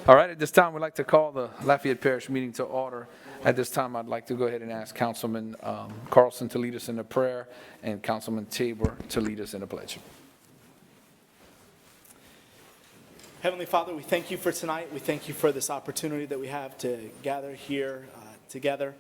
All right, at this time, we'd like to call the Lafayette Parish meeting to order. At this time, I'd like to go ahead and ask Councilman Carlson to lead us in a prayer and Councilman Tabor to lead us in a pledge. Heavenly Father, we thank you for tonight. We thank you for this opportunity that we have to gather here together.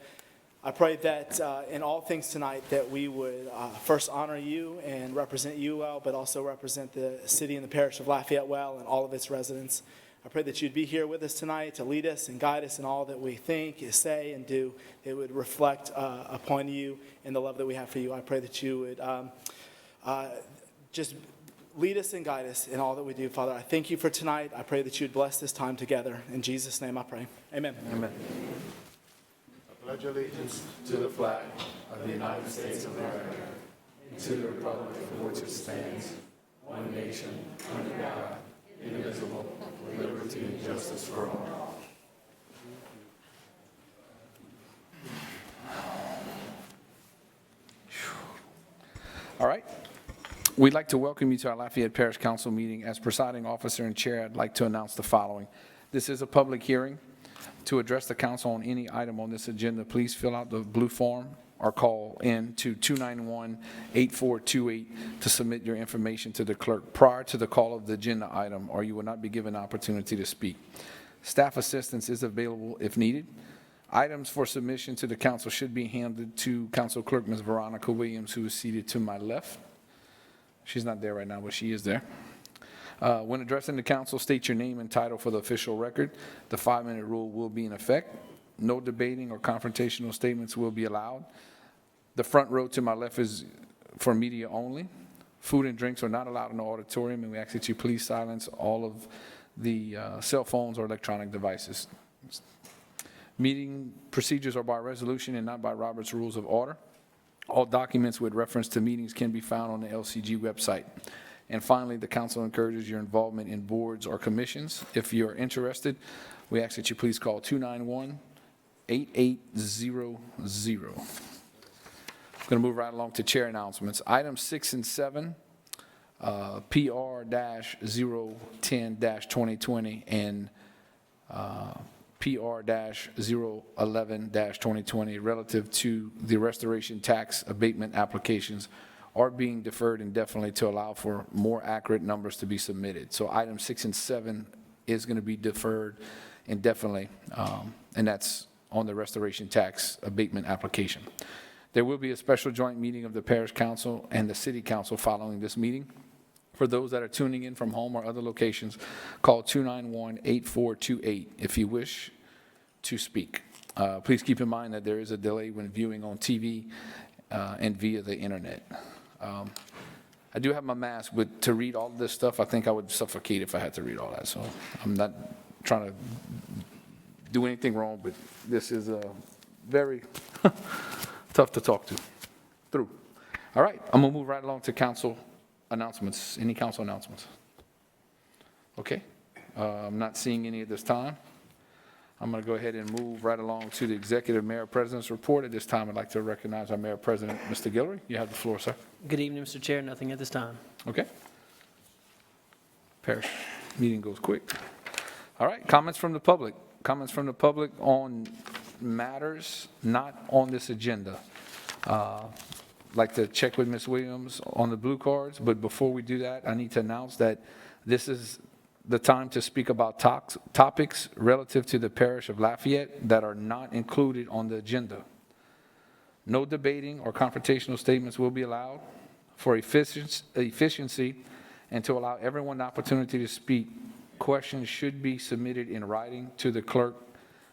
I pray that in all things tonight that we would first honor you and represent you well, but also represent the city and the parish of Lafayette well and all of its residents. I pray that you'd be here with us tonight to lead us and guide us in all that we think, say, and do. It would reflect upon you and the love that we have for you. I pray that you would just lead us and guide us in all that we do. Father, I thank you for tonight. I pray that you'd bless this time together. In Jesus' name I pray. Amen. Amen. I pledge allegiance to the flag of the United States of America and to the republic for which it stands, one nation, under God, indivisible, with liberty and justice for all. All right. We'd like to welcome you to our Lafayette Parish Council meeting. As presiding officer and chair, I'd like to announce the following. This is a public hearing. To address the council on any item on this agenda, please fill out the blue form or call in to 291-8428 to submit your information to the clerk prior to the call of the agenda item, or you will not be given an opportunity to speak. Staff assistance is available if needed. Items for submission to the council should be handed to Council Clerk Ms. Veronica Williams, who is seated to my left. She's not there right now, but she is there. When addressing the council, state your name and title for the official record. The 5-minute rule will be in effect. No debating or confrontational statements will be allowed. The front row to my left is for media only. Food and drinks are not allowed in the auditorium, and we ask that you please silence all of the cell phones or electronic devices. Meeting procedures are by resolution and not by Robert's Rules of Order. All documents with reference to meetings can be found on the LCG website. And finally, the council encourages your involvement in boards or commissions. If you're interested, we ask that you please call 291-8800. I'm going to move right along to chair announcements. Items 6 and 7, PR-010-2020 and PR-011-2020 relative to the restoration tax abatement applications are being deferred indefinitely to allow for more accurate numbers to be submitted. So items 6 and 7 is going to be deferred indefinitely, and that's on the restoration tax abatement application. There will be a special joint meeting of the Parish Council and the City Council following this meeting. For those that are tuning in from home or other locations, call 291-8428 if you wish to speak. Please keep in mind that there is a delay when viewing on TV and via the internet. I do have my mask, but to read all of this stuff, I think I would suffocate if I had to read all that. So I'm not trying to do anything wrong, but this is very tough to talk through. All right, I'm going to move right along to council announcements. Any council announcements? Okay. I'm not seeing any at this time. I'm going to go ahead and move right along to the Executive Mayor President's report. At this time, I'd like to recognize our Mayor President, Mr. Guillory. You have the floor, sir. Good evening, Mr. Chair. Nothing at this time. Okay. Parish meeting goes quick. All right, comments from the public. Comments from the public on matters not on this agenda. Like to check with Ms. Williams on the blue cards, but before we do that, I need to announce that this is the time to speak about topics relative to the parish of Lafayette that are not included on the agenda. No debating or confrontational statements will be allowed. For efficiency and to allow everyone the opportunity to speak, questions should be submitted in writing to the clerk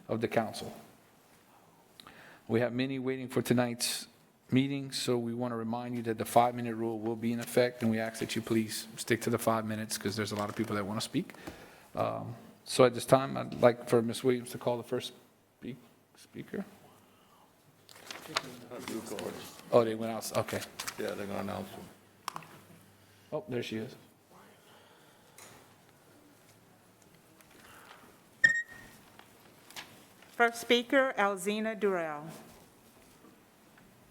of the council. We have many waiting for tonight's meeting, so we want to remind you that the 5-minute rule will be in effect, and we ask that you please stick to the 5 minutes because there's a lot of people that want to speak. So at this time, I'd like for Ms. Williams to call the first speaker. Oh, they went out. Okay. Yeah, they're going to announce them. Oh, there she is. First speaker, Alzina Durrell.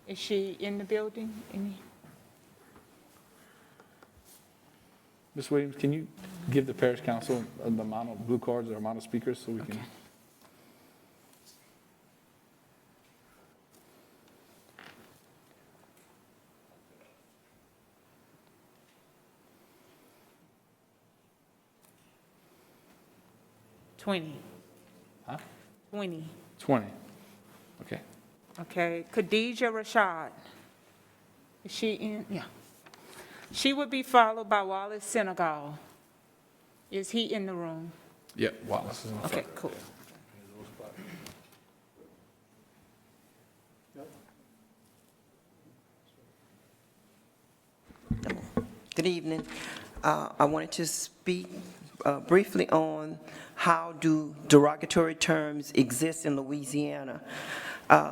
Is she in the building? Ms. Williams, can you give the parish council the amount of blue cards or amount of speakers so we can? Huh? 20. 20. Okay. Okay, Khadijah Rashad. Is she in? Yeah. She would be followed by Wallace Senegal. Is he in the room? Yeah, Wallace is in the Okay, cool. Good evening. I wanted to speak briefly on how do derogatory terms exist in Louisiana.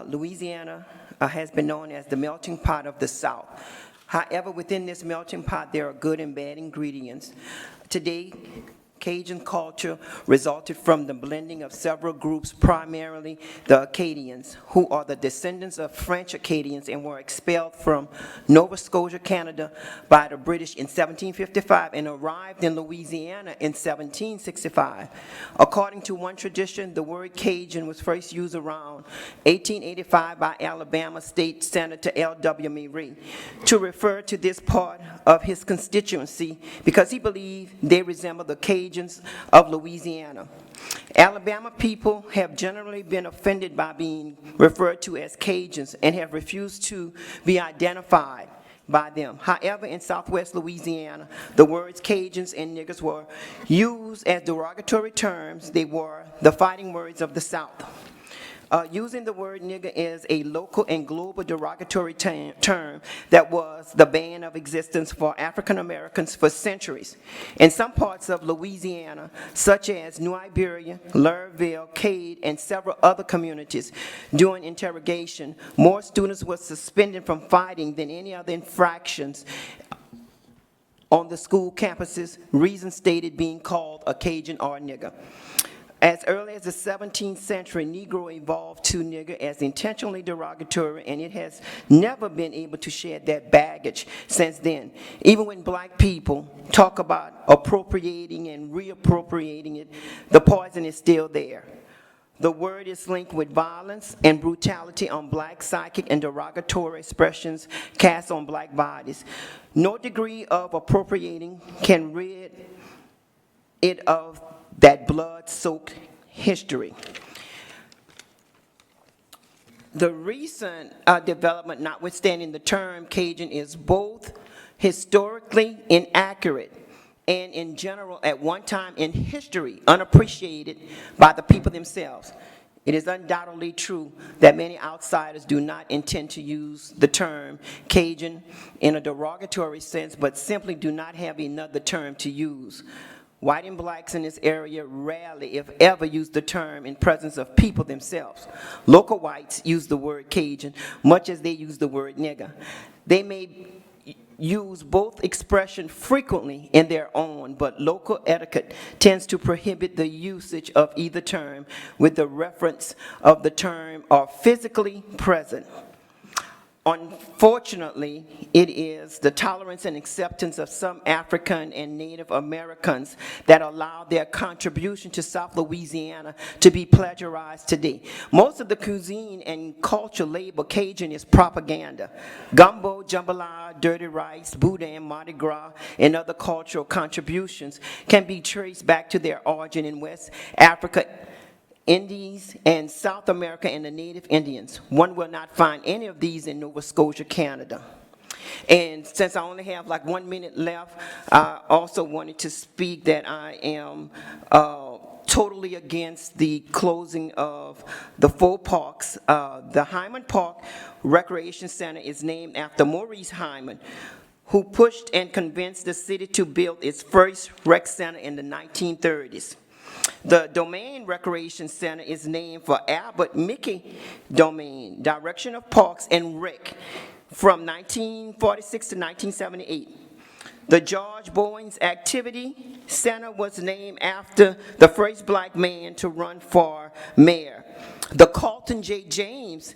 Louisiana has been known as the melting pot of the South. However, within this melting pot, there are good and bad ingredients. Today, Cajun culture resulted from the blending of several groups, primarily the Acadians, who are the descendants of French Acadians and were expelled from Nova Scotia, Canada by the British in 1755 and arrived in Louisiana in 1765. According to one tradition, the word Cajun was first used around 1885 by Alabama State Senator L.W. Murray to refer to this part of his constituency because he believed they resembled the Cajuns of Louisiana. Alabama people have generally been offended by being referred to as Cajuns and have refused to be identified by them. However, in Southwest Louisiana, the words Cajuns and niggers were used as derogatory terms. They were the fighting words of the South. Using the word nigger is a local and global derogatory term that was the bane of existence for African Americans for centuries. In some parts of Louisiana, such as New Iberia, Lurville, Cade, and several other communities, during interrogation, more students were suspended from fighting than any other infractions on the school campuses, reason stated being called a Cajun or a nigger. As early as the 17th century, Negro evolved to nigger as intentionally derogatory, and it has never been able to shed that baggage since then. Even when black people talk about appropriating and reappropriating it, the poison is still there. The word is linked with violence and brutality on black psychic and derogatory expressions cast on black bodies. No degree of appropriating can rid it of that blood-soaked history. The recent development, notwithstanding the term Cajun, is both historically inaccurate and in general, at one time in history, unappreciated by the people themselves. It is undoubtedly true that many outsiders do not intend to use the term Cajun in a derogatory sense, but simply do not have another term to use. White and blacks in this area rarely, if ever, use the term in presence of people themselves. Local whites use the word Cajun much as they use the word nigger. They may use both expressions frequently in their own, but local etiquette tends to prohibit the usage of either term with the reference of the term are physically present. Unfortunately, it is the tolerance and acceptance of some African and Native Americans that allow their contribution to South Louisiana to be plagiarized today. Most of the cuisine and culture label Cajun is propaganda. Gumbo, jambalaya, dirty rice, boudin, Mardi Gras, and other cultural contributions can be traced back to their origin in West Africa, Indies, and South America and the Native Indians. One will not find any of these in Nova Scotia, Canada. And since I only have like 1 minute left, I also wanted to speak that I am totally against the closing of the 4 parks. The Hyman Park Recreation Center is named after Maurice Hyman, who pushed and convinced the city to build its first rec center in the 1930s. The Domain Recreation Center is named for Albert Mickey Domain, Director of Parks and Rec, from 1946 to 1978. The George Bowens Activity Center was named after the first black man to run for mayor. The Carlton J. James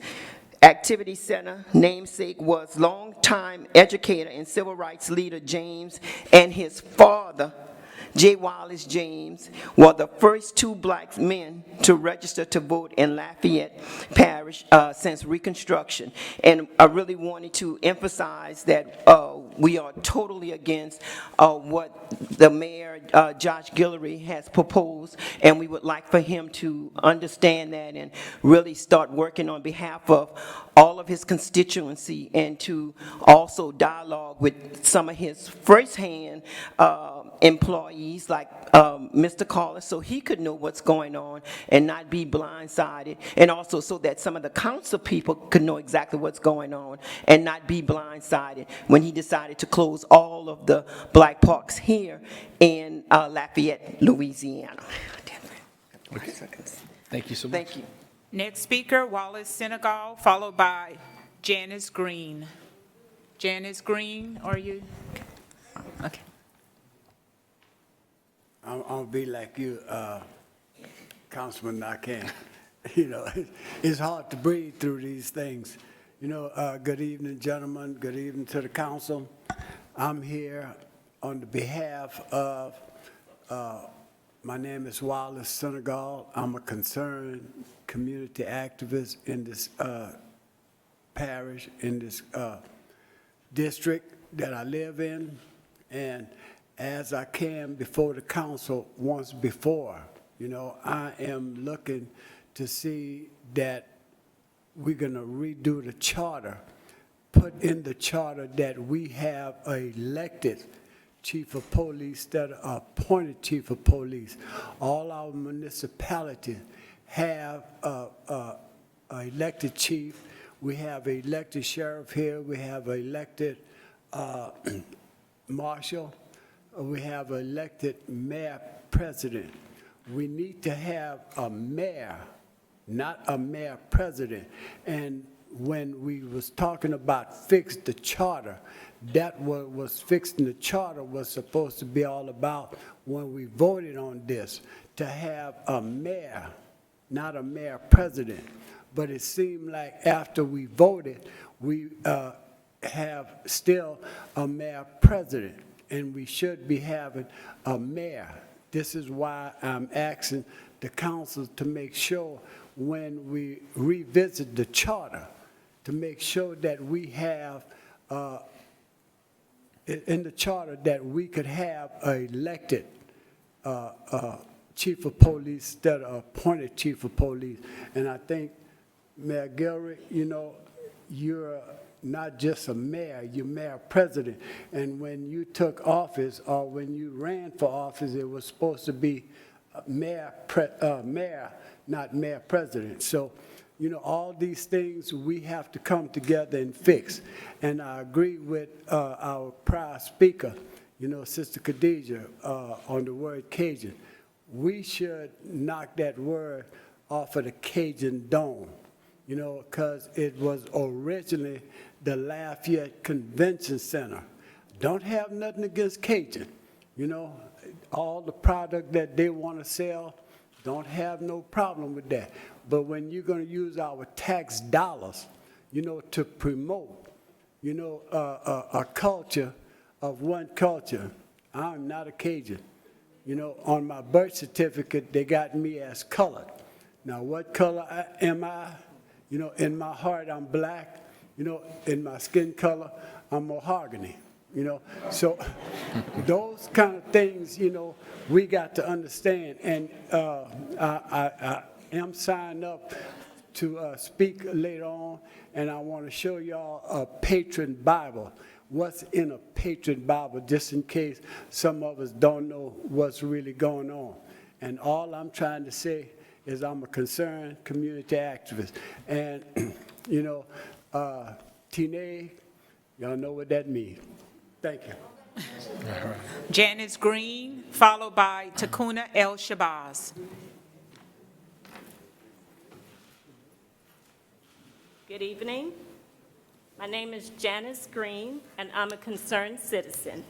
Activity Center namesake was longtime educator and civil rights leader James, and his father, J. Wallace James, were the first two black men to register to vote in Lafayette Parish since Reconstruction. And I really wanted to emphasize that we are totally against what the mayor, Josh Guillory, has proposed, and we would like for him to understand that and really start working on behalf of all of his constituency, and to also dialogue with some of his firsthand employees like Mr. Collis, so he could know what's going on and not be blindsided, and also so that some of the council people could know exactly what's going on and not be blindsided when he decided to close all of the black parks here in Lafayette, Louisiana. Thank you so much. Thank you. Next speaker, Wallace Senegal, followed by Janice Green. Janice Green, are you? Okay. I'm gonna be like you, Councilman. I can't. You know, it's hard to breathe through these things. You know, good evening, gentlemen. Good evening to the council. I'm here on the behalf of, my name is Wallace Senegal. I'm a concerned community activist in this parish, in this district that I live in. And as I came before the council once before, you know, I am looking to see that we're gonna redo the charter, put in the charter that we have an elected chief of police instead of appointed chief of police. All our municipalities have a elected chief. We have an elected sheriff here. We have an elected marshal. We have an elected mayor president. We need to have a mayor, not a mayor president. And when we was talking about fix the charter, that what was fixing the charter was supposed to be all about when we voted on this, to have a mayor, not a mayor president. But it seemed like after we voted, we have still a mayor president, and we should be having a mayor. This is why I'm asking the council to make sure when we revisit the charter, to make sure that we have in the charter that we could have an elected chief of police instead of appointed chief of police. And I think, Mayor Guillory, you know, you're not just a mayor, you're mayor president. And when you took office, or when you ran for office, it was supposed to be mayor, not mayor president. So, you know, all these things we have to come together and fix. And I agree with our prior speaker, you know, Sister Khadijah, on the word Cajun. We should knock that word off of the Cajun Dome, you know, because it was originally the Lafayette Convention Center. Don't have nothing against Cajun, you know. All the product that they want to sell, don't have no problem with that. But when you're going to use our tax dollars, you know, to promote, you know, a culture of one culture, I'm not a Cajun. You know, on my birth certificate, they got me as colored. Now, what color am I? You know, in my heart, I'm black. You know, in my skin color, I'm mahogany. You know, so those kind of things, you know, we got to understand. And I am signed up to speak later on, and I want to show y'all a patron Bible. What's in a patron Bible, just in case some of us don't know what's really going on. And all I'm trying to say is I'm a concerned community activist. And, you know, Tine, y'all know what that means. Thank you. Janice Green, followed by Takuna El Shabazz. Good evening. My name is Janice Green, and I'm a concerned citizen.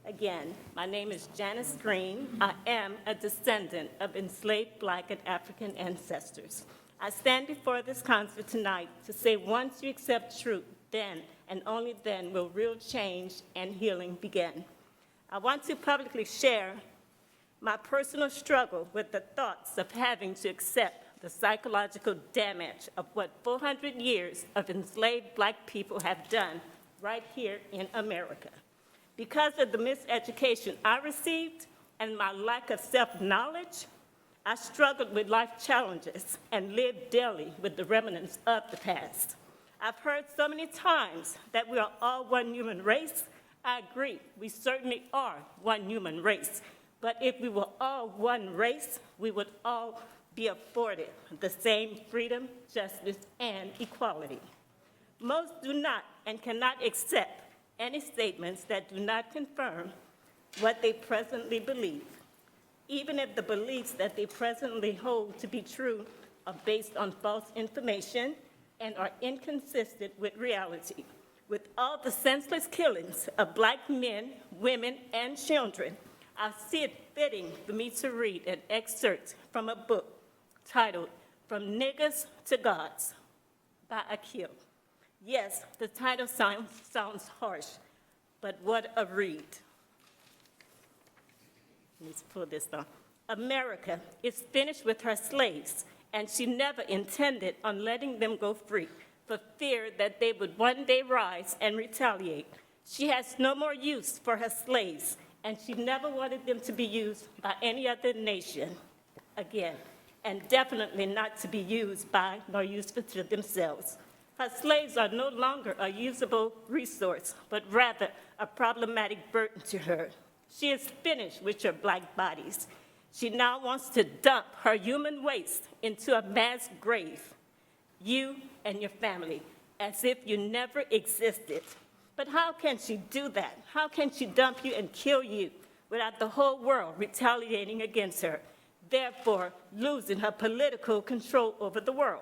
Again, my name is Janice Green. I am a descendant of enslaved Black and African ancestors. I stand before this council tonight to say once you accept truth, then and only then will real change and healing begin. I want to publicly share my personal struggle with the thoughts of having to accept the psychological damage of what 400 years of enslaved black people have done right here in America. Because of the miseducation I received and my lack of self-knowledge, I struggled with life challenges and lived daily with the remnants of the past. I've heard so many times that we are all one human race. I agree, we certainly are one human race. But if we were all one race, we would all be afforded the same freedom, justice, and equality. Most do not and cannot accept any statements that do not confirm what they presently believe, even if the beliefs that they presently hold to be true are based on false information and are inconsistent with reality. With all the senseless killings of black men, women, and children, I see it fitting for me to read an excerpt from a book titled From Niggas to Gods by Akil. Yes, the title sounds harsh, but what a read. Let's pull this down. America is finished with her slaves, and she never intended on letting them go free for fear that they would one day rise and retaliate. She has no more use for her slaves, and she never wanted them to be used by any other nation again, and definitely not to be used by nor useful to themselves. Her slaves are no longer a usable resource, but rather a problematic burden to her. She is finished with your black bodies. She now wants to dump her human waste into a mass grave, you and your family, as if you never existed. But how can she do that? How can she dump you and kill you without the whole world retaliating against her, therefore losing her political control over the world?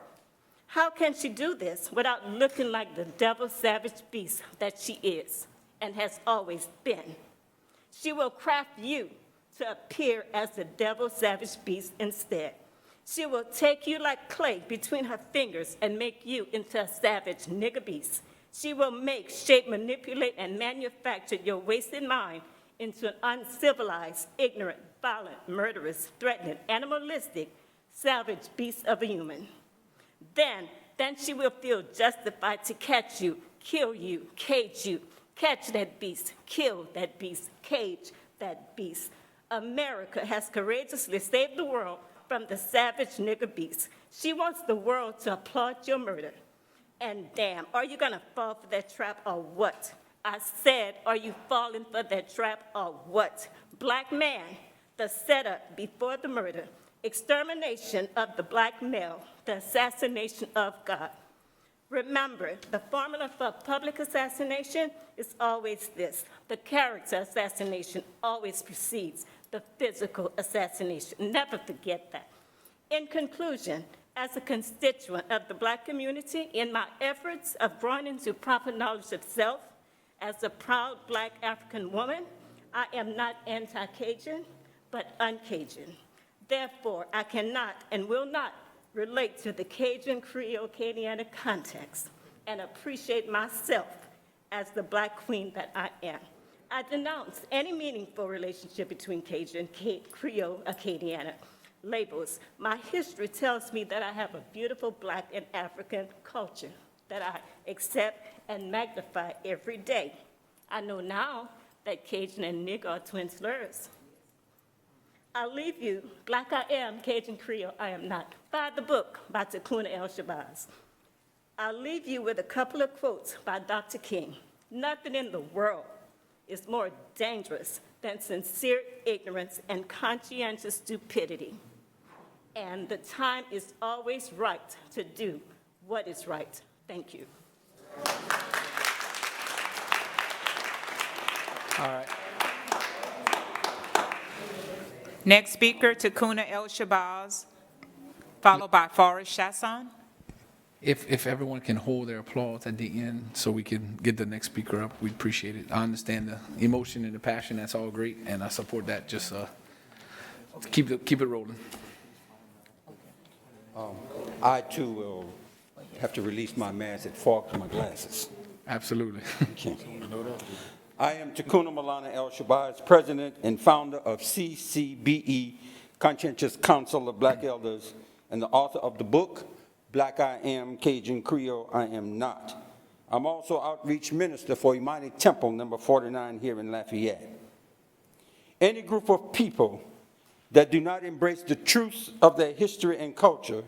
How can she do this without looking like the devil savage beast that she is and has always been? She will craft you to appear as the devil savage beast instead. She will take you like clay between her fingers and make you into a savage nigger beast. She will make, shape, manipulate, and manufacture your wasted mind into an uncivilized, ignorant, violent, murderous, threatening, animalistic, savage beast of a human. Then she will feel justified to catch you, kill you, cage you, catch that beast, kill that beast, cage that beast. America has courageously saved the world from the savage nigger beast. She wants the world to applaud your murder. And damn, are you gonna fall for that trap or what? I said, are you falling for that trap or what? Black man, the setup before the murder, extermination of the black male, the assassination of God. Remember, the formula for public assassination is always this. The character assassination always precedes the physical assassination. Never forget that. In conclusion, as a constituent of the black community, in my efforts of growing into proper knowledge of self, as a proud black African woman, I am not anti-Cajun, but un-Cajun. Therefore, I cannot and will not relate to the Cajun Creole Acadiana context and appreciate myself as the black queen that I am. I denounce any meaningful relationship between Cajun, Creole, Acadiana labels. My history tells me that I have a beautiful black and African culture that I accept and magnify every day. I know now that Cajun and Nigger are twin slurs. I'll leave you, black I am, Cajun Creole I am not, by the book by Takuna El-Shabazz. I'll leave you with a couple of quotes by Dr. King. Nothing in the world is more dangerous than sincere ignorance and conscientious stupidity. And the time is always right to do what is right. Thank you. All right. Next speaker, Takuna El-Shabazz, followed by Forrest Chasson. If everyone can hold their applause at the end so we can get the next speaker up, we'd appreciate it. I understand the emotion and the passion, that's all great, and I support that. Just keep it rolling. I too will have to release my mask. It fogged my glasses. Absolutely. Okay. I am Takuna Malana El Shabazz, president and founder of CCBE, Conscientious Council of Black Elders, and the author of the book, Black I Am, Cajun Creole I Am Not. I'm also outreach minister for Imani Temple, number 49 here in Lafayette. Any group of people that do not embrace the truths of their history and culture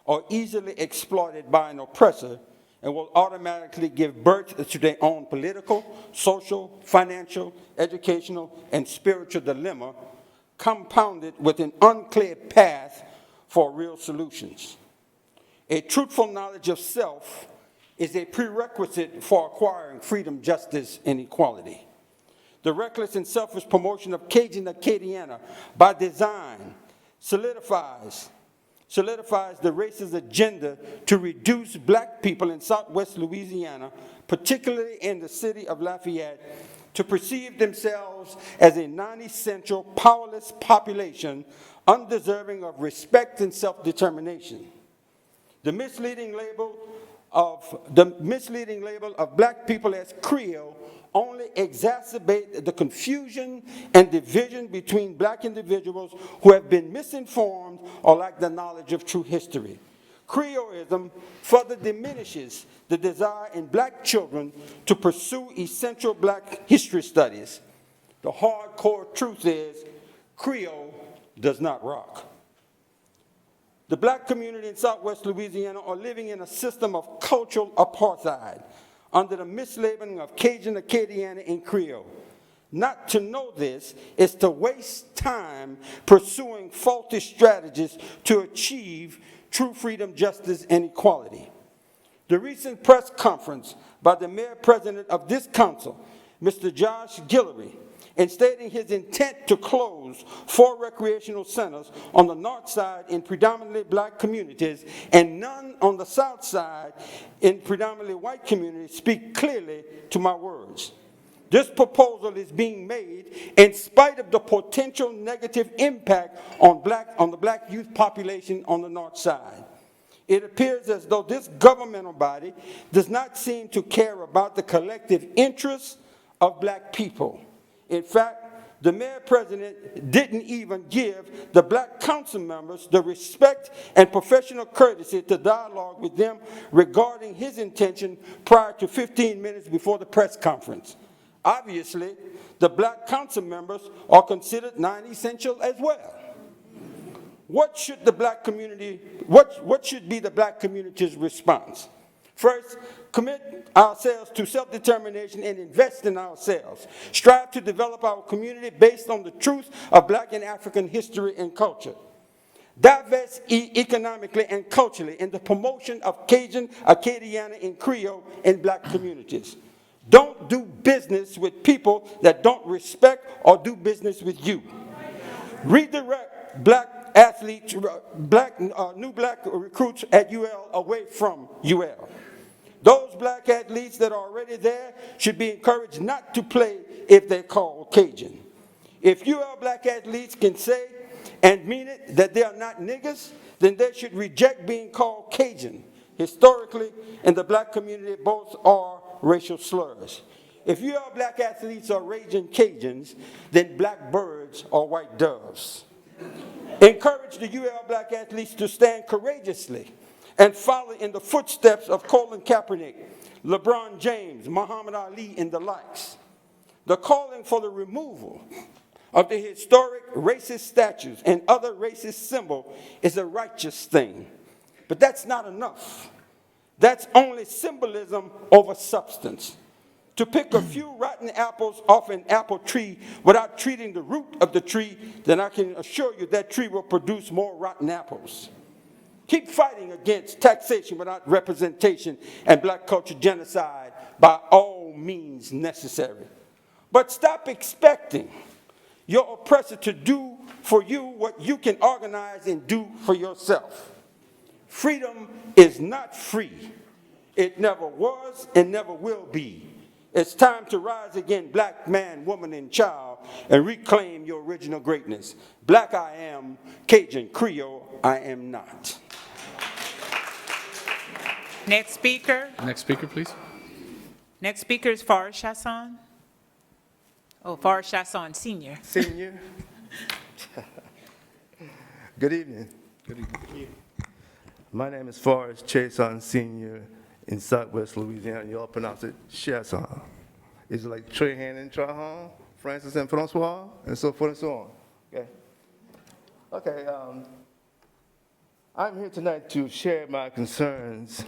are easily exploited by an oppressor and will automatically give birth to their own political, social, financial, educational, and spiritual dilemma, compounded with an unclear path for real solutions. A truthful knowledge of self is a prerequisite for acquiring freedom, justice, and equality. The reckless and selfish promotion of Cajun Acadiana by design solidifies the racist agenda to reduce black people in southwest Louisiana, particularly in the city of Lafayette, to perceive themselves as a non-essential, powerless population undeserving of respect and self-determination. The misleading label of black people as Creole only exacerbate the confusion and division between black individuals who have been misinformed or lack the knowledge of true history. Creolism further diminishes the desire in black children to pursue essential black history studies. The hardcore truth is Creole does not rock. The black community in southwest Louisiana are living in a system of cultural apartheid under the mislabeling of Cajun, Acadiana, and Creole. Not to know this is to waste time pursuing faulty strategies to achieve true freedom, justice, and equality. The recent press conference by the mayor-president of this council, Mr. Josh Guillory, in stating his intent to close 4 recreational centers on the north side in predominantly black communities and none on the south side in predominantly white communities speak clearly to my words. This proposal is being made in spite of the potential negative impact on the black youth population on the north side. It appears as though this governmental body does not seem to care about the collective interests of black people. In fact, the mayor-president didn't even give the black council members the respect and professional courtesy to dialogue with them regarding his intention prior to 15 minutes before the press conference. Obviously, the black council members are considered non-essential as well. What should be the black community's response? First, commit ourselves to self-determination and invest in ourselves. Strive to develop our community based on the truth of black and African history and culture. Divest economically and culturally in the promotion of Cajun, Acadiana, and Creole in black communities. Don't do business with people that don't respect or do business with you. Redirect black athletes, new black recruits at UL away from UL. Those black athletes that are already there should be encouraged not to play if they're called Cajun. If UL black athletes can say and mean it that they are not niggers, then they should reject being called Cajun. Historically, in the black community, both are racial slurs. If UL black athletes are raging Cajuns, then black birds are white doves. Encourage the UL black athletes to stand courageously and follow in the footsteps of Colin Kaepernick, LeBron James, Muhammad Ali, and the likes. The calling for the removal of the historic racist statues and other racist symbols is a righteous thing. But that's not enough. That's only symbolism over substance. To pick a few rotten apples off an apple tree without treating the root of the tree, then I can assure you that tree will produce more rotten apples. Keep fighting against taxation without representation and black culture genocide by all means necessary. But stop expecting your oppressor to do for you what you can organize and do for yourself. Freedom is not free. It never was and never will be. It's time to rise again, black man, woman, and child, and reclaim your original greatness. Black I am, Cajun, Creole I am not. Next speaker. Next speaker, please. Next speaker is Forrest Chasson. Oh, Forrest Chasson Senior. Senior. Good evening. Good evening. My name is Forrest Chasson Senior in Southwest Louisiana. You all pronounce it Chasson. It's like Trahan and Trahan, Francis and Francois, and so forth and so on. Okay, I'm here tonight to share my concerns,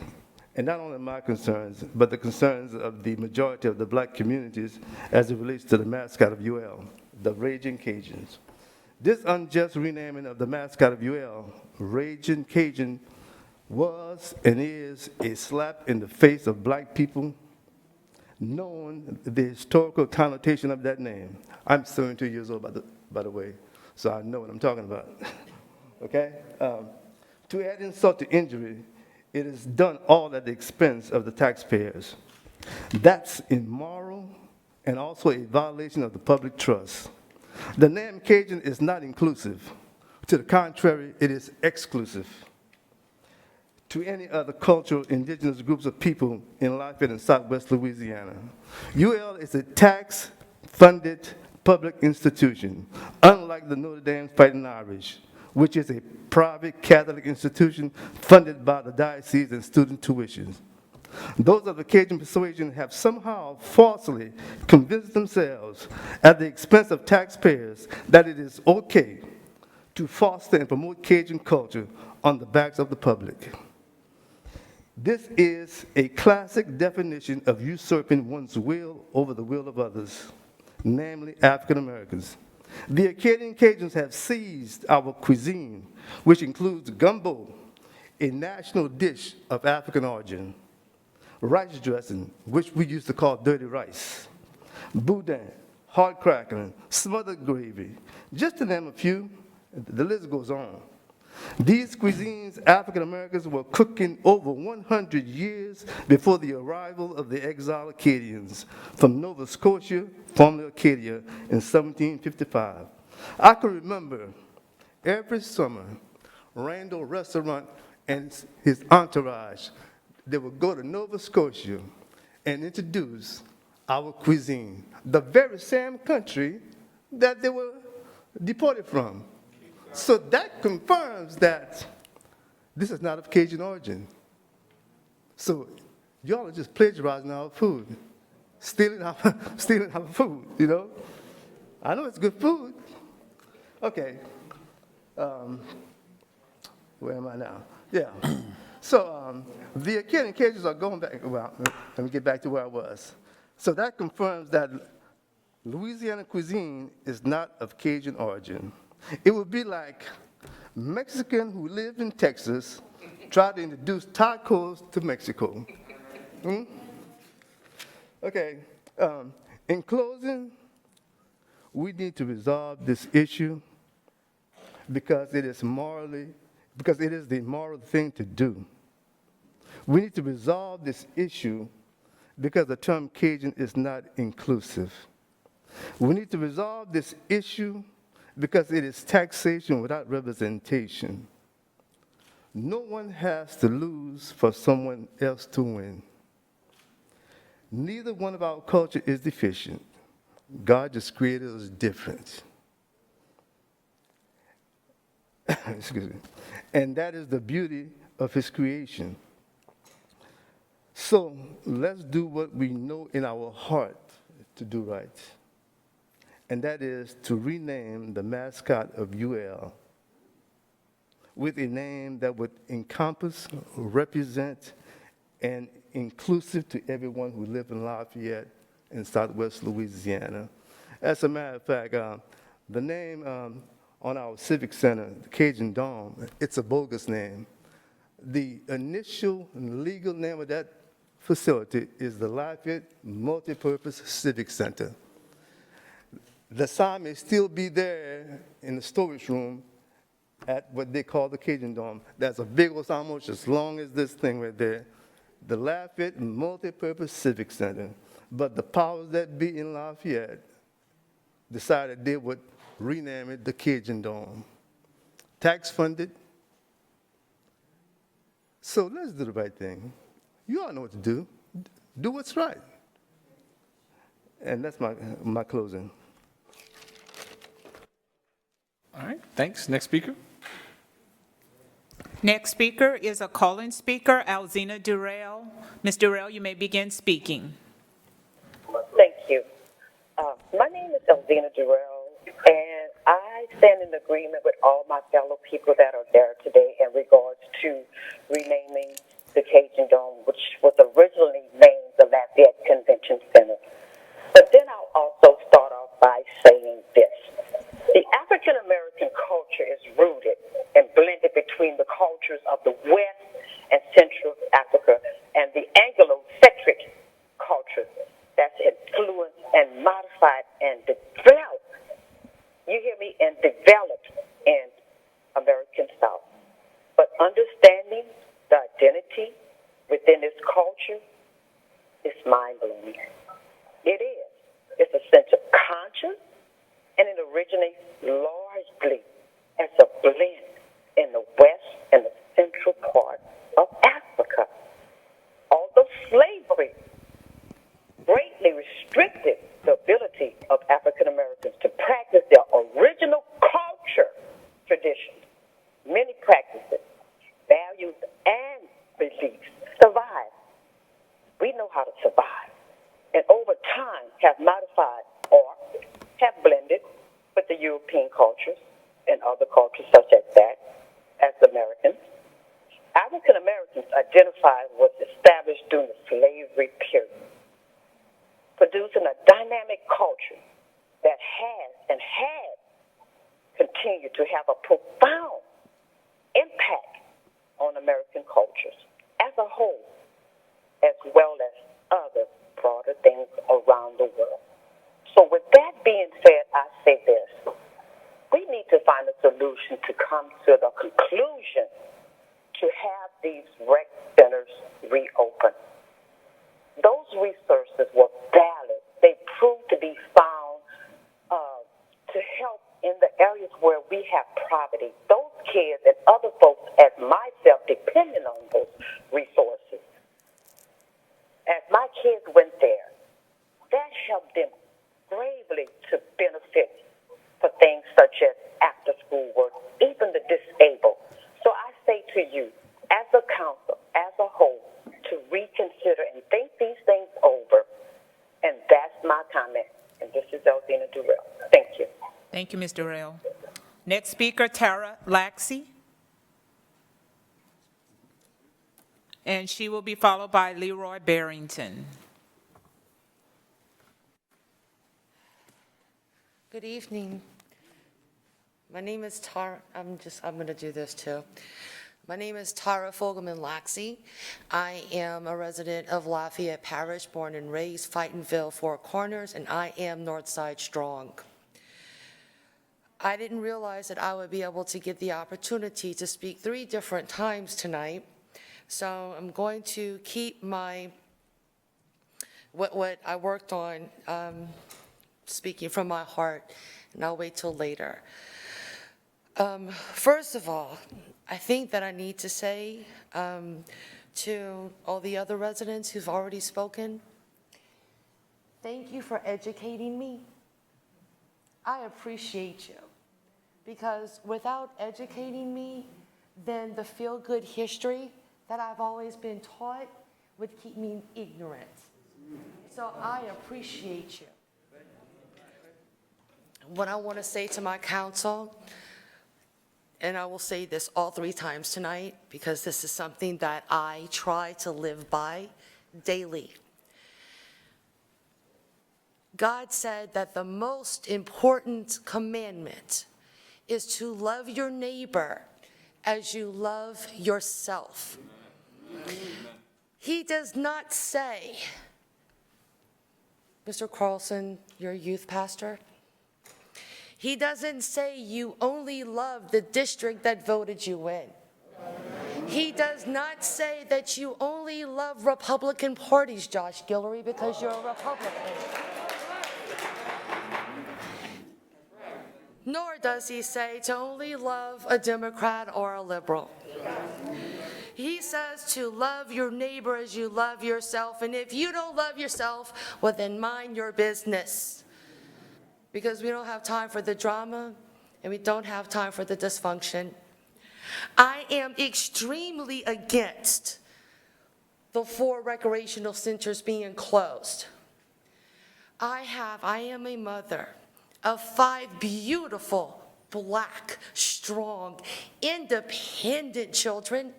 and not only my concerns, but the concerns of the majority of the black communities as it relates to the mascot of UL, the Raging Cajuns. This unjust renaming of the mascot of UL, Raging Cajun, was and is a slap in the face of black people, knowing the historical connotation of that name. I'm 72 years old, by the way, so I know what I'm talking about. Okay? To add insult to injury, it is done all at the expense of the taxpayers. That's immoral and also a violation of the public trust. The name Cajun is not inclusive. To the contrary, it is exclusive to any other cultural indigenous groups of people in Lafayette and Southwest Louisiana. UL is a tax-funded public institution, unlike the Notre Dame Fighting Irish, which is a private Catholic institution funded by the diocese and student tuitions. Those of the Cajun persuasion have somehow falsely convinced themselves at the expense of taxpayers that it is okay to foster and promote Cajun culture on the backs of the public. This is a classic definition of usurping one's will over the will of others, namely African Americans. The Acadian Cajuns have seized our cuisine, which includes gumbo, a national dish of African origin, rice dressing, which we used to call dirty rice, boudin, hard crackling, smothered gravy, just to name a few. The list goes on. These cuisines African Americans were cooking over 100 years before the arrival of the exiled Acadians from Nova Scotia, formerly Acadia, in 1755. I can remember every summer, Randall Restaurant and his entourage, they would go to Nova Scotia and introduce our cuisine, the very same country that they were deported from. So that confirms that this is not of Cajun origin. So y'all are just plagiarizing our food, stealing our food, you know? I know it's good food. Okay. Where am I now? Yeah. So the Acadian Cajuns are going back. Well, let me get back to where I was. So that confirms that Louisiana cuisine is not of Cajun origin. It would be like Mexicans who live in Texas try to introduce tacos to Mexico. Okay, in closing, we need to resolve this issue because it is the moral thing to do. We need to resolve this issue because the term Cajun is not inclusive. We need to resolve this issue because it is taxation without representation. No one has to lose for someone else to win. Neither one of our culture is deficient. God just created us different. Excuse me. And that is the beauty of his creation. So let's do what we know in our heart to do right. And that is to rename the mascot of UL with a name that would encompass, represent, and inclusive to everyone who lives in Lafayette in Southwest Louisiana. As a matter of fact, the name on our Civic Center, the Cajun Dome, it's a bogus name. The initial legal name of that facility is the Lafayette Multipurpose Civic Center. The sign may still be there in the storage room at what they call the Cajun Dome. That's a big old sign, almost as long as this thing right there. The Lafayette Multipurpose Civic Center. But the powers that be in Lafayette decided they would rename it the Cajun Dome. Tax funded. So let's do the right thing. You all know what to do. Do what's right. And that's my closing. All right, thanks. Next speaker. Next speaker is a call-in speaker, Alzina Durrell. Ms. Durrell, you may begin speaking. Thank you. My name is Alzina Durrell, and I stand in agreement with all my fellow people that are there today in regards to renaming the Cajun Dome, which was originally named the Lafayette Convention Center. But then I'll also start off by saying this. The African American culture is rooted and blended between the cultures of the West and Central Africa and the Anglo-centric culture that's influenced and modified and developed, you hear me, and developed in American South. But understanding the identity within this culture is mind-blowing. It is. It's a sense of conscience, and it originates largely as a blend in the West and the central part of Africa. Although slavery greatly restricted the ability of African Americans to practice their original culture traditions, many practices, values, and beliefs survive. We know how to survive, and over time have modified or have blended with the European cultures and other cultures such as that as Americans. African Americans identified was established during the slavery period, producing a dynamic culture that has and had continued to have a profound impact on American cultures as a whole, as well as other broader things around the world. So with that being said, I say this. We need to find a solution to come to the conclusion to have these rec centers reopen. Those resources were valid. They proved to be found to help in the areas where we have poverty. Those kids and other folks as myself depending on those resources. As my kids went there, that helped them gravely to benefit for things such as after-school work, even the disabled. So I say to you, as a council, as a whole, to reconsider and think these things over. And that's my comment. And this is Alzina Durrell. Thank you. Thank you, Ms. Durrell. Next speaker, Tara Laxey. And she will be followed by Leroy Barrington. Good evening. My name is Tara. I'm going to do this too. My name is Tara Fogelman Laxey. I am a resident of Lafayette Parish, born and raised, Fightonville, Four Corners, and I am Northside Strong. I didn't realize that I would be able to get the opportunity to speak 3 different times tonight, so I'm going to keep my what I worked on, speaking from my heart, and I'll wait till later. First of all, I think that I need to say to all the other residents who've already spoken, thank you for educating me. I appreciate you, because without educating me, then the feel-good history that I've always been taught would keep me ignorant. So I appreciate you. What I want to say to my council, and I will say this all 3 times tonight, because this is something that I try to live by daily. God said that the most important commandment is to love your neighbor as you love yourself. He does not say, Mr. Carlson, you're a youth pastor. He doesn't say you only love the district that voted you in. He does not say that you only love Republican parties, Josh Guillory, because you're a Republican. Nor does he say to only love a Democrat or a liberal. He says to love your neighbor as you love yourself, and if you don't love yourself, well, then mind your business. Because we don't have time for the drama, and we don't have time for the dysfunction. I am extremely against the 4 recreational centers being closed. I am a mother of 5 beautiful, black, strong, independent children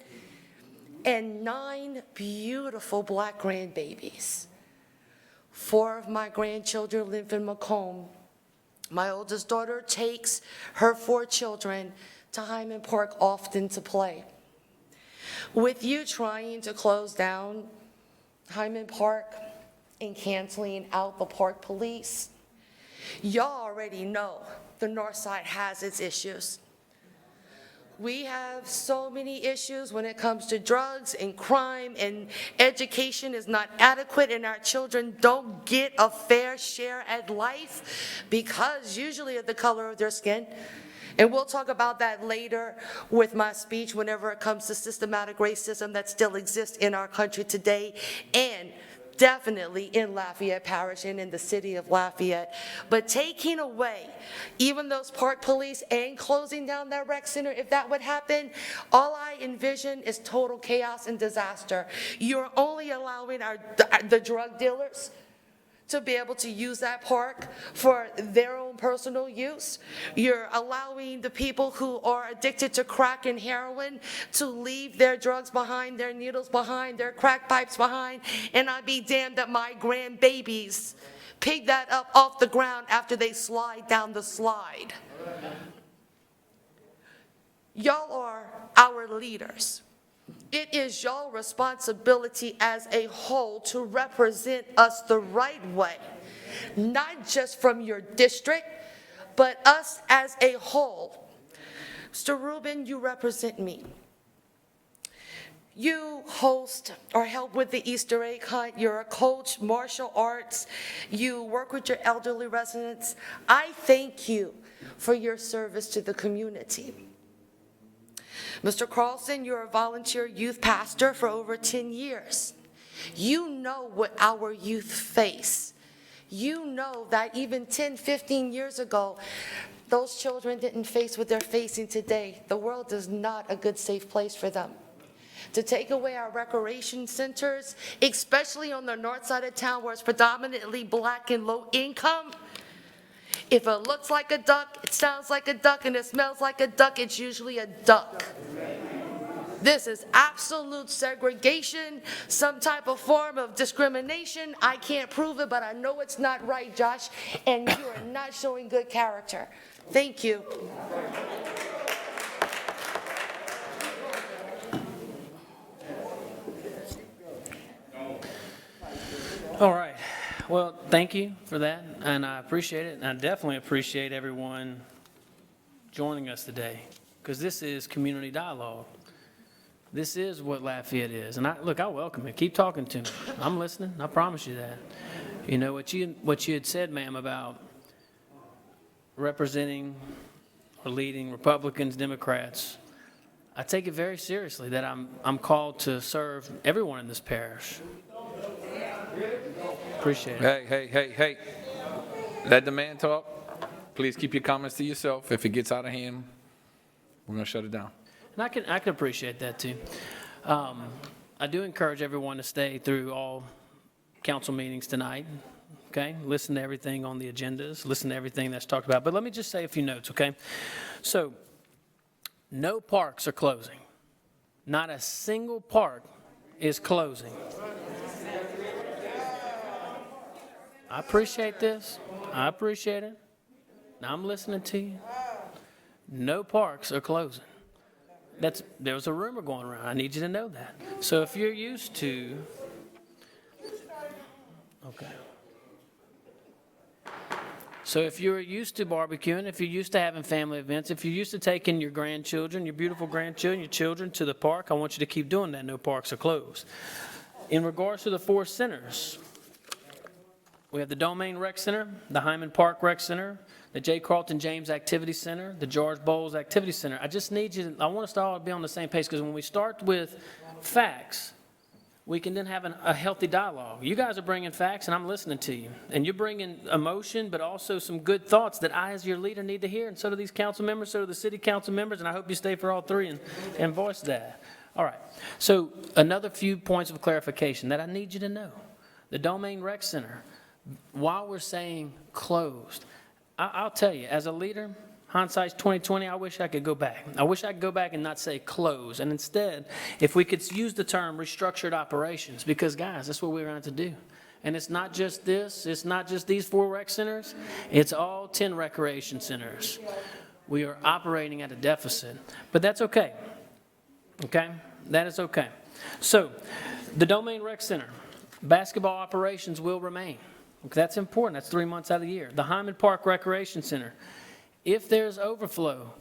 and 9 beautiful black grandbabies. 4 of my grandchildren live in Macomb. My oldest daughter takes her 4 children to Hyman Park often to play. With you trying to close down Hyman Park and canceling out the park police, y'all already know the North Side has its issues. We have so many issues when it comes to drugs and crime, and education is not adequate, and our children don't get a fair share at life because usually of the color of their skin. And we'll talk about that later with my speech whenever it comes to systematic racism that still exists in our country today, and definitely in Lafayette Parish and in the city of Lafayette. But taking away even those park police and closing down that rec center, if that would happen, all I envision is total chaos and disaster. You're only allowing the drug dealers to be able to use that park for their own personal use. You're allowing the people who are addicted to crack and heroin to leave their drugs behind, their needles behind, their crack pipes behind, and I'd be damned that my grandbabies pick that up off the ground after they slide down the slide. Y'all are our leaders. It is your responsibility as a whole to represent us the right way, not just from your district, but us as a whole. Mr. Rubin, you represent me. You host or help with the Easter egg hunt. You're a coach, martial arts. You work with your elderly residents. I thank you for your service to the community. Mr. Carlson, you're a volunteer youth pastor for over 10 years. You know what our youth face. You know that even 10, 15 years ago, those children didn't face what they're facing today. The world is not a good, safe place for them. To take away our recreation centers, especially on the north side of town where it's predominantly black and low income, if it looks like a duck, it sounds like a duck, and it smells like a duck, it's usually a duck. This is absolute segregation, some type of form of discrimination. I can't prove it, but I know it's not right, Josh, and you are not showing good character. Thank you. All right. Well, thank you for that, and I appreciate it, and I definitely appreciate everyone joining us today, because this is community dialogue. This is what Lafayette is, and I welcome it. Keep talking to me. I'm listening. I promise you that. You know, what you had said, ma'am, about representing or leading Republicans, Democrats, I take it very seriously that I'm called to serve everyone in this parish. Appreciate it. Hey. Let the man talk. Please keep your comments to yourself. If it gets out of hand, we're going to shut it down. And I can appreciate that too. I do encourage everyone to stay through all council meetings tonight. Okay, listen to everything on the agendas, listen to everything that's talked about. But let me just say a few notes, okay? So, no parks are closing. Not a single park is closing. I appreciate this. I appreciate it. Now I'm listening to you. No parks are closing. There's a rumor going around. I need you to know that. So if you're used to, okay. So if you're used to barbecuing, if you're used to having family events, if you're used to taking your grandchildren, your beautiful grandchildren, your children to the park, I want you to keep doing that. No parks are closed. In regards to the 4 centers, we have the Domain Rec Center, the Hyman Park Rec Center, the J. Carlton James Activity Center, the George Bowles Activity Center. I just need you to, I want us to all be on the same page, because when we start with facts, we can then have a healthy dialogue. You guys are bringing facts, and I'm listening to you. And you're bringing emotion, but also some good thoughts that I, as your leader, need to hear, and so do these council members, so do the city council members, and I hope you stay for all three and voice that. All right. So another few points of clarification that I need you to know. The Domain Rec Center, while we're saying closed, I'll tell you, as a leader, hindsight's 20/20, I wish I could go back. I wish I could go back and not say close. And instead, if we could use the term restructured operations, because guys, that's what we're going to do. And it's not just this, it's not just these 4 rec centers, it's all 10 recreation centers. We are operating at a deficit, but that's okay. Okay? That is okay. So, the Domain Rec Center, basketball operations will remain. Okay, that's important. That's 3 months out of the year. The Hyman Park Recreation Center, if there's overflow,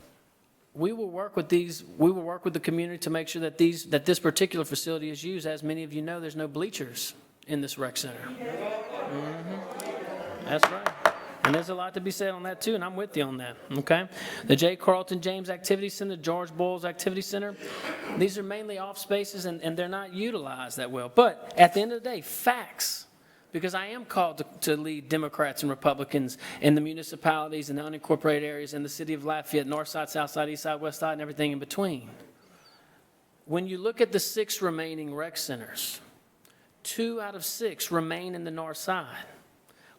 we will work with the community to make sure that this particular facility is used. As many of you know, there's no bleachers in this rec center. That's right. And there's a lot to be said on that too, and I'm with you on that, okay? The J. Carlton James Activity Center, George Boyles Activity Center, these are mainly off spaces and they're not utilized that well. But at the end of the day, facts. Because I am called to lead Democrats and Republicans in the municipalities and the unincorporated areas in the city of Lafayette, north side, south side, east side, west side, and everything in between. When you look at the 6 remaining rec centers, 2 out of 6 remain in the north side.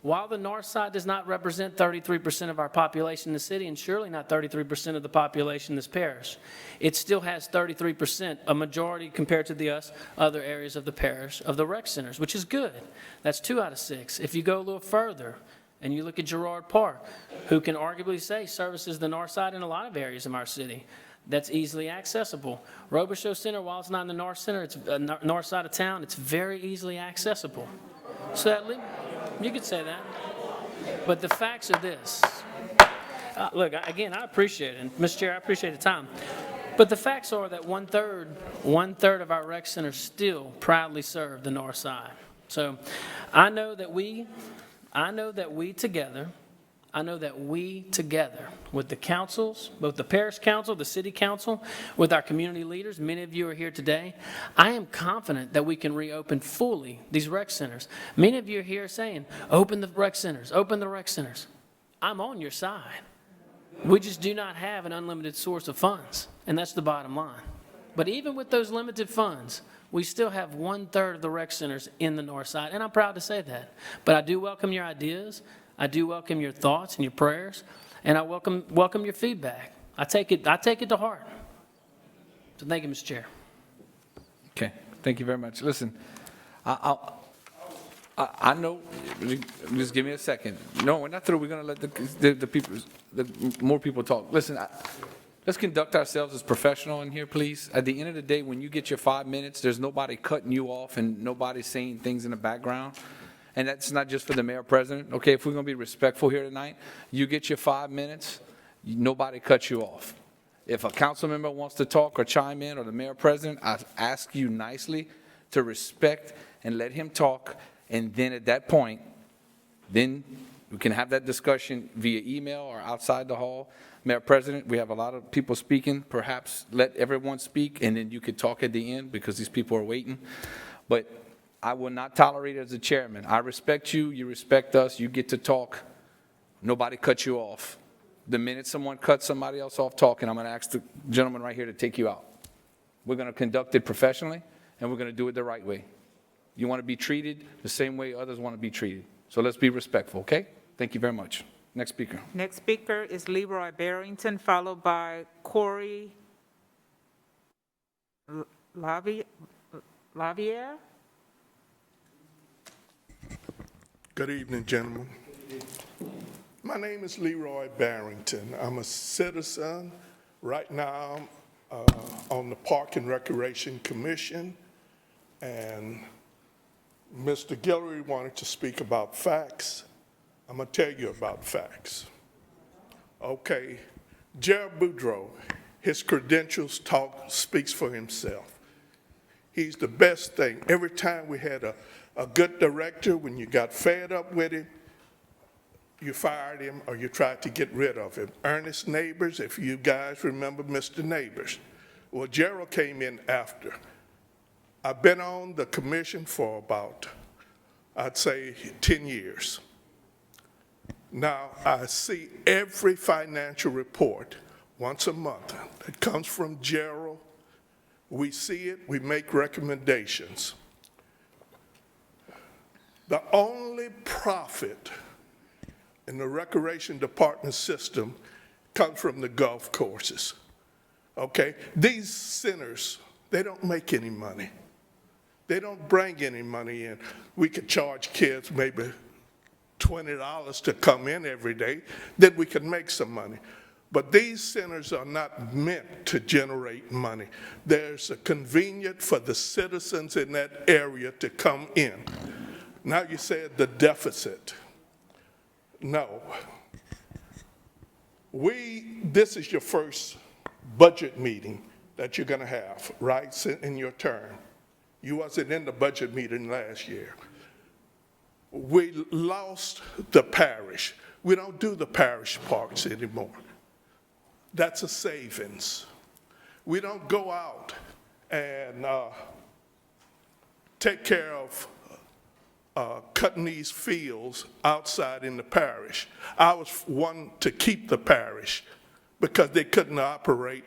While the north side does not represent 33% of our population in the city, and surely not 33% of the population in this parish, it still has 33%, a majority compared to the other areas of the parish, of the rec centers, which is good. That's 2 out of 6. If you go a little further, and you look at Girard Park, who can arguably say services the north side in a lot of areas of our city, that's easily accessible. Robichaux Center, while it's not in the north center, it's north side of town, it's very easily accessible. So that you could say that, but the facts are this. Look, again, I appreciate it, and Mr. Chair, I appreciate the time. But the facts are that one third of our rec centers still proudly serve the north side. So I know that we together with the councils, both the parish council, the city council, with our community leaders, many of you are here today, I am confident that we can reopen fully these rec centers. Many of you are here saying, open the rec centers, open the rec centers. I'm on your side. We just do not have an unlimited source of funds, and that's the bottom line. But even with those limited funds, we still have 1/3 of the rec centers in the north side, and I'm proud to say that. But I do welcome your ideas. I do welcome your thoughts and your prayers, and I welcome your feedback. I take it to heart. So thank you, Mr. Chair. Okay, thank you very much. Listen, I know, just give me a second. No, we're not through. We're going to let the more people talk. Listen, let's conduct ourselves as professional in here, please. At the end of the day, when you get your 5 minutes, there's nobody cutting you off and nobody saying things in the background. And that's not just for the mayor president. Okay, if we're going to be respectful here tonight, you get your 5 minutes, nobody cuts you off. If a council member wants to talk or chime in, or the mayor president, I ask you nicely to respect and let him talk. And then at that point, then we can have that discussion via email or outside the hall. Mayor President, we have a lot of people speaking. Perhaps let everyone speak, and then you could talk at the end because these people are waiting. But I will not tolerate it as a chairman. I respect you. You respect us. You get to talk. Nobody cuts you off. The minute someone cuts somebody else off talking, I'm going to ask the gentleman right here to take you out. We're going to conduct it professionally, and we're going to do it the right way. You want to be treated the same way others want to be treated. So let's be respectful, okay? Thank you very much. Next speaker. Next speaker is Leroy Barrington, followed by Corey Lavier. Good evening, gentlemen. My name is Leroy Barrington. I'm a citizen. Right now, I'm on the Park and Recreation Commission, and Mr. Guillory wanted to speak about facts. I'm going to tell you about facts. Okay, Jared Boudreaux, his credentials speaks for himself. He's the best thing. Every time we had a good director, when you got fed up with him, you fired him or you tried to get rid of him. Ernest Neighbors, if you guys remember Mr. Neighbors. Well, Gerald came in after. I've been on the commission for about, I'd say, 10 years. Now, I see every financial report once a month that comes from Gerald. We see it, we make recommendations. The only profit in the recreation department system comes from the golf courses, okay? These centers, they don't make any money. They don't bring any money in. We could charge kids maybe $20 to come in every day, then we could make some money. But these centers are not meant to generate money. There's a convenient for the citizens in that area to come in. Now you said the deficit. No. This is your first budget meeting that you're gonna have, right, in your term. You wasn't in the budget meeting last year. We lost the parish. We don't do the parish parks anymore. That's a savings. We don't go out and take care of cutting these fields outside in the parish. I was one to keep the parish because they couldn't operate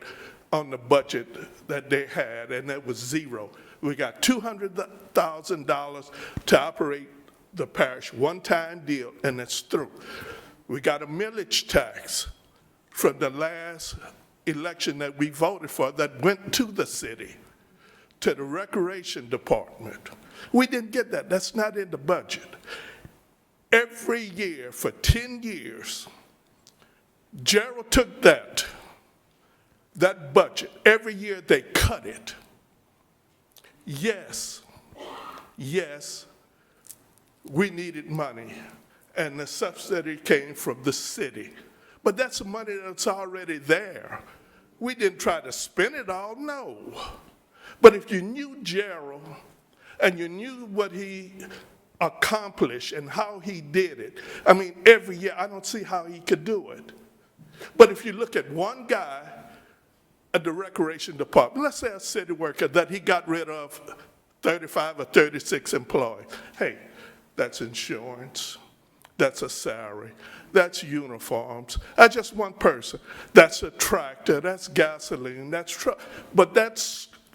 on the budget that they had, and it was zero. We got $200,000 to operate the parish, one-time deal, and it's through. We got a millage tax from the last election that we voted for that went to the city, to the recreation department. We didn't get that. That's not in the budget. Every year for 10 years, Gerald took that budget. Every year they cut it. Yes, we needed money, and the subsidy came from the city. But that's money that's already there. We didn't try to spend it all, no. But if you knew Gerald and you knew what he accomplished and how he did it, I mean, every year, I don't see how he could do it. But if you look at one guy at the recreation department, let's say a city worker that he got rid of 35 or 36 employees. Hey, that's insurance, that's a salary, that's uniforms, that's just one person. That's a tractor, that's gasoline, that's truck. But that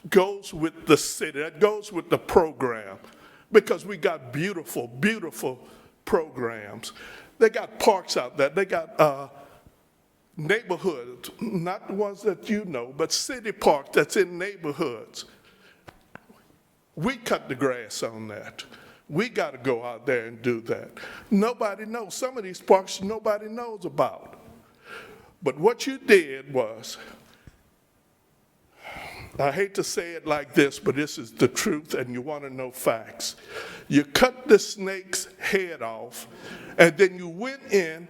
goes with the city, that goes with the program, because we got beautiful, beautiful programs. They got parks out there, they got neighborhoods, not the ones that you know, but city parks that's in neighborhoods. We cut the grass on that. We got to go out there and do that. Nobody knows. Some of these parks nobody knows about. But what you did was, I hate to say it like this, but this is the truth and you want to know facts. You cut the snake's head off and then you went in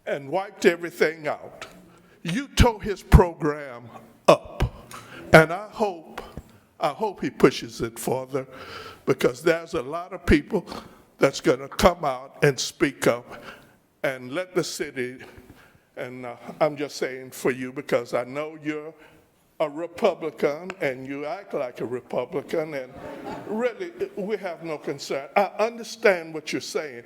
and wiped everything out. You tore his program up. And I hope he pushes it further, because there's a lot of people that's going to come out and speak up and let the city, and I'm just saying for you because I know you're a Republican and you act like a Republican, and really we have no concern. I understand what you're saying,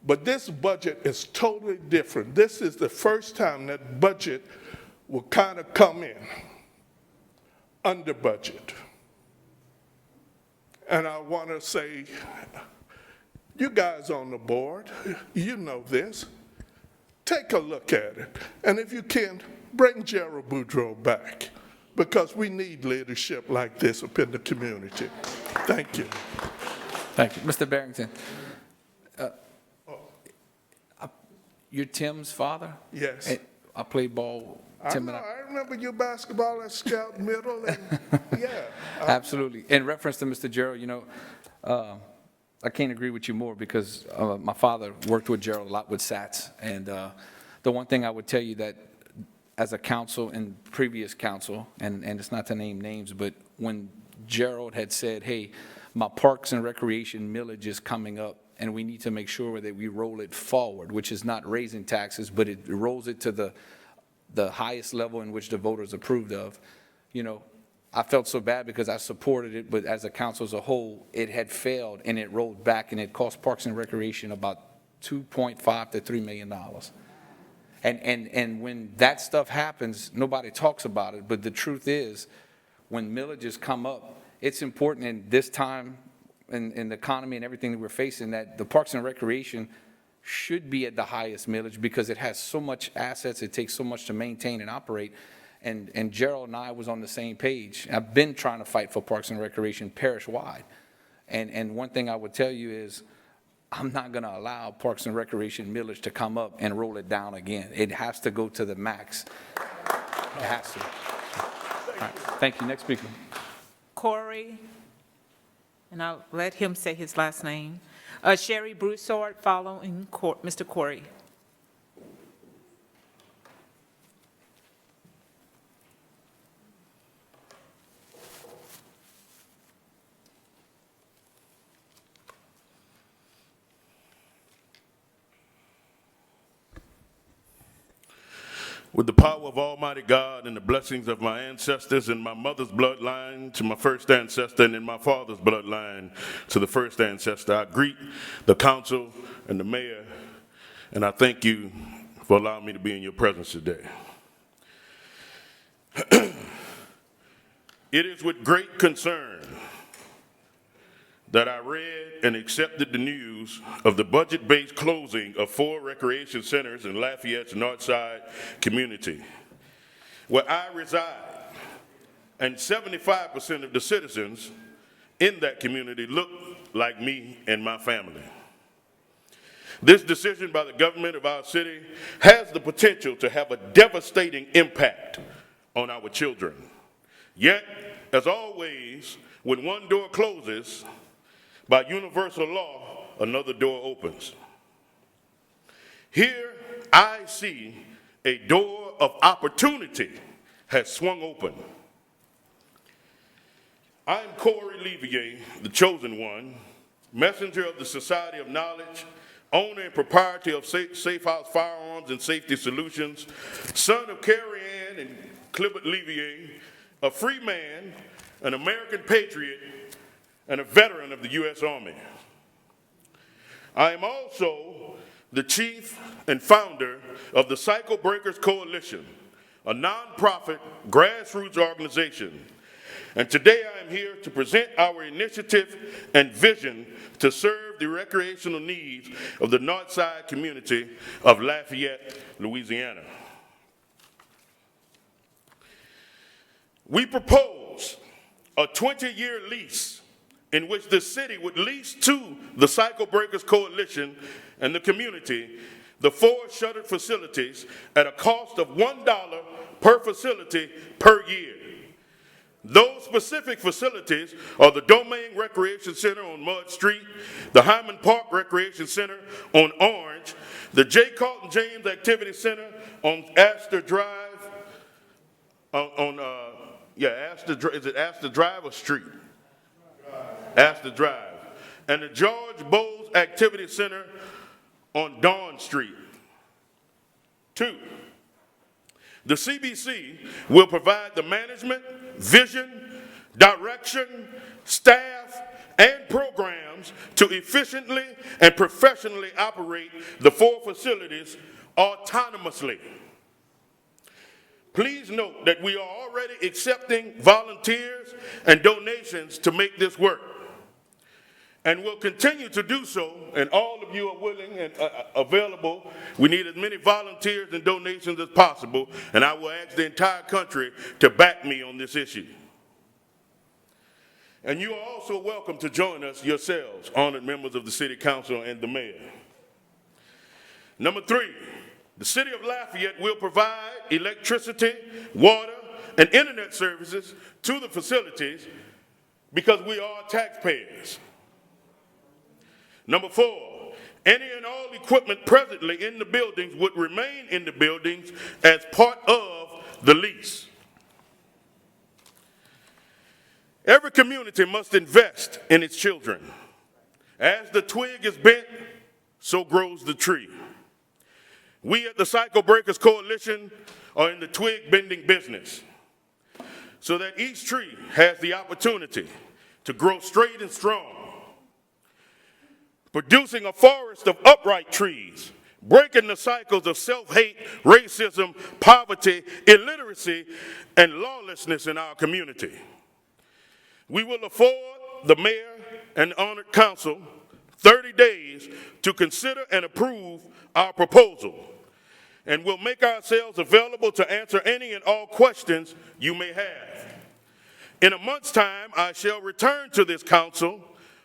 but this budget is totally different. This is the first time that budget will kind of come in under budget. And I want to say, you guys on the board, you know this. Take a look at it. And if you can, bring Gerald Boudreaux back, because we need leadership like this up in the community. Thank you. Thank you. Mr. Barrington, you're Tim's father? Yes. I played ball. I remember your basketball at Scout Middle, and yeah. Absolutely. In reference to Mr. Gerald, you know, I can't agree with you more, because my father worked with Gerald a lot with SATs. And the one thing I would tell you that as a council and previous council, and it's not to name names, but when Gerald had said, hey, my parks and recreation millage is coming up, and we need to make sure that we roll it forward, which is not raising taxes, but it rolls it to the highest level in which the voters approved of. You know, I felt so bad because I supported it, but as a council as a whole, it had failed and it rolled back and it cost Parks and Recreation about $2.5 to $3 million. And when that stuff happens, nobody talks about it, but the truth is, when millages come up, it's important in this time in the economy and everything that we're facing that the Parks and Recreation should be at the highest millage because it has so much assets, it takes so much to maintain and operate. And Gerald and I was on the same page. I've been trying to fight for Parks and Recreation parish-wide. And one thing I would tell you is I'm not going to allow Parks and Recreation millage to come up and roll it down again. It has to go to the max. It has to. All right. Thank you. Next speaker. Corey, and I'll let him say his last name. Sherry Broussard following Mr. Corey. With the power of Almighty God and the blessings of my ancestors and my mother's bloodline to my first ancestor and in my father's bloodline to the first ancestor, I greet the council and the mayor, and I thank you for allowing me to be in your presence today. It is with great concern that I read and accepted the news of the budget-based closing of 4 recreation centers in Lafayette's Northside community, where I reside, and 75% of the citizens in that community look like me and my family. This decision by the government of our city has the potential to have a devastating impact on our children. Yet, as always, when one door closes, by universal law, another door opens. Here, I see a door of opportunity has swung open. I'm Corey Levier, the chosen one, messenger of the Society of Knowledge, owner and proprietor of Safe House Firearms and Safety Solutions, son of Carrie Ann and Clifford Levier, a free man, an American patriot, and a veteran of the U.S. Army. I am also the chief and founder of the Cycle Breakers Coalition, a nonprofit grassroots organization. And today I am here to present our initiative and vision to serve the recreational needs of the Northside community of Lafayette, Louisiana. We propose a 20-year lease in which the city would lease to the Cycle Breakers Coalition and the community the 4 shuttered facilities at a cost of $1 per facility per year. Those specific facilities are the Domain Recreation Center on Mud Street, the Hyman Park Recreation Center on Orange, the J. Carlton James Activity Center on Astor Drive, is it Astor Drive or Street? Astor Drive, and the George Bowles Activity Center on Dawn Street. 2, the CBC will provide the management, vision, direction, staff, and programs to efficiently and professionally operate the 4 facilities autonomously. Please note that we are already accepting volunteers and donations to make this work, and will continue to do so, and all of you are willing and available. We need as many volunteers and donations as possible, and I will ask the entire country to back me on this issue. And you are also welcome to join us yourselves, honored members of the City Council and the Mayor. Number 3, the City of Lafayette will provide electricity, water, and internet services to the facilities because we are taxpayers. Number 4, any and all equipment presently in the buildings would remain in the buildings as part of the lease. Every community must invest in its children. As the twig is bent, so grows the tree. We at the Cycle Breakers Coalition are in the twig bending business. so that each tree has the opportunity to grow straight and strong, producing a forest of upright trees, breaking the cycles of self-hate, racism, poverty, illiteracy, and lawlessness in our community. We will afford the mayor and honored council 30 days to consider and approve our proposal, and we'll make ourselves available to answer any and all questions you may have. In a month's time, I shall return to this council,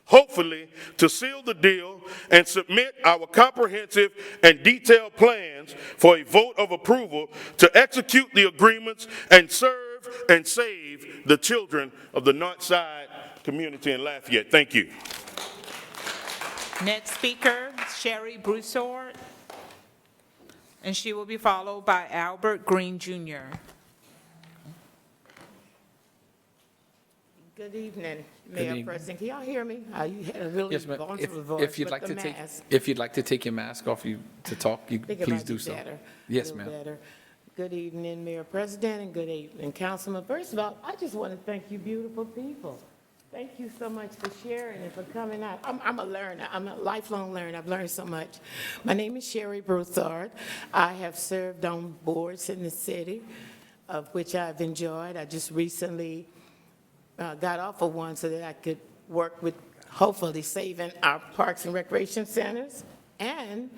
hopefully to seal the deal and submit our comprehensive and detailed plans for a vote of approval to execute the agreements and serve and save the children of the North Side community in Lafayette. Thank you. Next speaker, Sherry Broussard, and she will be followed by Albert Green Jr. Good evening, Mayor President. Can y'all hear me? You had a really Yes, ma'am. vulnerable voice If you'd with like the to take, mask. if you'd like to take your mask off you to talk, you Think it please might do be so. better, Yes, a little ma'am. better. Good evening, Mayor President, and good evening, Councilman. First of all, I just want to thank you beautiful people. Thank you so much for sharing and for coming out. I'm a learner. I'm a lifelong learner. I've learned so much. My name is Sherry Broussard. I have served on boards in the city, of which I've enjoyed. I just recently got off of one so that I could work with hopefully saving our parks and recreation centers. And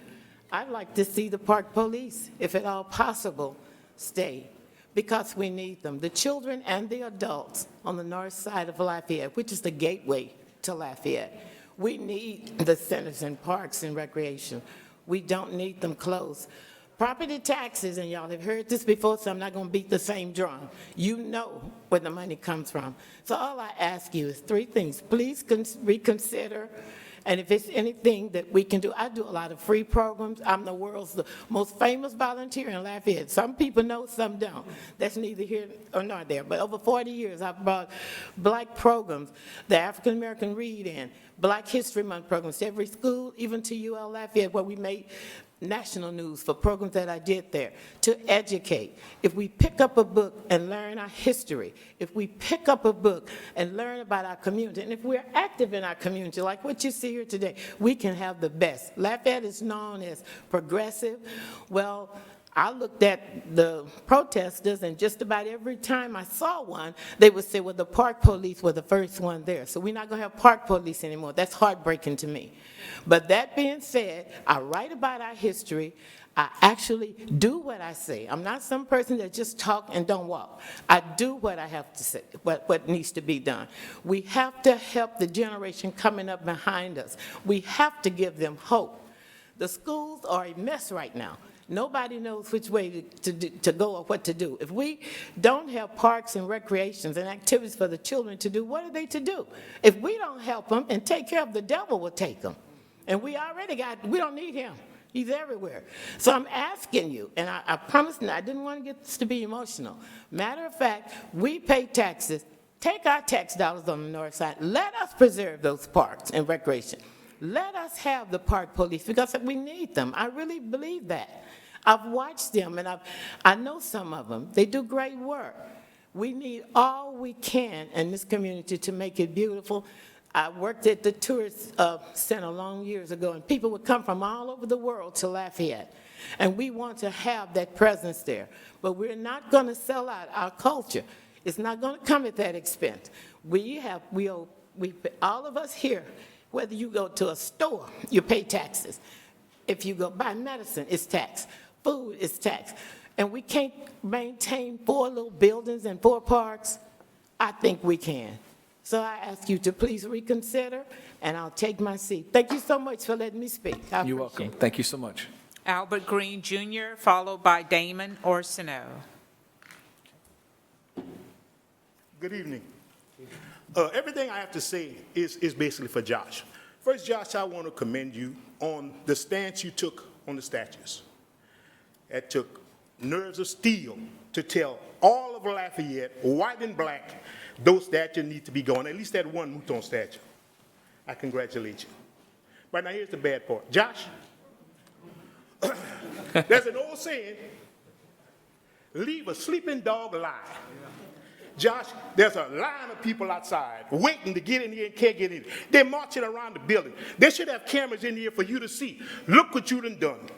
I'd like to see the park police, if at all possible, stay, because we need them. The children and the adults on the north side of Lafayette, which is the gateway to Lafayette. We need the centers and parks and recreation. We don't need them closed. Property taxes, and y'all have heard this before, so I'm not going to beat the same drum. You know where the money comes from. So all I ask you is three things. Please reconsider, and if it's anything that we can do, I do a lot of free programs. I'm the world's most famous volunteer in Lafayette. Some people know, some don't. That's neither here or nor there. But over 40 years, I've brought black programs, the African American Read-In, Black History Month programs to every school, even to UL Lafayette, where we made national news for programs that I did there, to educate. If we pick up a book and learn our history, if we pick up a book and learn about our community, and if we're active in our community, like what you see here today, we can have the best. Lafayette is known as progressive. Well, I looked at the protesters, and just about every time I saw one, they would say, well, the park police were the first one there. So we're not going to have park police anymore. That's heartbreaking to me. But that being said, I write about our history. I actually do what I say. I'm not some person that just talk and don't walk. I do what I have to say, what needs to be done. We have to help the generation coming up behind us. We have to give them hope. The schools are a mess right now. Nobody knows which way to go or what to do. If we don't have parks and recreations and activities for the children to do, what are they to do? If we don't help them and take care of, the devil will take them. And we don't need him. He's everywhere. So I'm asking you, and I promised, I didn't want to get this to be emotional. Matter of fact, we pay taxes. Take our tax dollars on the north side. Let us preserve those parks and recreation. Let us have the park police, because we need them. I really believe that. I've watched them, and I know some of them. They do great work. We need all we can in this community to make it beautiful. I worked at the tourist center long years ago, and people would come from all over the world to Lafayette. And we want to have that presence there. But we're not going to sell out our culture. It's not going to come at that expense. All of us here, whether you go to a store, you pay taxes. If you go buy medicine, it's tax. Food is tax. And we can't maintain 4 little buildings and 4 parks. I think we can. So I ask you to please reconsider, and I'll take my seat. Thank you so much for letting me speak. You're welcome. Thank you so much. Albert Green Jr., followed by Damon Orsino. Good evening. Everything I have to say is basically for Josh. First, Josh, I want to commend you on the stance you took on the statues. It took nerves of steel to tell all of Lafayette, white and black, those statues need to be gone, at least that one Mouton statue. I congratulate you. But now here's the bad part. Josh, there's an old saying, leave a sleeping dog lie. Josh, there's a line of people outside waiting to get in here and can't get in. They're marching around the building. They should have cameras in here for you to see. Look what you done.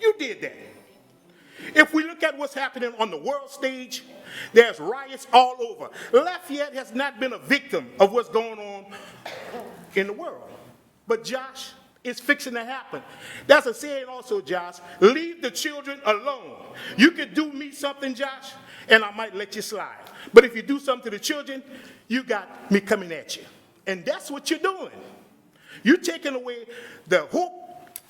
You did that. If we look at what's happening on the world stage, there's riots all over. Lafayette has not been a victim of what's going on in the world. But Josh, it's fixing to happen. That's a saying also, Josh, leave the children alone. You can do me something, Josh, and I might let you slide. But if you do something to the children, you got me coming at you. And that's what you're doing. You're taking away the hope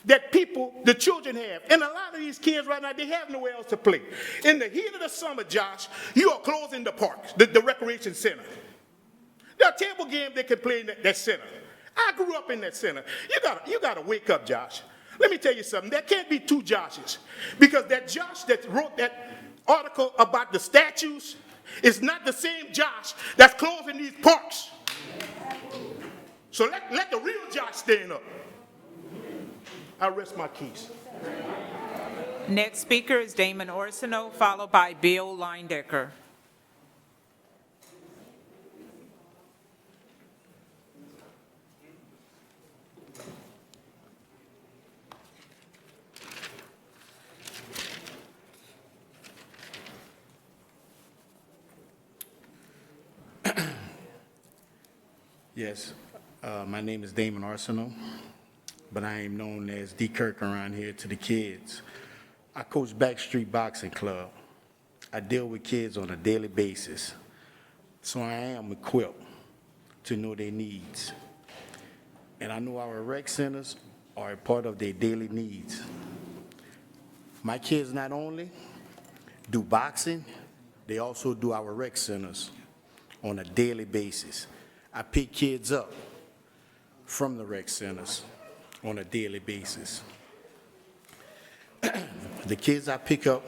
that people, the children have. And a lot of these kids right now, they have nowhere else to play. In the heat of the summer, Josh, you are closing the parks, the recreation center. There are table games they can play in that center. I grew up in that center. You gotta wake up, Josh. Let me tell you something. There can't be two Joshes. Because that Josh that wrote that article about the statues is not the same Josh that's closing these parks. So let the real Josh stand up. I rest my case. Next speaker is Damon Orsino, followed by Bill Leindecker. Yes, my name is Damon Arsenal, but I am known as D. Kirk around here to the kids. I coach Backstreet Boxing Club. I deal with kids on a daily basis, so I am equipped to know their needs. And I know our rec centers are a part of their daily needs. My kids not only do boxing, they also do our rec centers on a daily basis. I pick kids up from the rec centers on a daily basis. The kids I pick up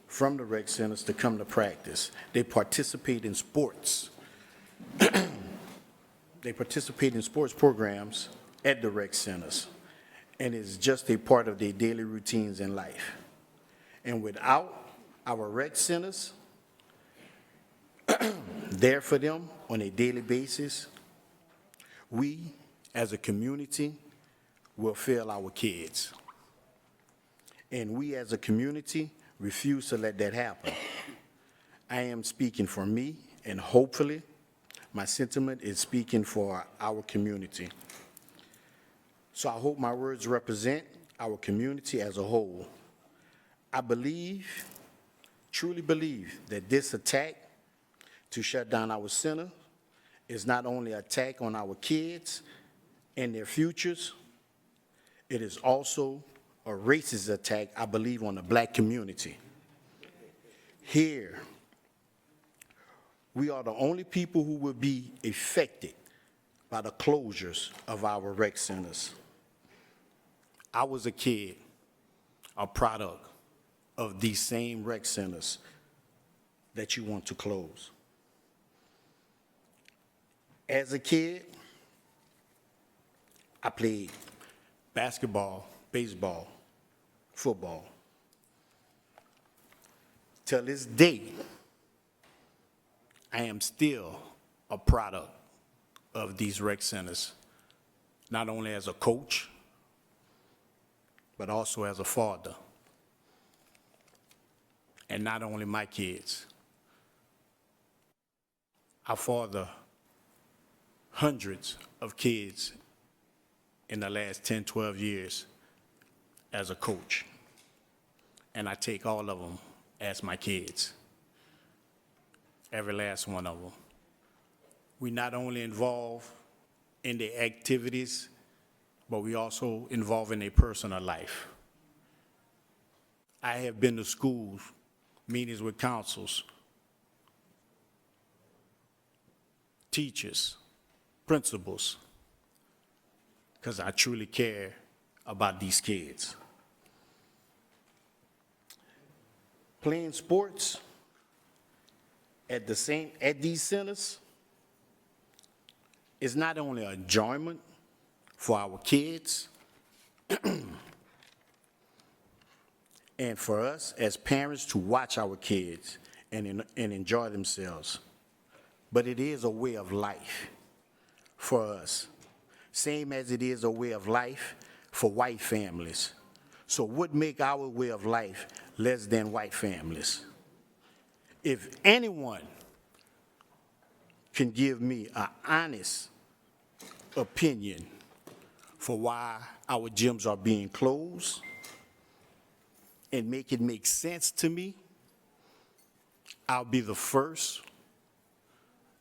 from the rec centers to come to practice, they participate in sports. They participate in sports programs at the rec centers, and it's just a part of their daily routines in life. And without our rec centers there for them on a daily basis, we as a community will fail our kids. And we as a community refuse to let that happen. I am speaking for me, and hopefully my sentiment is speaking for our community. So I hope my words represent our community as a whole. I believe, truly believe, that this attack to shut down our center is not only an attack on our kids and their futures, it is also a racist attack, I believe, on the black community. Here, we are the only people who will be affected by the closures of our rec centers. I was a kid, a product of these same rec centers that you want to close. As a kid, I played basketball, baseball, football. Till this day, I am still a product of these rec centers, not only as a coach, but also as a father. And not only my kids. I father hundreds of kids in the last 10, 12 years as a coach. And I take all of them as my kids. Every last one of them. We not only involve in their activities, but we also involve in their personal life. I have been to schools, meetings with councils, teachers, principals, because I truly care about these kids. Playing sports at these centers is not only an enjoyment for our kids and for us as parents to watch our kids. and enjoy themselves. But it is a way of life for us, same as it is a way of life for white families. So what make our way of life less than white families? If anyone can give me an honest opinion for why our gyms are being closed and make it make sense to me, I'll be the first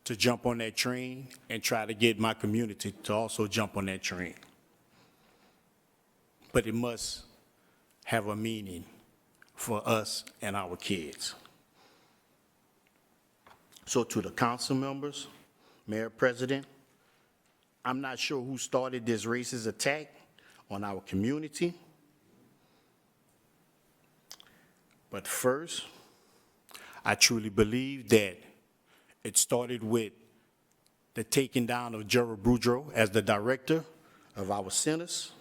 to jump on that train and try to get my community to also jump on that train. But it must have a meaning for us and our kids. So to the council members, Mayor, President, I'm not sure who started this racist attack on our community. But first, I truly believe that it started with the taking down of Gerald Boudreaux as the director of our centers,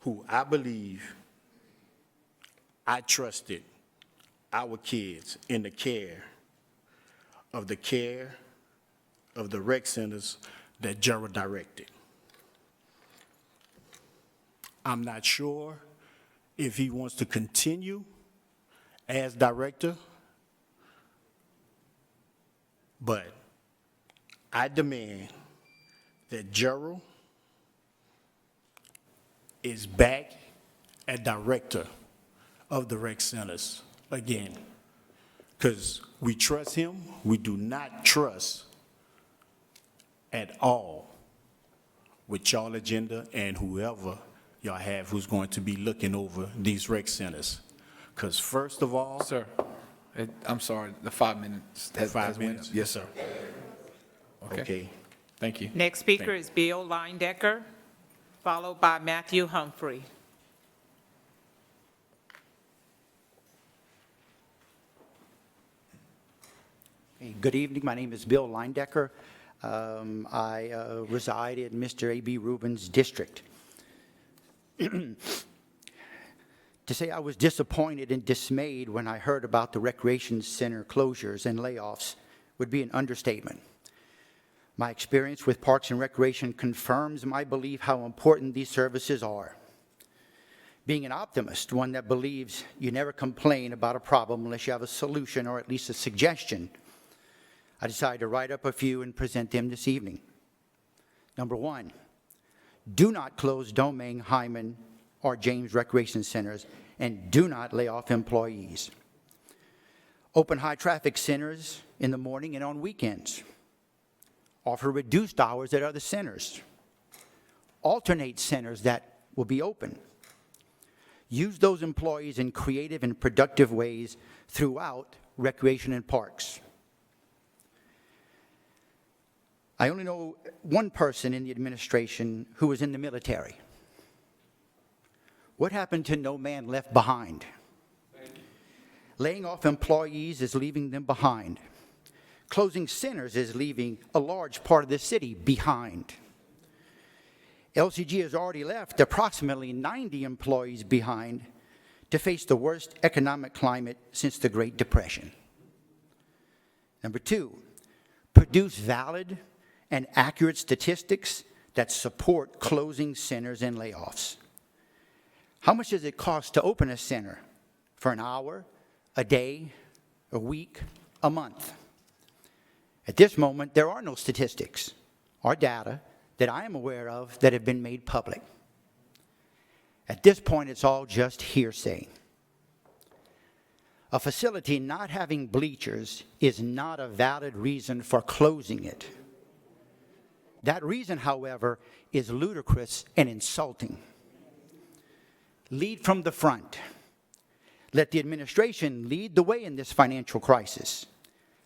who I believe I trusted our kids in the care of the rec centers that Gerald directed. I'm not sure if he wants to continue as director, but I demand that Gerald is back as director of the rec centers again, because we trust him. We do not trust at all with y'all agenda and whoever y'all have who's going to be looking over these rec centers. Because first of all... Sir, I'm sorry, the 5 minutes. has 5 went minutes? up. Yes, sir. Okay. Thank you. Next speaker is Bill Linedecker, followed by Matthew Humphrey. Hey, good evening. My name is Bill Linedecker. I reside in Mr. A.B. Rubin's district. To say I was disappointed and dismayed when I heard about the recreation center closures and layoffs would be an understatement. My experience with Parks and Recreation confirms my belief how important these services are. Being an optimist, one that believes you never complain about a problem unless you have a solution or at least a suggestion, I decided to write up a few and present them this evening. Number one, do not close Domingue, Hyman, or James Recreation Centers, and do not lay off employees. Open high-traffic centers in the morning and on weekends. Offer reduced hours at other centers. Alternate centers that will be open. Use those employees in creative and productive ways throughout recreation and parks. I only know one person in the administration who was in the military. What happened to No Man Left Behind? Laying off employees is leaving them behind. Closing centers is leaving a large part of the city behind. LCG has already left approximately 90 employees behind to face the worst economic climate since the Great Depression. Number two, produce valid and accurate statistics that support closing centers and layoffs. How much does it cost to open a center for an hour, a day, a week, a month? At this moment, there are no statistics or data that I am aware of that have been made public. At this point, it's all just hearsay. A facility not having bleachers is not a valid reason for closing it. That reason, however, is ludicrous and insulting. Lead from the front. Let the administration lead the way in this financial crisis.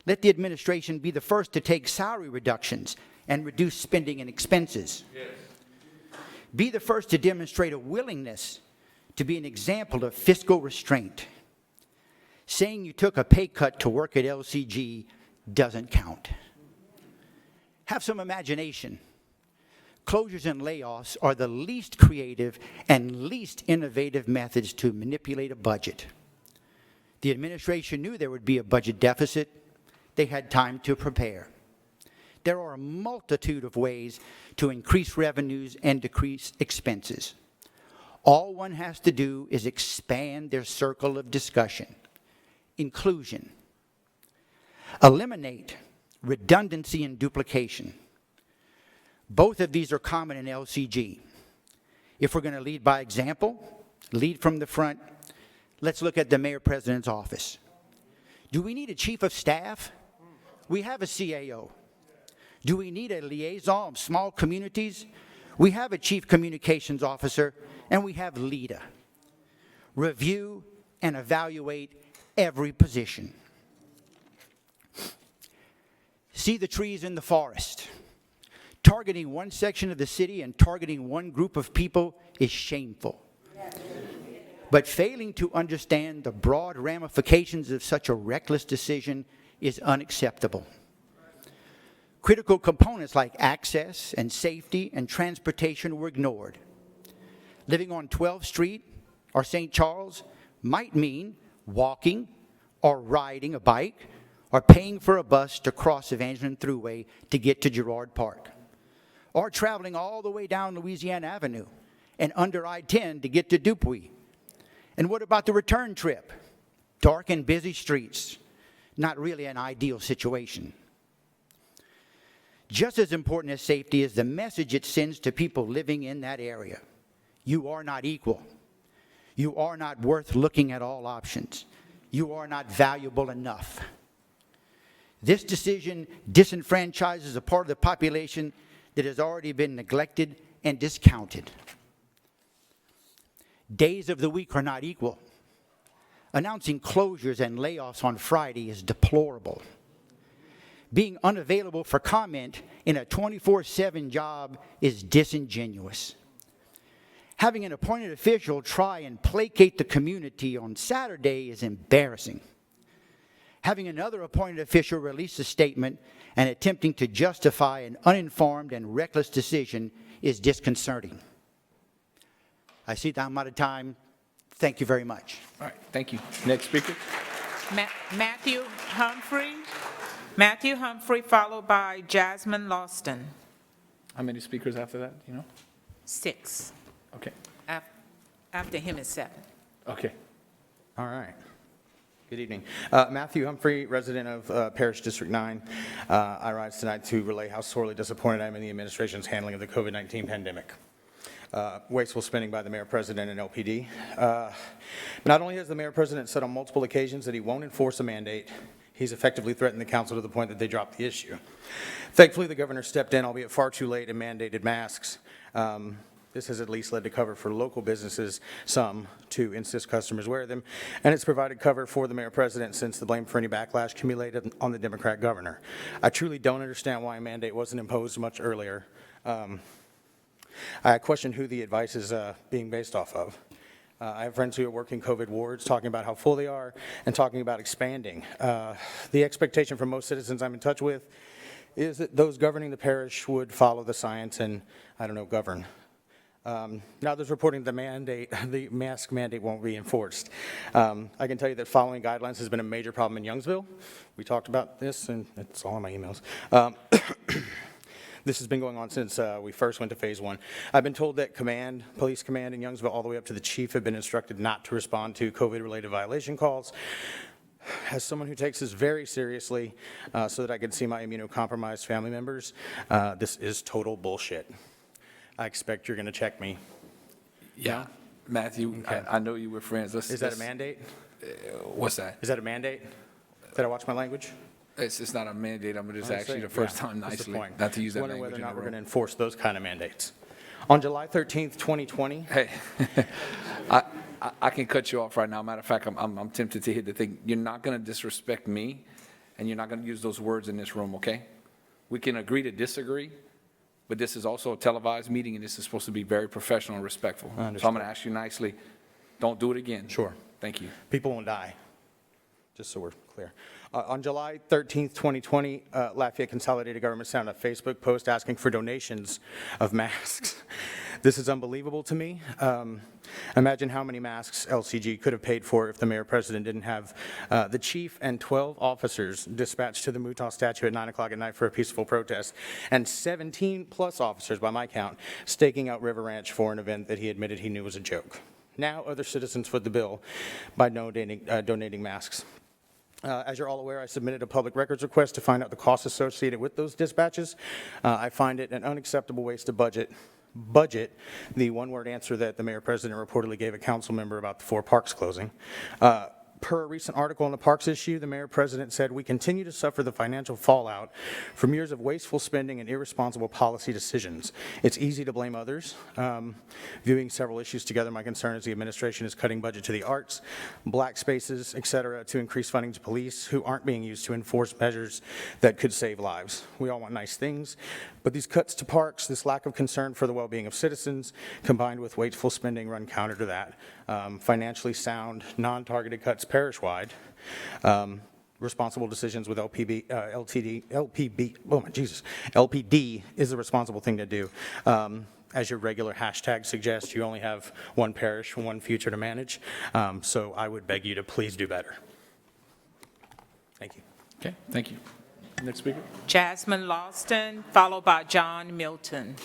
Let the administration be the first to take salary reductions and reduce spending and expenses. Yes. Be the first to demonstrate a willingness to be an example of fiscal restraint. Saying you took a pay cut to work at LCG doesn't count. Have some imagination. Closures and layoffs are the least creative and least innovative methods to manipulate a budget. The administration knew there would be a budget deficit. They had time to prepare. There are a multitude of ways to increase revenues and decrease expenses. All one has to do is expand their circle of discussion. Inclusion. Eliminate redundancy and duplication. Both of these are common in LCG. If we're going to lead by example, lead from the front, let's look at the mayor-president's office. Do we need a chief of staff? We have a CAO. Do we need a liaison of small communities? We have a chief communications officer, and we have LEADA. Review and evaluate every position. See the trees in the forest. Targeting one section of the city and targeting one group of people is shameful. But failing to understand the broad ramifications of such a reckless decision is unacceptable. Critical components like access and safety and transportation were ignored. Living on 12th Street or St. Charles might mean walking or riding a bike or paying for a bus to cross Evangeline Thruway to get to Girard Park, or traveling all the way down Louisiana Avenue and under I-10 to get to Dupuy. And what about the return trip? Dark and busy streets, not really an ideal situation. Just as important as safety is the message it sends to people living in that area. You are not equal. You are not worth looking at all options. You are not valuable enough. This decision disenfranchises a part of the population that has already been neglected and discounted. Days of the week are not equal. Announcing closures and layoffs on Friday is deplorable. Being unavailable for comment in a 24/7 job is disingenuous. Having an appointed official try and placate the community on Saturday is embarrassing. Having another appointed official release a statement and attempting to justify an uninformed and reckless decision is disconcerting. I see that I'm out of time. Thank you very much. All right, thank you. Next speaker. Matthew Humphrey. Matthew Humphrey, followed by Jasmine Lawston. How many speakers after that, you know? 6. Okay, After him is 7. okay. All right. Good evening. Matthew Humphrey, resident of Parish District 9. I rise tonight to relay how sorely disappointed I am in the administration's handling of the COVID-19 pandemic. Wasteful spending by the mayor-president and LPD. Not only has the mayor-president said on multiple occasions that he won't enforce a mandate, he's effectively threatened the council to the point that they dropped the issue. Thankfully, the governor stepped in, albeit far too late, and mandated masks. This has at least led to cover for local businesses, some, to insist customers wear them, and it's provided cover for the mayor-president since the blame for any backlash accumulated on the Democrat governor. I truly don't understand why a mandate wasn't imposed much earlier. I question who the advice is being based off of. I have friends who are working COVID wards, talking about how full they are, and talking about expanding. The expectation from most citizens I'm in touch with is that those governing the parish would follow the science and, I don't know, govern. Now there's reporting the mask mandate won't be enforced. I can tell you that following guidelines has been a major problem in Youngsville. We talked about this, and it's all in my emails. This has been going on since we first went to phase 1. I've been told that police command in Youngsville, all the way up to the chief, have been instructed not to respond to COVID-related violation calls. As someone who takes this very seriously, so that I can see my immunocompromised family members, this is total bullshit. I expect you're going to check me. Yeah, Matthew, okay. I know you were friends. Is that a mandate? What's that? Is that a mandate? Did I watch my language? It's not a mandate. I'm going to just ask you the first time nicely not to use that language. Wondering whether or not we're going to enforce those kind of mandates. On July 13th, 2020. Hey, I can cut you off right now. Matter of fact, I'm tempted to hit the thing. You're not going to disrespect me, and you're not going to use those words in this room, okay? We can agree to disagree, but this is also a televised meeting, and this is supposed to be very professional and respectful. So I'm going to ask you nicely, don't do it again. Sure. Thank you. People won't die, just so we're clear. On July 13th, 2020, Lafayette Consolidated Government sent out a Facebook post asking for donations of masks. This is unbelievable to me. Imagine how many masks LCG could have paid for if the mayor-president didn't have the chief and 12 officers dispatched to the Mutah statue at 9 o'clock at night for a peaceful protest, and 17-plus officers, by my count, staking out River Ranch for an event that he admitted he knew was a joke. Now other citizens foot the bill by donating masks. As you're all aware, I submitted a public records request to find out the costs associated with those dispatches. I find it an unacceptable waste of budget, the one-word answer that the mayor-president reportedly gave a council member about the 4 parks closing. Per a recent article on the parks issue, the mayor-president said, "We continue to suffer the financial fallout from years of wasteful spending and irresponsible policy decisions. It's easy to blame others." Viewing several issues together, my concern is the administration is cutting budget to the arts, black spaces, et cetera, to increase funding to police who aren't being used to enforce measures that could save lives. We all want nice things, but these cuts to parks, this lack of concern for the well-being of citizens, combined with wasteful spending, run counter to that. Financially sound, non-targeted cuts parish-wide, responsible decisions with LPD is the responsible thing to do. As your regular hashtag suggests, you only have one parish, one future to manage, so I would beg you to please do better. Thank you. Okay, thank you. Next speaker. Jasmine Lawston, followed by John Milton.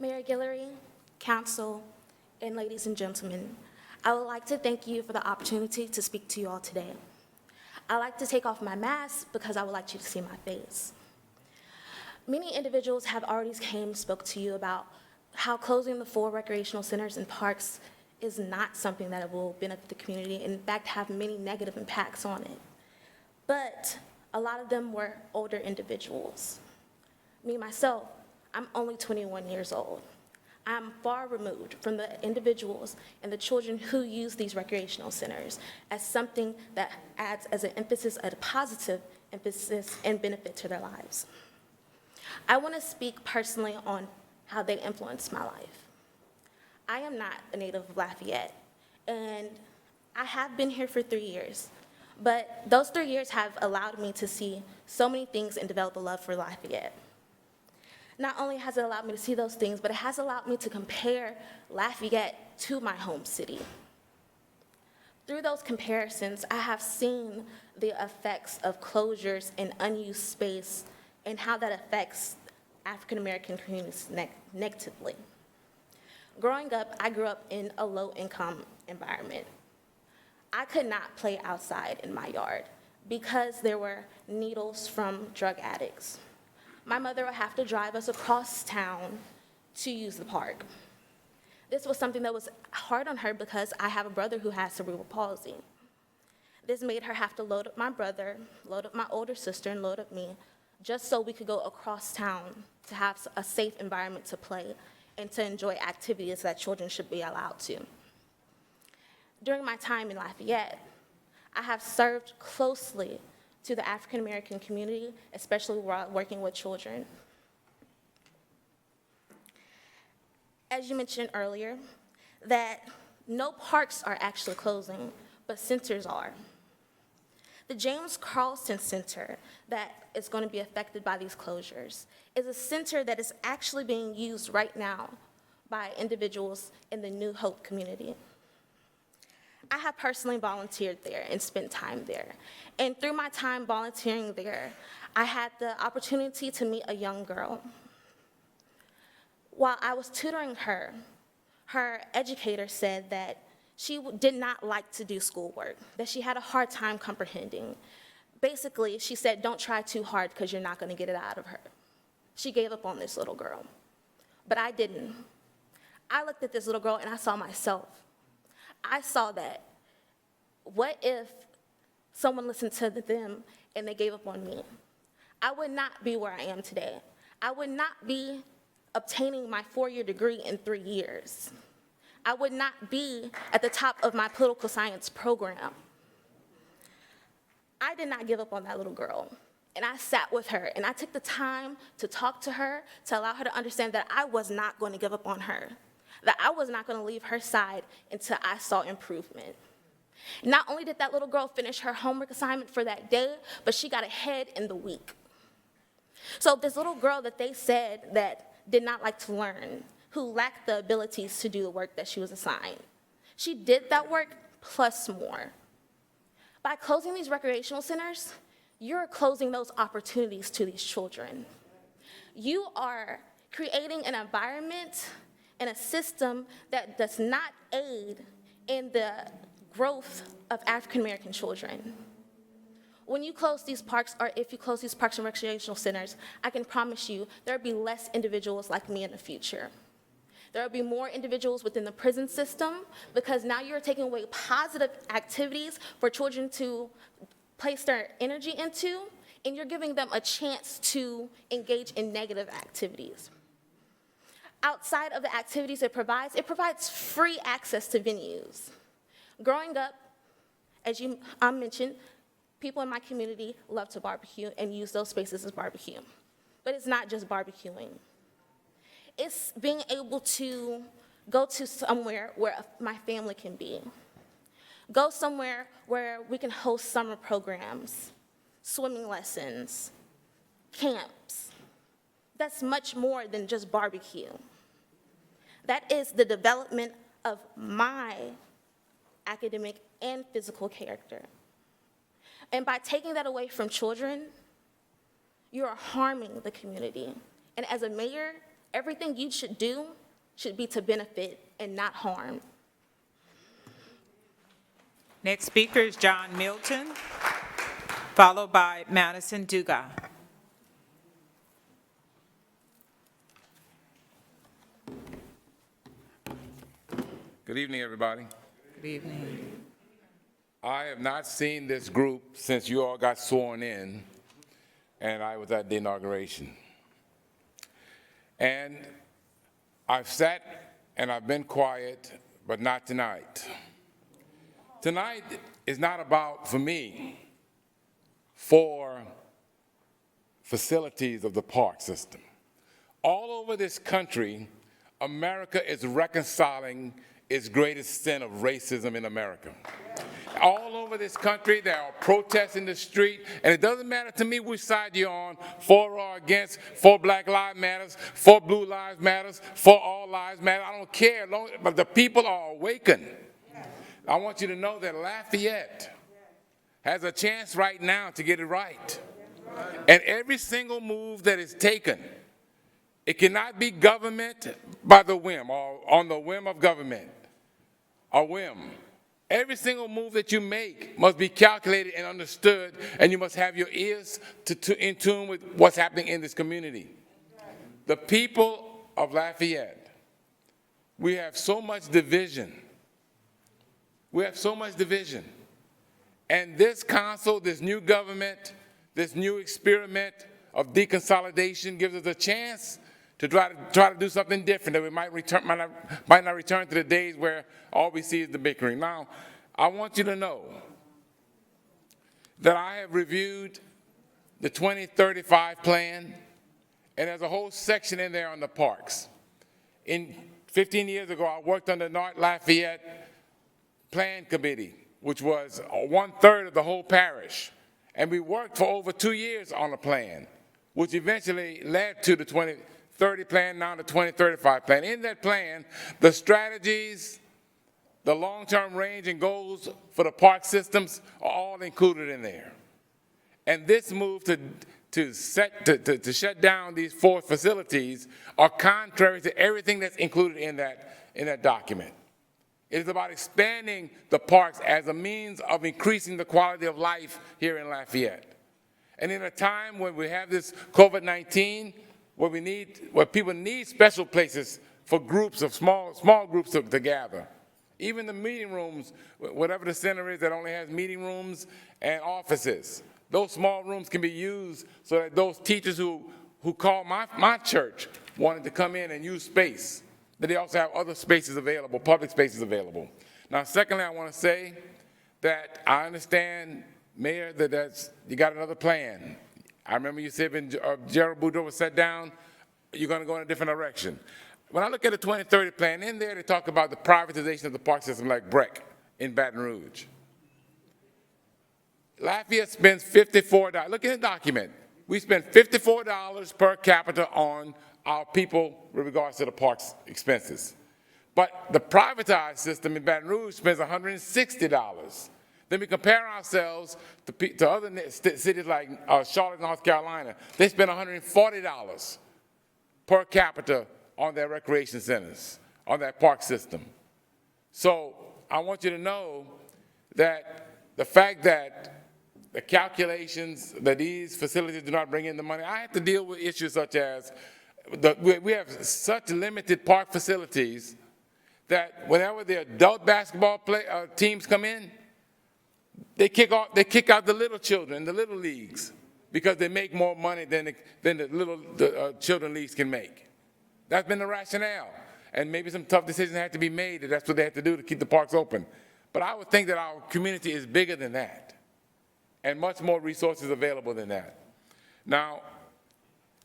Mayor Guillory, council, and ladies and gentlemen, I would like to thank you for the opportunity to speak to you all today. I like to take off my mask because I would like you to see my face. Many individuals have already came and spoke to you about how closing the 4 recreational centers and parks is not something that will benefit the community, and in fact have many negative impacts on it. But a lot of them were older individuals. Me, myself, I'm only 21 years old. I'm far removed from the individuals and the children who use these recreational centers as something that adds as an emphasis, a positive emphasis and benefit to their lives. I want to speak personally on how they influenced my life. I am not a native of Lafayette, and I have been here for 3 years, but those 3 years have allowed me to see so many things and develop a love for Lafayette. Not only has it allowed me to see those things, but it has allowed me to compare Lafayette to my home city. Through those comparisons, I have seen the effects of closures and unused space and how that affects African-American communities negatively. Growing up, I grew up in a low-income environment. I could not play outside in my yard because there were needles from drug addicts. My mother would have to drive us across town to use the park. This was something that was hard on her because I have a brother who has cerebral palsy. This made her have to load up my brother, load up my older sister, and load up me, just so we could go across town to have a safe environment to play and to enjoy activities that children should be allowed to. During my time in Lafayette, I have served closely to the African-American community, especially while working with children. As you mentioned earlier, that no parks are actually closing, but centers are. The James Carlson Center that is going to be affected by these closures is a center that is actually being used right now by individuals in the New Hope community. I have personally volunteered there and spent time there. And through my time volunteering there, I had the opportunity to meet a young girl. While I was tutoring her, her educator said that she did not like to do schoolwork, that she had a hard time comprehending. Basically, she said, don't try too hard because you're not going to get it out of her. She gave up on this little girl, but I didn't. I looked at this little girl and I saw myself. I saw that, what if someone listened to them and they gave up on me? I would not be where I am today. I would not be obtaining my 4-year degree in 3 years. I would not be at the top of my political science program. I did not give up on that little girl. And I sat with her, and I took the time to talk to her, to allow her to understand that I was not going to give up on her, that I was not going to leave her side until I saw improvement. Not only did that little girl finish her homework assignment for that day, but she got ahead in the week. So this little girl that they said that did not like to learn, who lacked the abilities to do the work that she was assigned, she did that work plus more. By closing these recreational centers, you're closing those opportunities to these children. You are creating an environment and a system that does not aid in the growth of African American children. When you close these parks, or if you close these parks and recreational centers, I can promise you there'll be less individuals like me in the future. There'll be more individuals within the prison system, because now you're taking away positive activities for children to place their energy into, and you're giving them a chance to engage in negative activities. Outside of the activities it provides free access to venues. Growing up, as you mentioned, people in my community love to barbecue and use those spaces as barbecue. But it's not just barbecuing. It's being able to go to somewhere where my family can be. Go somewhere where we can host summer programs, swimming lessons, camps. That's much more than just barbecue. That is the development of my academic and physical character. And by taking that away from children, you are harming the community. And as a mayor, everything you should do should be to benefit and not harm. Next speaker is John Milton, followed by Madison Dugas. Good evening, everybody. Good evening. I have not seen this group since you all got sworn in, and I was at the inauguration. And I've sat and I've been quiet, but not tonight. Tonight is not about, for me, 4 facilities of the park system. All over this country, America is reconciling its greatest sin of racism in America. All over this country, there are protests in the street, and it doesn't matter to me which side you're on, for or against, for Black Lives Matter, for Blue Lives Matter, for All Lives Matter. I don't care, but the people are awakened. I want you to know that Lafayette has a chance right now to get it right. And every single move that is taken, it cannot be government by the whim or on the whim of government, a whim. Every single move that you make must be calculated and understood, and you must have your ears in tune with what's happening in this community. The people of Lafayette, we have so much division. We have so much division. And this council, this new government, this new experiment of deconsolidation gives us a chance to try to do something different, that we might not return to the days where all we see is the bickering. Now, I want you to know that I have reviewed the 2035 plan, and there's a whole section in there on the parks. 15 years ago, I worked on the North Lafayette Plan Committee, which was 1/3 of the whole parish. And we worked for over 2 years on a plan, which eventually led to the 2030 plan, now the 2035 plan. In that plan, the strategies, the long-term range and goals for the park systems are all included in there. And this move to shut down these 4 facilities are contrary to everything that's included in that document. It is about expanding the parks as a means of increasing the quality of life here in Lafayette. And in a time when we have this COVID-19, where people need special places for groups of small groups to gather. Even the meeting rooms, whatever the center is that only has meeting rooms and offices, those small rooms can be used so that those teachers who who called my church wanted to come in and use space, that they also have other spaces available, public spaces available. Now, secondly, I want to say that I understand, Mayor, that you got another plan. I remember you said when Gerald Boudreaux was sat down, you're going to go in a different direction. When I look at the 2030 plan, in there they talk about the privatization of the park system like BREC in Baton Rouge. Lafayette spends $54. Look at the document. We spend $54 per capita on our people with regards to the park's expenses. But the privatized system in Baton Rouge spends $160. Then we compare ourselves to other cities like Charlotte, North Carolina. They spend $140 per capita on their recreation centers, on that park system. So I want you to know that the fact that the calculations that these facilities do not bring in the money, I have to deal with issues such as we have such limited park facilities that whenever the adult basketball teams come in, they kick out the little children, the little leagues, because they make more money than the children leagues can make. That's been the rationale. And maybe some tough decisions had to be made, and that's what they had to do to keep the parks open. But I would think that our community is bigger than that and much more resources available than that. Now,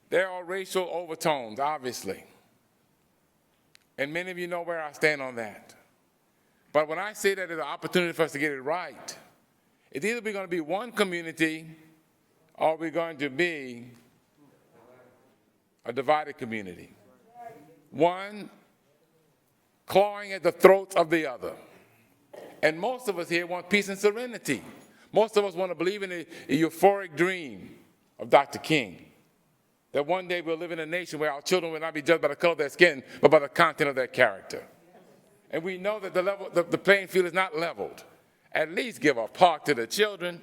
there are racial overtones, obviously. And many of you know where I stand on that. But when I say that there's an opportunity for us to get it right, it's either we're going to be one community or we're going to be a divided community. One clawing at the throats of the other. And most of us here want peace and serenity. Most of us want to believe in a euphoric dream of Dr. King, that one day we'll live in a nation where our children will not be judged by the color of their skin, but by the content of their character. And we know that the playing field is not leveled. At least give a park to the children.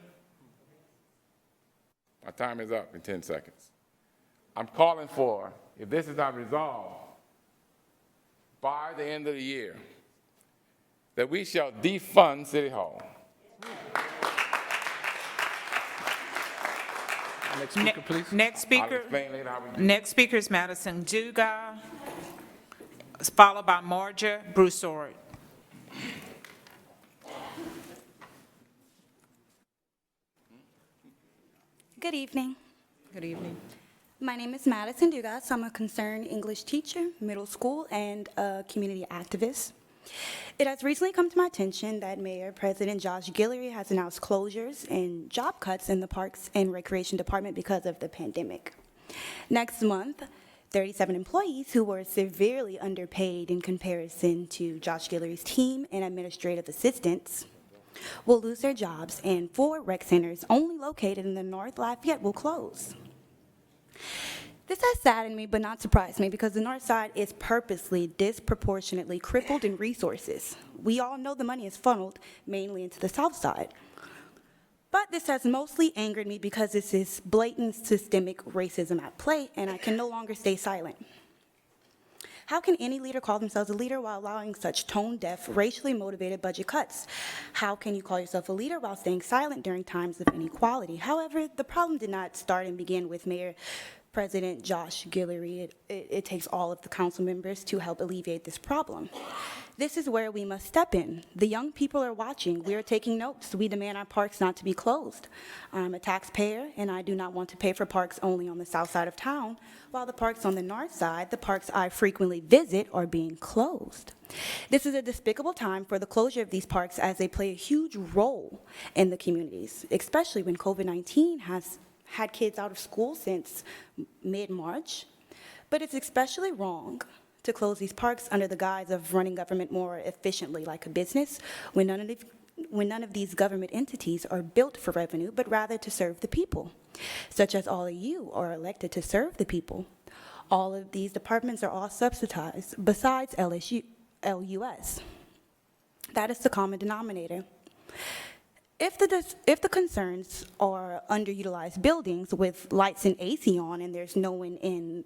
My time is up in 10 seconds. I'm calling for, if this is not resolved by the end of the year, that we shall defund City Hall. Next speaker, please. Next speaker is Madison Dugas, followed by Marja Broussard. Good evening. Good evening. My name is Madison Dugas. I'm a concerned English teacher, middle school, and a community activist. It has recently come to my attention that Mayor President Josh Guillory has announced closures and job cuts in the Parks and Recreation Department because of the pandemic. Next month, 37 employees who were severely underpaid in comparison to Josh Guillory's team and administrative assistants will lose their jobs, and 4 rec centers only located in the North Lafayette will close. This has saddened me but not surprised me because the North Side is purposely disproportionately crippled in resources. We all know the money is funneled mainly into the South Side. But this has mostly angered me because this is blatant systemic racism at play, and I can no longer stay silent. How can any leader call themselves a leader while allowing such tone-deaf, racially motivated budget cuts? How can you call yourself a leader while staying silent during times of inequality? However, the problem did not start and begin with Mayor President Josh Guillory. It takes all of the council members to help alleviate this problem. This is where we must step in. The young people are watching. We are taking notes. We demand our parks not to be closed. I'm a taxpayer, and I do not want to pay for parks only on the south side of town, while the parks on the north side, the parks I frequently visit, are being closed. This is a despicable time for the closure of these parks as they play a huge role in the communities, especially when COVID-19 has had kids out of school since mid-March. But it's especially wrong to close these parks under the guise of running government more efficiently like a business when none of these government entities are built for revenue, but rather to serve the people, such as all of you are elected to serve the people. All of these departments are all subsidized besides LUS. That is the common denominator. If the concerns are underutilized buildings with lights and AC on and there's no one in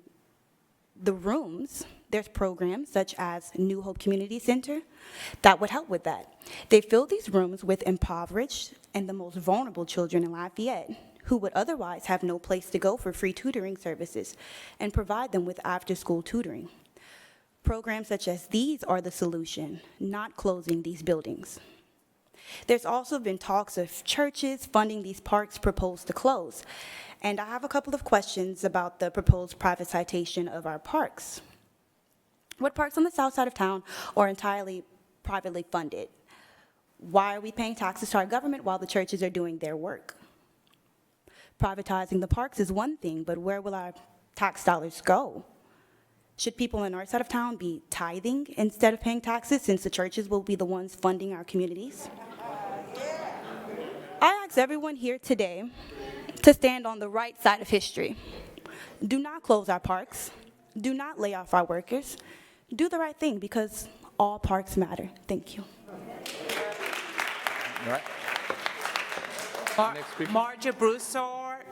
the rooms, there's programs such as New Hope Community Center that would help with that. They fill these rooms with impoverished and the most vulnerable children in Lafayette who would otherwise have no place to go for free tutoring services and provide them with after-school tutoring. Programs such as these are the solution, not closing these buildings. There's also been talks of churches funding these parks proposed to close, and I have a couple of questions about the proposed privatization of our parks. What parks on the south side of town are entirely privately funded? Why are we paying taxes to our government while the churches are doing their work? Privatizing the parks is one thing, but where will our tax dollars go? Should people on the north side of town be tithing instead of paying taxes, since the churches will be the ones funding our communities? I ask everyone here today to stand on the right side of history. Do not close our parks. Do not lay off our workers. Do the right thing, because all parks matter. Thank you. All right. Marja Broussard.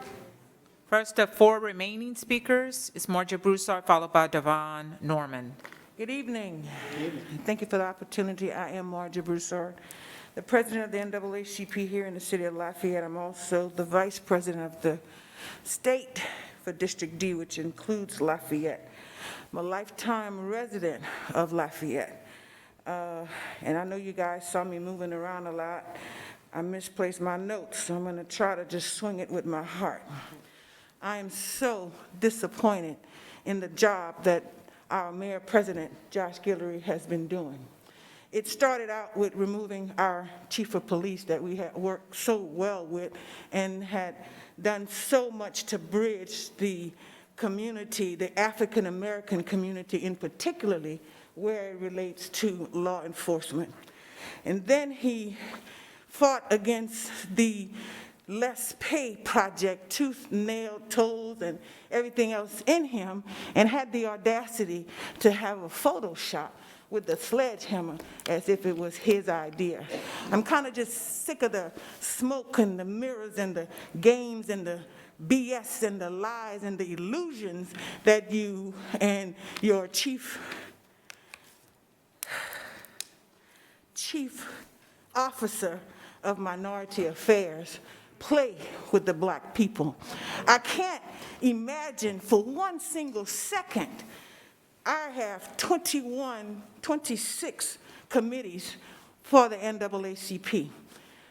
First of 4 remaining speakers is Marja Broussard, followed by Devon Norman. Good evening. Thank you for the opportunity. I am Marja Broussard, the president of the NAACP here in the city of Lafayette. I'm also the vice president of the state for District D, which includes Lafayette. I'm a lifetime resident of Lafayette. And I know you guys saw me moving around a lot. I misplaced my notes, so I'm going to try to just swing it with my heart. I am so disappointed in the job that our Mayor President, Josh Guillory, has been doing. It started out with removing our chief of police that we had worked so well with and had done so much to bridge the community, the African-American community in particularly, where it relates to law enforcement. And then he fought against the Less Pay project, tooth, nail, toes, and everything else in him, and had the audacity to have a Photoshop with a sledgehammer as if it was his idea. I'm kind of just sick of the smoke and the mirrors and the games and the BS and the lies and the illusions that you and your chief officer of minority affairs play with the black people. I can't imagine for one single second. I have 26 committees for the NAACP.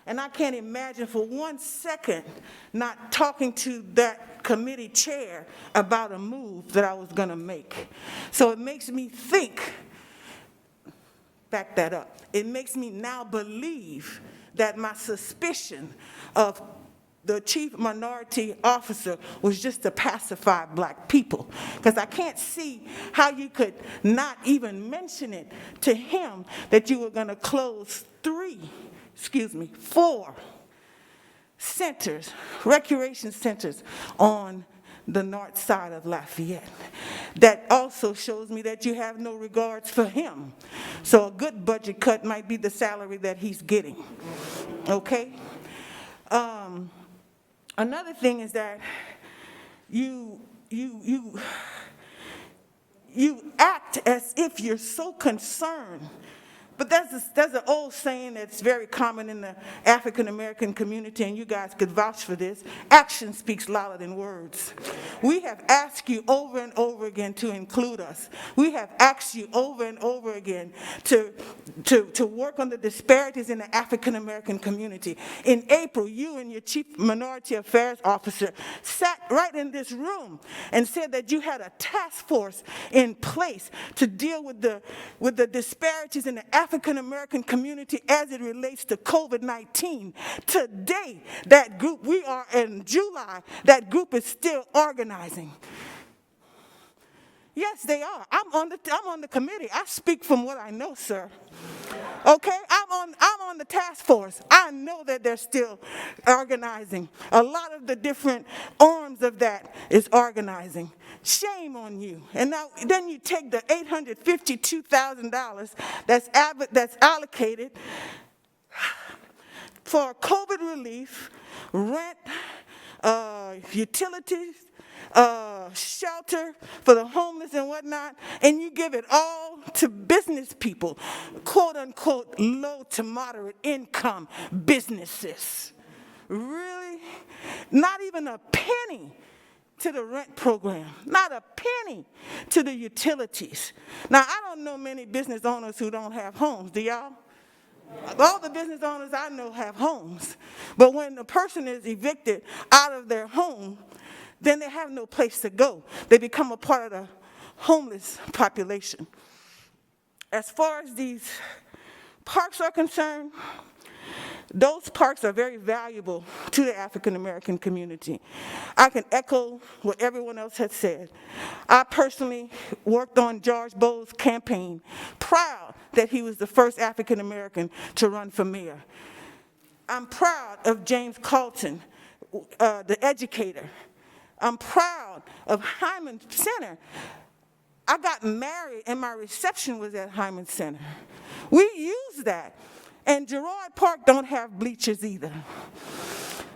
And I can't imagine for one second not talking to that committee chair about a move that I was going to make. So it makes me think, back that up, it makes me now believe that my suspicion of the chief minority officer was just to pacify black people. Because I can't see how you could not even mention it to him that you were going to close 4 centers, recreation centers on the north side of Lafayette. That also shows me that you have no regards for him. So a good budget cut might be the salary that he's getting, okay? Another thing is that you act as if you're so concerned. But there's an old saying that's very common in the African-American community, and you guys could vouch for this: action speaks louder than words. We have asked you over and over again to include us. We have asked you over and over again to work on the disparities in the African-American community. In April, you and your chief minority affairs officer sat right in this room and said that you had a task force in place to deal with the disparities in the African-American community as it relates to COVID-19. Today, that group, we are in July, that group is still organizing. Yes, they are. I'm on the committee. I speak from what I know, sir. Okay, I'm on the task force. I know that they're still organizing. A lot of the different arms of that is organizing. Shame on you. And now then you take the $852,000 that's allocated for COVID relief, rent, utilities, shelter for the homeless and whatnot, and you give it all to business people, quote unquote, low to moderate income businesses. really not even a penny to the rent program, not a penny to the utilities. Now, I don't know many business owners who don't have homes, do y'all? All the business owners I know have homes, but when a person is evicted out of their home, then they have no place to go. They become a part of the homeless population. As far as these parks are concerned, those parks are very valuable to the African American community. I can echo what everyone else has said. I personally worked on George Bowe's campaign, proud that he was the first African American to run for mayor. I'm proud of James Carlton, the educator. I'm proud of Hyman Center. I got married and my reception was at Hyman Center. We use that. And Girard Park don't have bleachers either.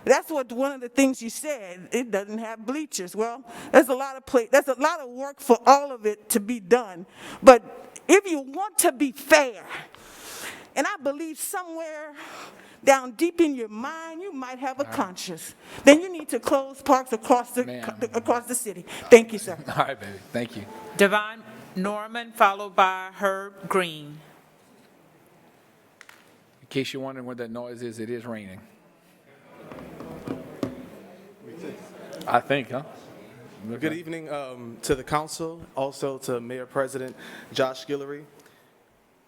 That's what one of the things you said, it doesn't have bleachers. Well, there's a lot of work for all of it to be done. But if you want to be fair, and I believe somewhere down deep in your mind, you might have a conscience, then you need to close parks across the city. Thank you, sir. All right, baby. Thank you. Devon Norman, followed by Herb Green. In case you're wondering what that noise is, it is raining. I think, huh? Good evening to the council, also to Mayor President Josh Guillory.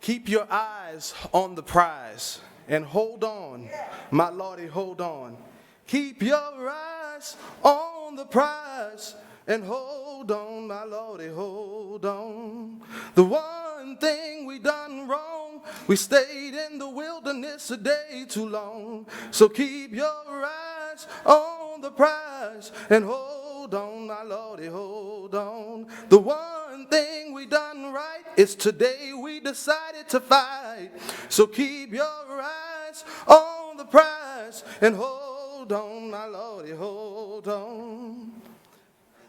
Keep your eyes on the prize and hold on, my lordy, hold on. Keep your eyes on the prize and hold on, my lordy, hold on. The one thing we done wrong, we stayed in the wilderness a day too long. So keep your eyes on the prize and hold on, my lordy, hold on. The one thing we done right is today we decided to fight. So keep your eyes on the prize and hold on, my lordy, hold on.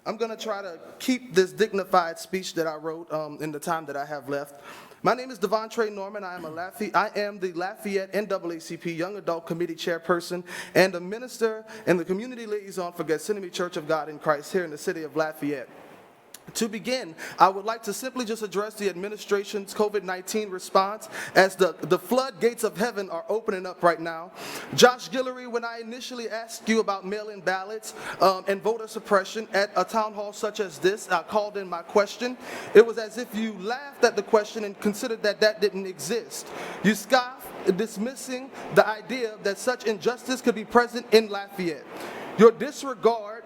I'm going to try to keep this dignified speech that I wrote in the time that I have left. My name is Devontre Norman. I am the Lafayette NAACP Young Adult Committee Chairperson and a minister and the community liaison for Gethsemane Church of God in Christ here in the city of Lafayette. To begin, I would like to simply just address the administration's COVID-19 response as the floodgates of heaven are opening up right now. Josh Guillory, when I initially asked you about mail-in ballots and voter suppression at a town hall such as this, I called in my question. It was as if you laughed at the question and considered that that didn't exist. You scoffed, dismissing the idea that such injustice could be present in Lafayette. Your disregard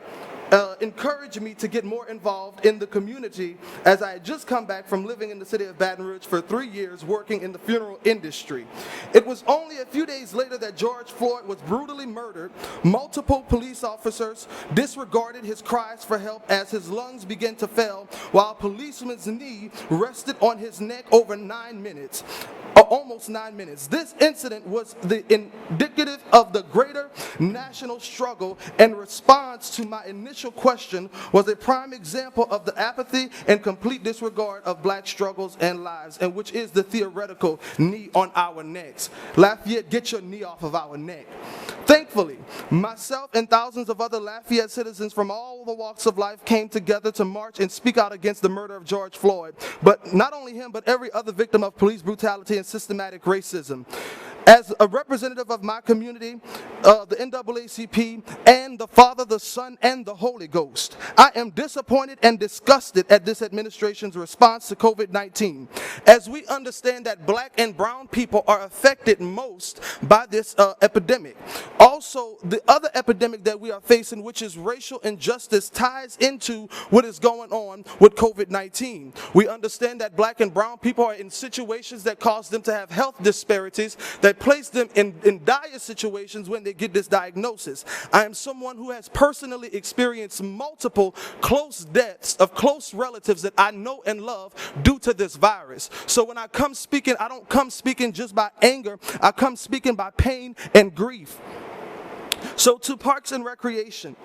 encouraged me to get more involved in the community as I had just come back from living in the city of Baton Rouge for 3 years working in the funeral industry. It was only a few days later that George Floyd was brutally murdered. Multiple police officers disregarded his cries for help as his lungs began to fail while a policeman's knee rested on his neck over 9 minutes. Almost 9 minutes. This incident was indicative of the greater national struggle, and response to my initial question was a prime example of the apathy and complete disregard of black struggles and lives, and which is the theoretical knee on our necks. Lafayette, get your knee off of our neck. Thankfully, myself and thousands of other Lafayette citizens from all the walks of life came together to march and speak out against the murder of George Floyd. But not only him, but every other victim of police brutality and systematic racism. As a representative of my community, the NAACP, and the Father, the Son, and the Holy Ghost, I am disappointed and disgusted at this administration's response to COVID-19. As we understand that black and brown people are affected most by this epidemic. Also, the other epidemic that we are facing, which is racial injustice, ties into what is going on with COVID-19. We understand that black and brown people are in situations that cause them to have health disparities that place them in dire situations when they get this diagnosis. I am someone who has personally experienced multiple close deaths of close relatives that I know and love due to this virus. So when I come speaking, I don't come speaking just by anger. I come speaking by pain and grief. So to Parks and Recreation,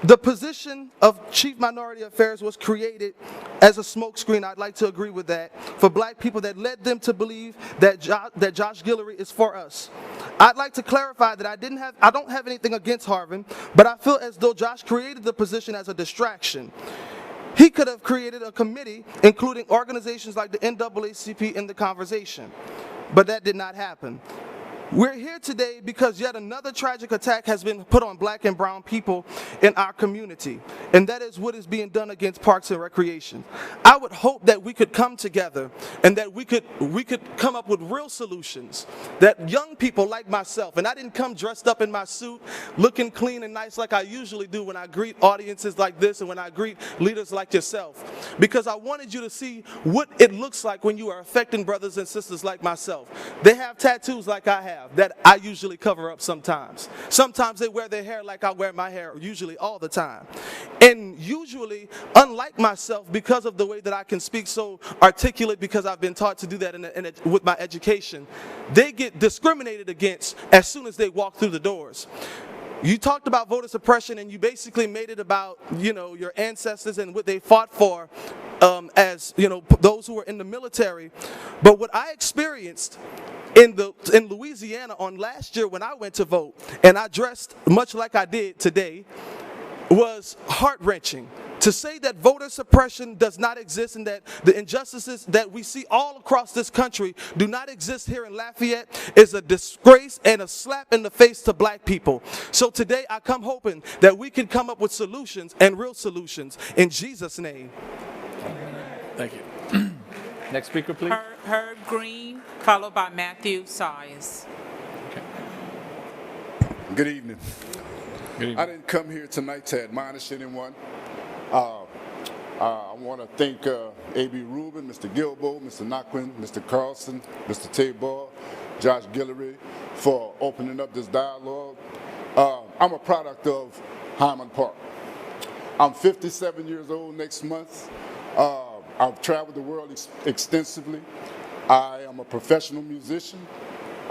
the position of Chief Minority Affairs was created as a smokescreen. I'd like to agree with that. For black people that led them to believe that Josh Guillory is for us. I'd like to clarify that I don't have anything against Harvin, but I feel as though Josh created the position as a distraction. He could have created a committee, including organizations like the NAACP, in the conversation, but that did not happen. We're here today because yet another tragic attack has been put on black and brown people in our community, and that is what is being done against Parks and Recreation. I would hope that we could come together and that we could come up with real solutions, that young people like myself, and I didn't come dressed up in my suit, looking clean and nice like I usually do when I greet audiences like this and when I greet leaders like yourself, because I wanted you to see what it looks like when you are affecting brothers and sisters like myself. They have tattoos like I have that I usually cover up sometimes. Sometimes they wear their hair like I wear my hair, usually all the time. And usually, unlike myself, because of the way that I can speak so articulate, because I've been taught to do that with my education, they get discriminated against as soon as they walk through the doors. You talked about voter suppression, and you basically made it about, your ancestors and what they fought for as, those who were in the military. But what I experienced in Louisiana on last year when I went to vote, and I dressed much like I did today, was heart-wrenching. To say that voter suppression does not exist and that the injustices that we see all across this country do not exist here in Lafayette is a disgrace and a slap in the face to black people. So today I come hoping that we can come up with solutions and real solutions in Jesus' name. Thank you. Next speaker, please. Herb Green, followed by Matthew Sias. Good evening. Good evening. I didn't come here tonight to admonish anyone. I want to thank A.B. Rubin, Mr. Gilbo, Mr. Naquin, Mr. Carlson, Mr. Tabor, Josh Guillory for opening up this dialogue. I'm a product of Hyman Park. I'm 57 years old next month. I've traveled the world extensively. I am a professional musician,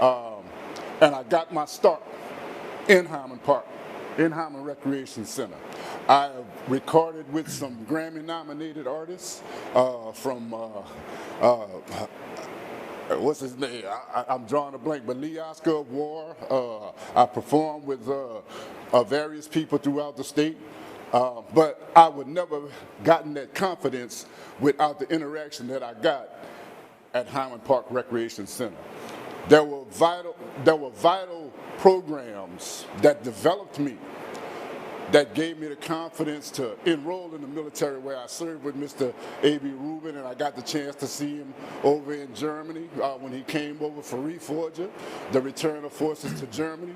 and I got my start in Hyman Park, in Hyman Recreation Center. I have recorded with some Grammy-nominated artists from, what's his name? I'm drawing a blank, but Lee Oscar of War. I performed with various people throughout the state. But I would never gotten that confidence without the interaction that I got at Hyman Park Recreation Center. There were vital programs that developed me, that gave me the confidence to enroll in the military, where I served with Mr. A.B. Rubin, and I got the chance to see him over in Germany when he came over for Reforger, the return of forces to Germany.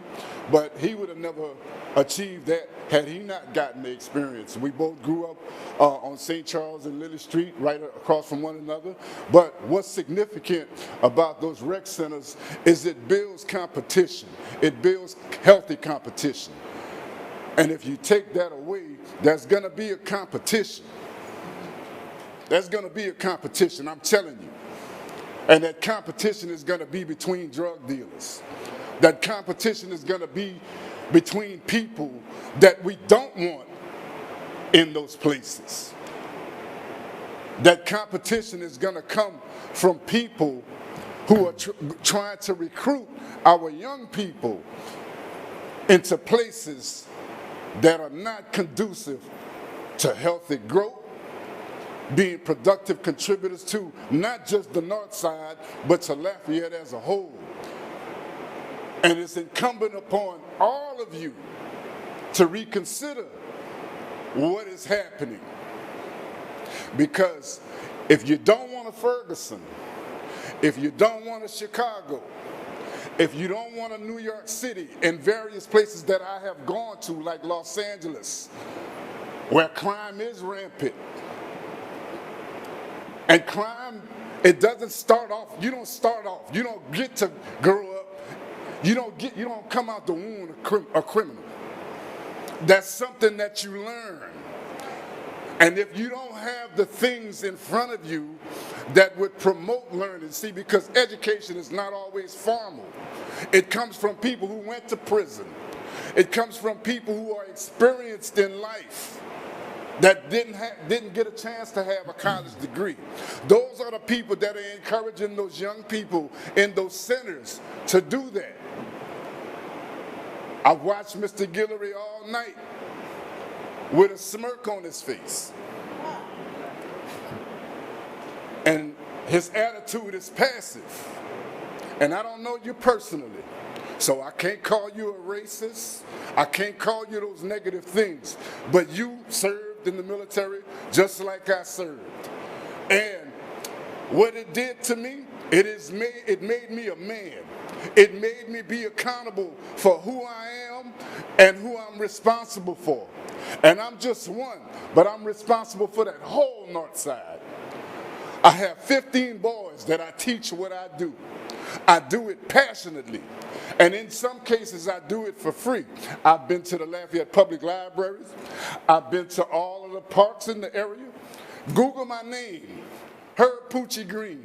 But he would have never achieved that had he not gotten the experience. We both grew up on St. Charles and Lily Street, right across from one another. But what's significant about those rec centers is it builds competition. It builds healthy competition. And if you take that away, there's going to be a competition. There's going to be a competition, I'm telling you. And that competition is going to be between drug dealers. That competition is going to be between people that we don't want in those places. That competition is going to come from people who are trying to recruit our young people into places that are not conducive to healthy growth, being productive contributors to not just the North Side, but to Lafayette as a whole. And it's incumbent upon all of you to reconsider what is happening. Because if you don't want a Ferguson, if you don't want a Chicago, if you don't want a New York City and various places that I have gone to, like Los Angeles, where crime is rampant, and crime, it doesn't start off, you don't get to grow up, you don't come out the womb a criminal. That's something that you learn. And if you don't have the things in front of you that would promote learning, see, because education is not always formal. It comes from people who went to prison. It comes from people who are experienced in life. that didn't get a chance to have a college degree. Those are the people that are encouraging those young people in those centers to do that. I watched Mr. Guillory all night with a smirk on his face. And his attitude is passive. And I don't know you personally, so I can't call you a racist. I can't call you those negative things. But you served in the military just like I served. And what it did to me, it made me a man. It made me be accountable for who I am and who I'm responsible for. And I'm just one, but I'm responsible for that whole north side. I have 15 boys that I teach what I do. I do it passionately. And in some cases, I do it for free. I've been to the Lafayette Public Libraries. I've been to all of the parks in the area. Google my name, Herb Poochie Green.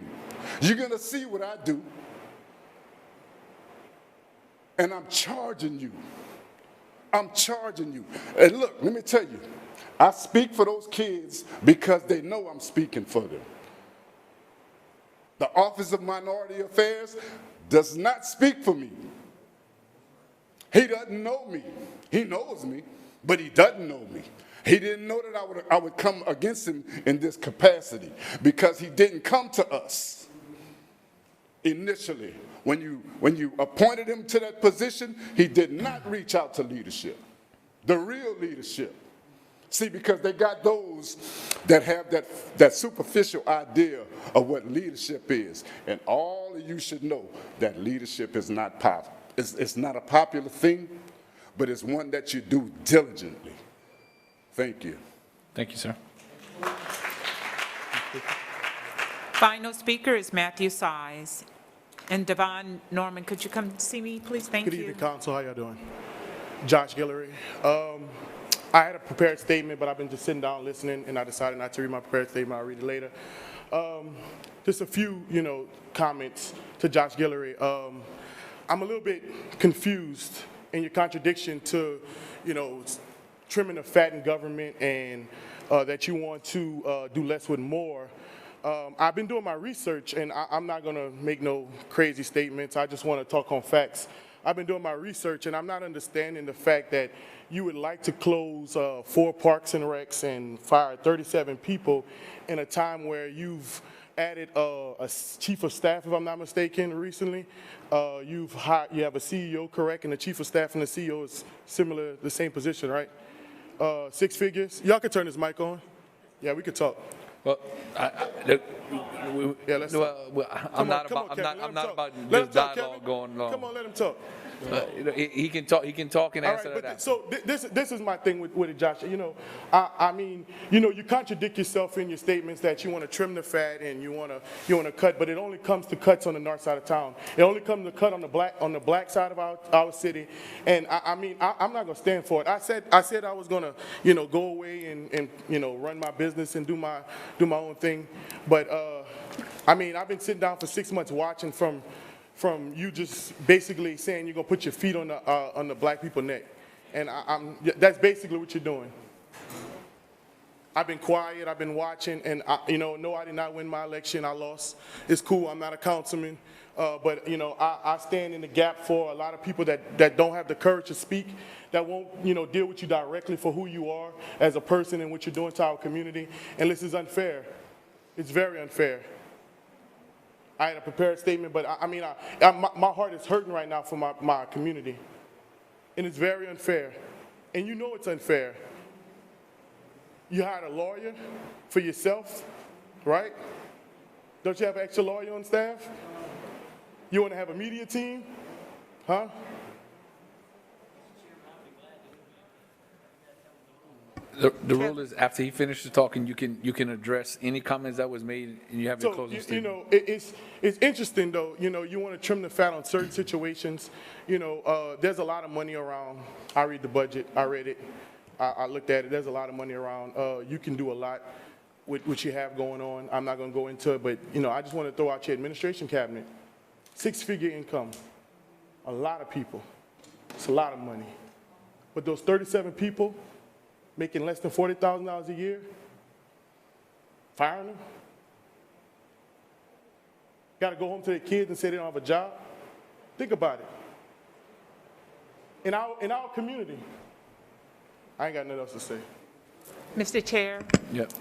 You're going to see what I do. And I'm charging you. I'm charging you. And look, let me tell you, I speak for those kids because they know I'm speaking for them. The Office of Minority Affairs does not speak for me. He doesn't know me. He knows me, but he doesn't know me. He didn't know that I would come against him in this capacity because he didn't come to us initially. When you appointed him to that position, he did not reach out to leadership, the real leadership. See, because they got those that have that superficial idea of what leadership is. And all of you should know that leadership is not popular. It's not a popular thing, but it's one that you do diligently. Thank you. Thank you, sir. Final speaker is Matthew Size. And Devon Norman, could you come see me, please? Thank you. Good evening, Council. How y'all doing? Josh Guillory. I had a prepared statement, but I've been just sitting down listening, and I decided not to read my prepared statement. I'll read it later. Just a few, comments to Josh Guillory. I'm a little bit confused in your contradiction to, trimming the fat in government and that you want to do less with more. I've been doing my research, and I'm not going to make no crazy statements. I just want to talk on facts. I've been doing my research, and I'm not understanding the fact that you would like to close 4 parks and recs and fire 37 people in a time where you've added a chief of staff, if I'm not mistaken, recently. You have a CEO, correct, and the chief of staff and the CEO is similar, the same position, right? 6 figures. Y'all can turn this mic on. Yeah, we could talk. Well, I'm not about this dialogue going on. Come on, let him talk. He can talk and answer that. So this is my thing with it, Josh. I mean, you contradict yourself in your statements that you want to trim the fat and you want to cut, but it only comes to cuts on the north side of town. It only comes to cut on the black side of our city, and I'm not going to stand for it. I said I was going to go away and run my business and do my own thing, but I mean, I've been sitting down for 6 months watching from you just basically saying you're gonna put your feet on the black people's neck, and that's basically what you're doing. I've been quiet, I've been watching, and no, I did not win my election, I lost. It's cool, I'm not a councilman, but I stand in the gap for a lot of people that don't have the courage to speak, that won't deal with you directly for who you are as a person and what you're doing to our community, and this is unfair. It's very unfair. I had a prepared statement, but my heart is hurting right now for my community. And it's very unfair. And you know it's unfair. You hired a lawyer for yourself, right? Don't you have an extra lawyer on staff? You want to have a media team? Huh? The rule is after he finishes talking, you can address any comments that was made, and you have your closing statement. It's interesting though. You want to trim the fat on certain situations. There's a lot of money around. I read the budget. I read it. I looked at it. There's a lot of money around. You can do a lot with what you have going on. I'm not going to go into it, but I just want to throw out your administration cabinet. 6-figure income. A lot of people. It's a lot of money. But those 37 people, making less than $40,000 a year, firing them. Got to go home to their kids and say they don't have a job. Think about it. In our community, I ain't got nothing else to say. Mr. Chair, Yep.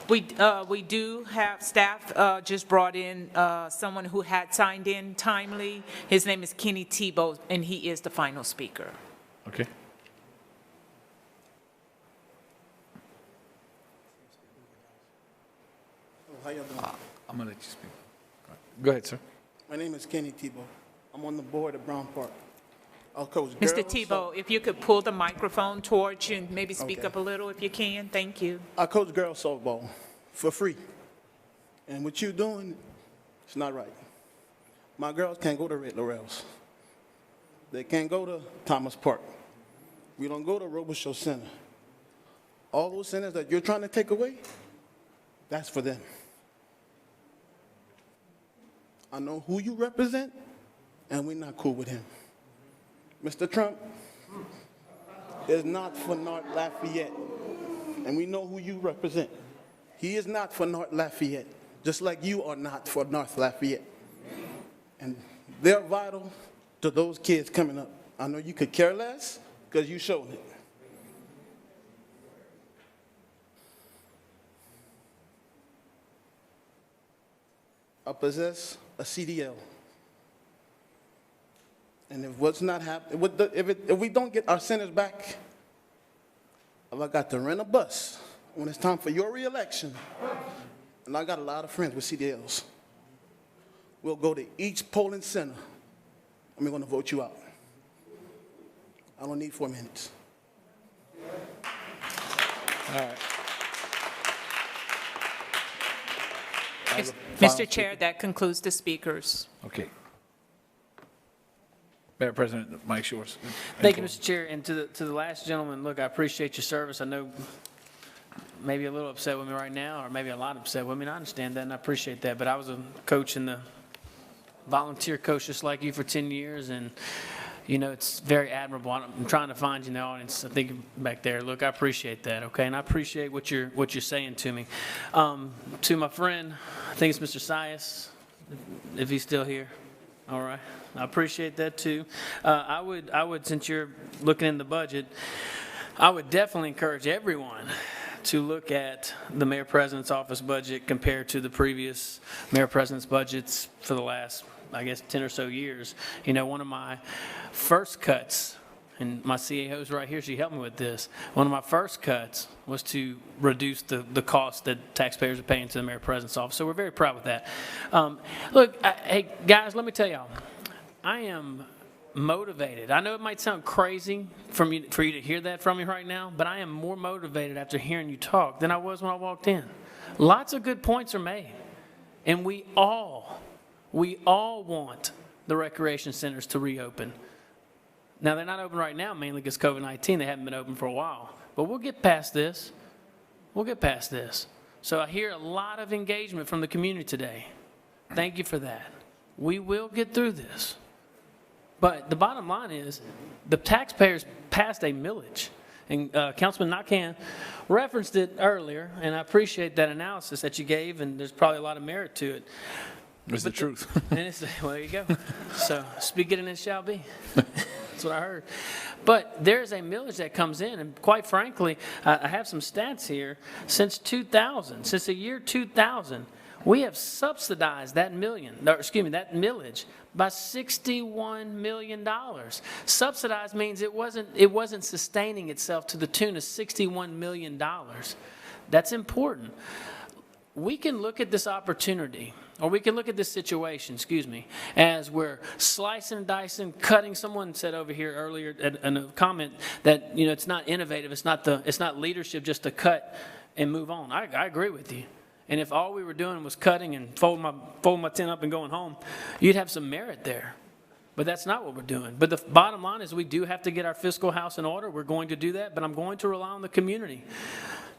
we do have staff just brought in someone who had signed in timely. His name is Kenny Tebow, and he is the final speaker. Okay. How y'all doing? I'm going to let you speak. Go ahead, sir. My name is Kenny Tebow. I'm on the board of Brown Park. I'll coach Mr. girls. Tebow, if you could pull the microphone towards you and maybe speak Okay. up a little if you can, thank you. I coach girls softball for free. And what you're doing, it's not right. My girls can't go to Red Laurels. They can't go to Thomas Park. We don't go to Robichaux Center. All those centers that you're trying to take away, that's for them. I know who you represent, and we're not cool with him. Mr. Trump is not for North Lafayette, and we know who you represent. He is not for North Lafayette, just like you are not for North Lafayette. And they're vital to those kids coming up. I know you could care less because you showed it. I possess a CDL. And if what's not happening, if we don't get our centers back, if I got to rent a bus when it's time for your reelection, and I got a lot of friends with CDLs, we'll go to each polling center, and we're going to vote you out. I don't need 4 minutes. All right. Mr. Chair, that concludes the speakers. Okay. Madam President, Mike Shores. Thank you, Mr. Chair. And to the last gentleman, look, I appreciate your service. I know maybe a little upset with me right now, or maybe a lot upset with me, and I understand that, and I appreciate that. But I was a coach in the volunteer coach just like you for 10 years, and, you know, it's very admirable. I'm trying to find you in the audience. I think you're back there. Look, I appreciate that, okay? And I appreciate what you're saying to me. To my friend, I think it's Mr. Sias, if he's still here. All right. I appreciate that, too. I would, since you're looking in the budget, I would definitely encourage everyone to look at the Mayor President's office budget compared to the previous Mayor President's budgets for the last, I guess, 10 or so years. You know, one of my first cuts, and my CAO's right here, she helped me with this. One of my first cuts was to reduce the cost that taxpayers are paying to the Mayor President's office. So we're very proud of that. Look, hey, guys, let me tell y'all, I am motivated. I know it might sound crazy for you to hear that from me right now, but I am more motivated after hearing you talk than I was when I walked in. Lots of good points are made, and we all want the recreation centers to reopen. Now, they're not open right now, mainly because COVID-19. They haven't been open for a while, but we'll get past this. We'll get past this. So I hear a lot of engagement from the community today. Thank you for that. We will get through this. But the bottom line is the taxpayers passed a millage. And Councilman Nakan referenced it earlier, and I appreciate that analysis that you gave, and there's probably a lot of merit to it. It's the truth. And it's, well, there you go. So speak it and it shall be. That's what I heard. But there's a millage that comes in, and quite frankly, I have some stats here. Since 2000, since the year 2000, we have subsidized that millage by $61 million. Subsidized means it wasn't sustaining itself to the tune of $61 million. That's important. We can look at this opportunity, or we can look at this situation, as we're slicing and dicing, cutting. Someone said over here earlier in a comment that, you know, it's not innovative, it's not leadership just to cut and move on. I agree with you. And if all we were doing was cutting and folding my tent up and going home, you'd have some merit there. But that's not what we're doing. But the bottom line is we do have to get our fiscal house in order. We're going to do that, but I'm going to rely on the community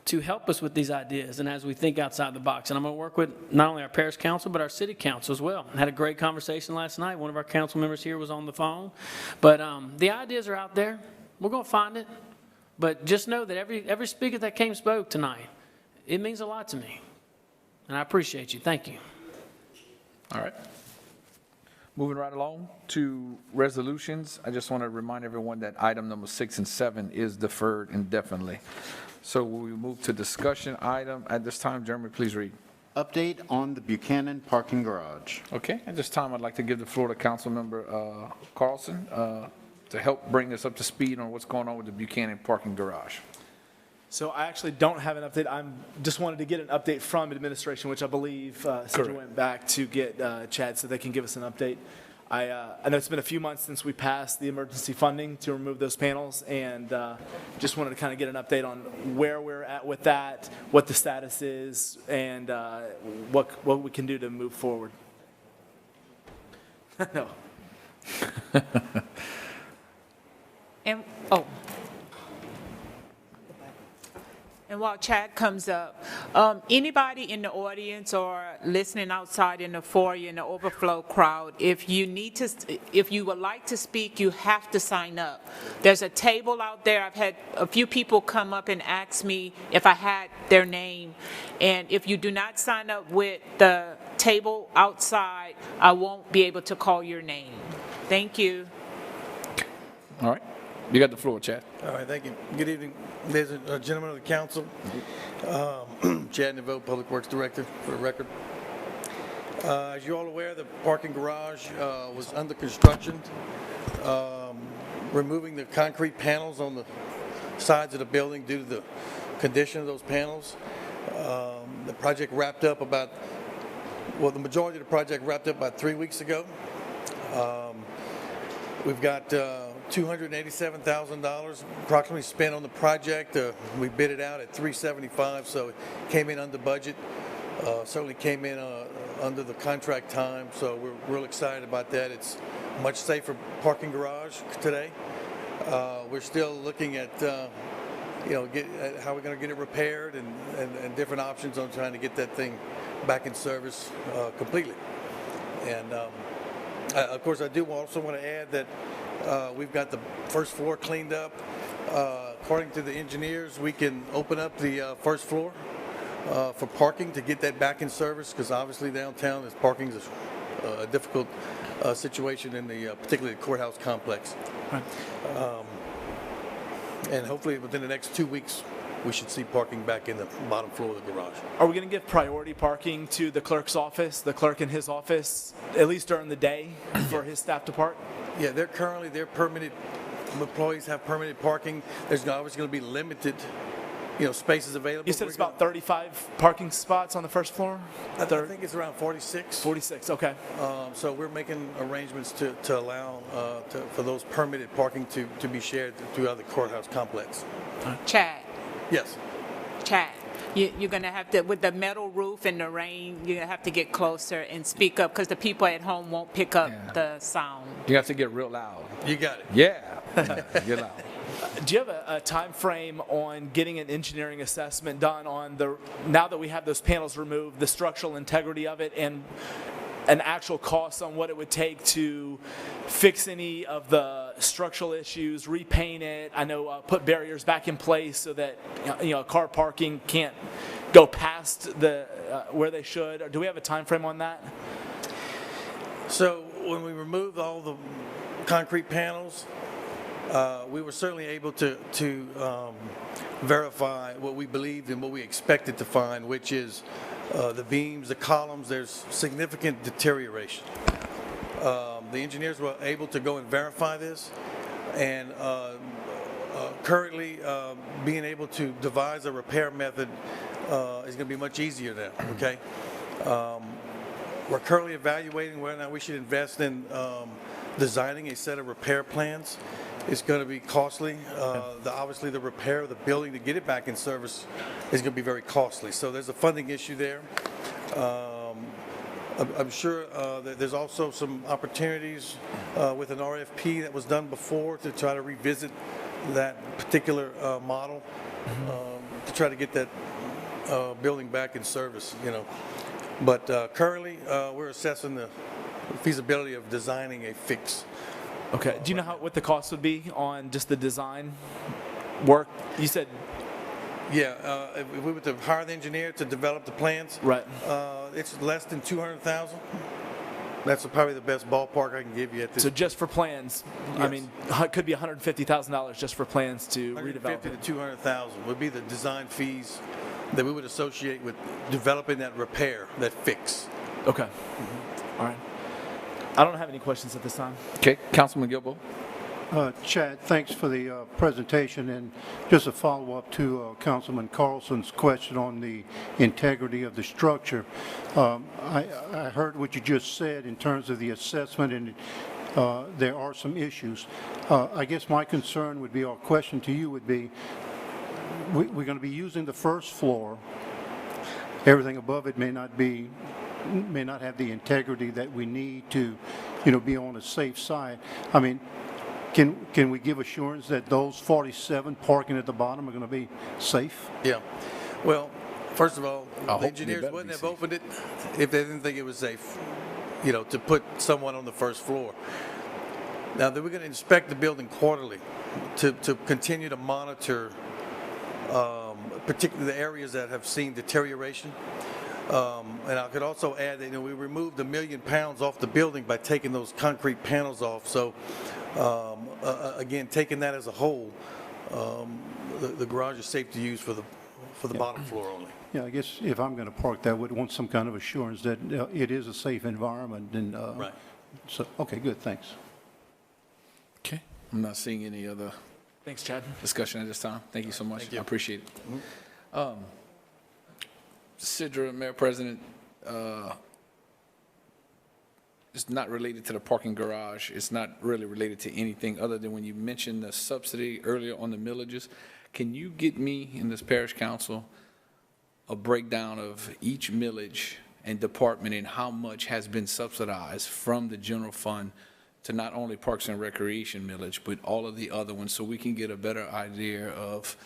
to help us with these ideas and as we think outside the box. And I'm going to work with not only our parish council, but our city council as well. I had a great conversation last night. One of our council members here was on the phone. But the ideas are out there. We're going to find it. But just know that every speaker that spoke tonight, it means a lot to me. And I appreciate you. Thank you. All right. Moving right along to resolutions, I just want to remind everyone that item number 6 and 7 is deferred indefinitely. So we move to discussion item. At this time, Jeremy, please read. Update on the Buchanan parking garage. Okay, at this time, I'd like to give the floor to Councilmember Carlson to help bring us up to speed on what's going on with the Buchanan parking garage. So I actually don't have an update. I just wanted to get an update from administration, which I believe Cedra went back to get Chad so they can give us an update. I know it's been a few months since we passed the emergency funding to remove those panels, and just wanted to kind of get an update on where we're at with that, what the status is, and what we can do to move forward. No. And while Chad comes up, anybody in the audience or listening outside in the foyer, in the overflow crowd, if you would like to speak, you have to sign up. There's a table out there. I've had a few people come up and ask me if I had their name. And if you do not sign up with the table outside, I won't be able to call your name. Thank you. All right. You got the floor, Chad. All right, thank you. Good evening, ladies and gentlemen of the council. Chad Neville, Public Works Director, for the record. As you're all aware, the parking garage was under construction. Removing the concrete panels on the sides of the building due to the condition of those panels. The project wrapped up the majority of the project wrapped up about 3 weeks ago. We've got $287,000 approximately spent on the project. We bid it out at $375,000, so it came in under budget. Certainly came in under the contract time, so we're real excited about that. It's a much safer parking garage today. We're still looking at how we're going to get it repaired and different options on trying to get that thing back in service completely. And of course, I do also want to add that we've got the first floor cleaned up. According to the engineers, we can open up the first floor for parking to get that back in service, because obviously downtown parking is a difficult situation in the particularly the courthouse complex. Right. And hopefully within the next 2 weeks, we should see parking back in the bottom floor of the garage. Are we going to give priority parking to the clerk's office, the clerk in his office, at least during the day for his staff to park? Yeah, they're permitted, employees have permitted parking. There's obviously going to be limited, spaces available. You said it's about 35 parking spots on the first floor? I think it's around 46. 46, okay. So we're making arrangements to allow for those permitted parking to be shared throughout the courthouse complex. Chad. Yes. Chad, you're going to have to, with the metal roof and the rain, you're going to have to get closer and speak up, because the people at home won't pick up the sound. You have to get real loud. You got it. Yeah. Get loud. Do you have a time frame on getting an engineering assessment done on now that we have those panels removed, the structural integrity of it, and an actual cost on what it would take to fix any of the structural issues, repaint it, I know put barriers back in place so that car parking can't go past where they should? Or do we have a time frame on that? So when we removed all the concrete panels, we were certainly able to verify what we believed and what we expected to find, which is the beams, the columns, there's significant deterioration. The engineers were able to go and verify this, and currently being able to devise a repair method is going to be much easier now, okay? We're currently evaluating whether or not we should invest in designing a set of repair plans. It's going to be costly. Obviously, the repair of the building to get it back in service is going to be very costly. So there's a funding issue there. I'm sure that there's also some opportunities with an RFP that was done before to try to revisit that particular model to try to get that building back in service, But currently, we're assessing the feasibility of designing a fix. Okay. Do you know what the cost would be on just the design? work? You said Yeah, if we were to hire the engineer to develop the plans. Right. It's less than 200,000. That's probably the best ballpark I can give you at this. so just for plans. I Yes. mean, it could be $150,000 just for plans to redevelop 150 it. to 200,000 would be the design fees that we would associate with developing that repair, that fix. Okay. All right. I don't have any questions at this time. Okay, Councilman Gilbo. Chad, thanks for the presentation, and just a follow-up to Councilman Carlson's question on the integrity of the structure. I heard what you just said in terms of the assessment, and there are some issues. I guess my concern would be, or question to you would be, we're going to be using the first floor. Everything above it may not have the integrity that we need to, be on the safe side. I mean, can we give assurance that those 47 parking at the bottom are going to be safe? Yeah. Well, first of all, hope the they engineers better wouldn't be have safe. opened it if they didn't think it was safe, to put someone on the first floor. Now, we're going to inspect the building quarterly to continue to monitor particularly the areas that have seen deterioration. And I could also add that we removed 1 million pounds off the building by taking those concrete panels off. So again, taking that as a whole, the garage is safe to use for the bottom floor only. Yeah, I guess if I'm going to park there, I would want some kind of assurance that it is a safe environment. And Right. So, okay, good, thanks. Okay, I'm not seeing any other Thanks, Chad. discussion at this time. Thank you so much. Thank you. I appreciate it. Sidra, Mayor President, it's not related to the parking garage. It's not really related to anything other than when you mentioned the subsidy earlier on the millages. Can you get me in this parish council a breakdown of each millage and department and how much has been subsidized from the general fund to not only Parks and Recreation millage, but all of the other ones, so we can get a better idea of